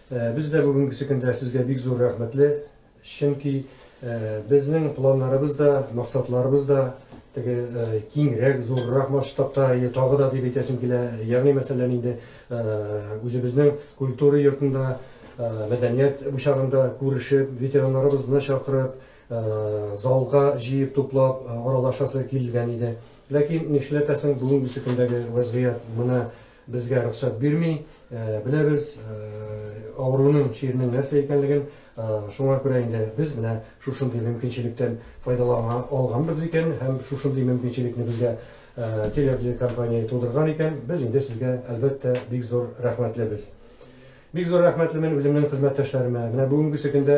Speaker 2: Без дә бүгенге көндә сезгә бик зур рәхмәтле, чөнки безнең планнарыбыз да, максатларыбыз да киңрәк, зуррак масштабта, тагы да дип әйтәсем килә. Ягъни мәсәлән инде үзебезнең культура йортында, мәдәният учагында күрешеп, ветераннарыбызны чакырып, залга җыеп туплап аралашасы килгән иде. Ләкин нишләтәсең, бүгенге көндәге вазгыять моны безгә рөхсәт бирми. Беләбез, авыруның чирнең нәрсә икәнлеген, шуңа күрә инде без менә шушындый мөмкинчелектән файдалана алганбыз икән һәм шушындый мөмкинчелекне безгә телевизия тудырган икән. Без инде сезгә әлбәттә бик зур рәхмәтлебез. Бик зур рәхмәтлемен үземнең хезмәттәшләремә. Менә бүгенге көндә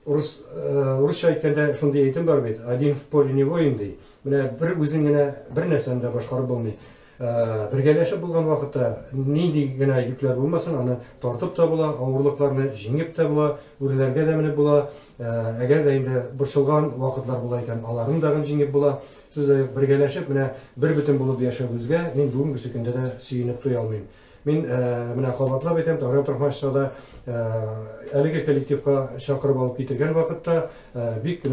Speaker 2: урысча әйткәндә шундый әйтем бар бит, один в поле не воин ди. Менә бер үзең генә бер нәрсәне дә башкарып булмый. Бергәләшеп булган вакытта нинди генә йөкләр булмасын, аны тартып та була, авырлыкларны җиңеп тә була, үрләргә дә менеп була. Әгәр дә инде борчылган вакытлар була икән, аларны да җиңеп була. Сүз бергәләшеп менә бер бөтен булып яшәүбезгә мин бүгенге көндә дә сөенеп туя алмыйм. Мин менә кабатлап әйтәм, Таграм Тормашчыда әлеге коллективка чакырып алып китергән вакытта бик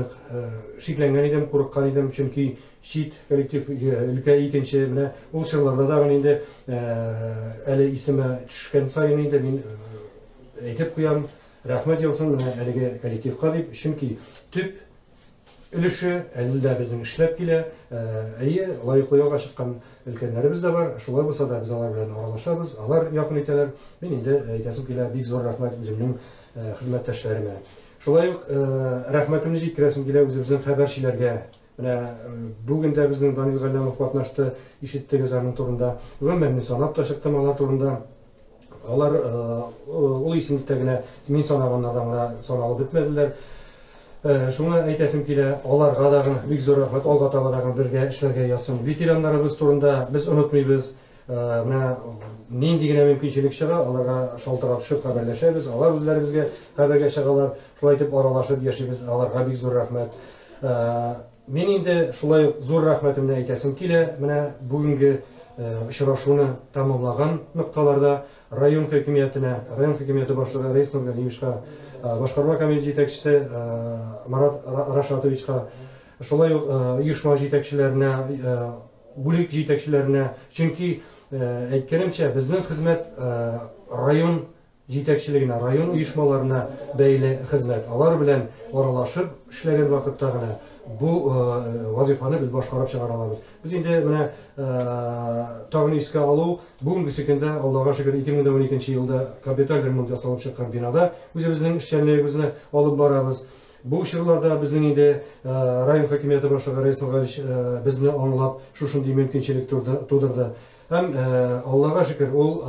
Speaker 2: шикләнгән идем, курыккан идем, чөнки чит коллектив өлкә икенче менә ул чырларда да инде әле исеме төшкән саен инде мин әйтеп куям, рәхмәт яусын менә әлеге коллективка дип, чөнки төп өлеше әле дә безнең эшләп килә. Әйе, лаеклы ялга чыккан өлкәннәребез дә бар. Шулай булса да без алар белән аралашабыз, алар якын итәләр. Мин инде әйтәсем килә, бик зур рәхмәт үземнең хезмәттәшләремә. Шулай ук рәхмәтемне җиткерәсем килә үзебезнең хәбәрчеләргә. Менә бүген дә безнең Данил Галлямов катнашты, ишеттегез аның турында. Гомумән мин санап та чыктым алар турында. Алар ул исемлектә генә мин санаганнардан гына саналып бетмәделәр. Шуңа әйтәсем килә, аларга да бик зур рәхмәт, алга таба да бергә эшләргә ясын. Ветераннарыбыз турында без онытмыйбыз. Менә нинди генә мөмкинчелек чыга, аларга шалтырап төшеп хәбәрләшәбез. Алар үзләребезгә хәбәргә чыгалар. Шулай итеп аралашып яшибез. Аларга бик зур рәхмәт. Мин инде шулай ук зур рәхмәтемне әйтәсем килә. Менә бүгенге очрашуны тәмамлаган нокталарда район хакимияте башлыгы Рәис Нургалиевичка, башкарма комитет җитәкчесе Марат Рашатовичка, шулай ук оешма җитәкчеләренә, бүлек җитәкчеләренә, чөнки әйткәнемчә безнең хезмәт район җитәкчелегенә, район оешмаларына бәйле хезмәт. Алар белән аралашып эшләгән вакытта гына бу вазифаны без башкарып чыгара алабыз. Без инде менә тагын искә алу, бүгенге көндә Аллага шөкер 2012 елда капиталь ремонт ясалып чыккан бинада үзебезнең эшчәнлегебезне алып барабыз. Бу чорларда безнең инде район хакимияте башлыгы Рәис Нургалиевич безне аңлап шушындый мөмкинчелек тудырды. Һәм Аллага шөкер ул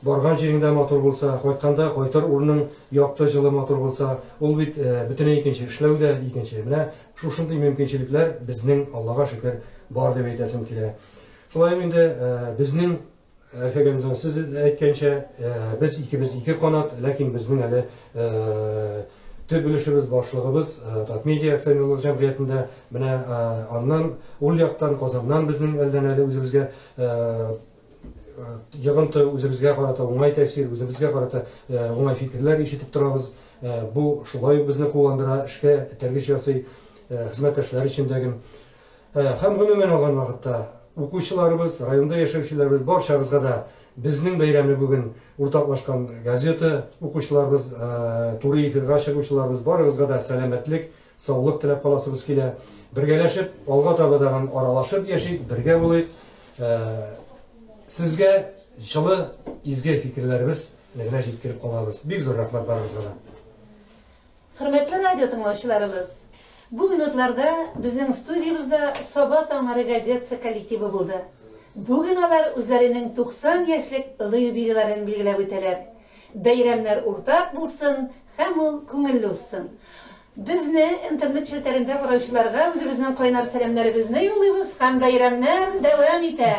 Speaker 2: барган җиреңдә матур булса, кайтканда кайтыр урының якты җылы матур булса, ул бит бөтенләй икенче, эшләүдә икенче. Менә шушындый мөмкинчелекләр безнең Аллага шөкер бар дип әйтәсем килә. Шулай инде безнең Әлфәгәмзан сез әйткәнчә без ике канат, ләкин безнең әле төп өлешебез башлыгыбыз Татмедиа акционерлык җәмгыятендә менә аннан ул яктан Казаннан безнең әлдән әле үзебезгә йогынты үзебезгә карата уңай тәэсир, үзебезгә карата уңай фикерләр ишетеп торабыз. Бу шулай безне кулландыра, эшкә тәргиш ясый, хезмәттәшләр өчендәге. Һәм гомумән алган вакытта укучыларыбыз, районда яшәүчеләрбез барчабызга да безнең бәйрәмне бүген уртаклашкан газета укучыларыбыз, туры эфирга чыгучыларыбыз барыгызга да сәламәтлек, саулык теләп каласыбыз килә. Бергәләшеп, алга таба да аралашып яшик, бергә булыйк. Сезгә җылы изге фикерләребез генә җиткереп калабыз. Бик зур рәхмәт барыгызга.
Speaker 1: Хөрмәтле радио тыңлаучыларыбыз, бу минутларда безнең студиябызда Саба таңнары газетасы коллективы булды. Бүген алар үзләренең 90 яшьлек олы юбилейларын билгеләп үтәләр. Бәйрәмнәр уртак булсын һәм ул күңелле узсын. Безне интернет челтәрендә караучыларга үзебезнең кайнар сәламнәребезне юллыйбыз һәм бәйрәмнәр дәвам итә.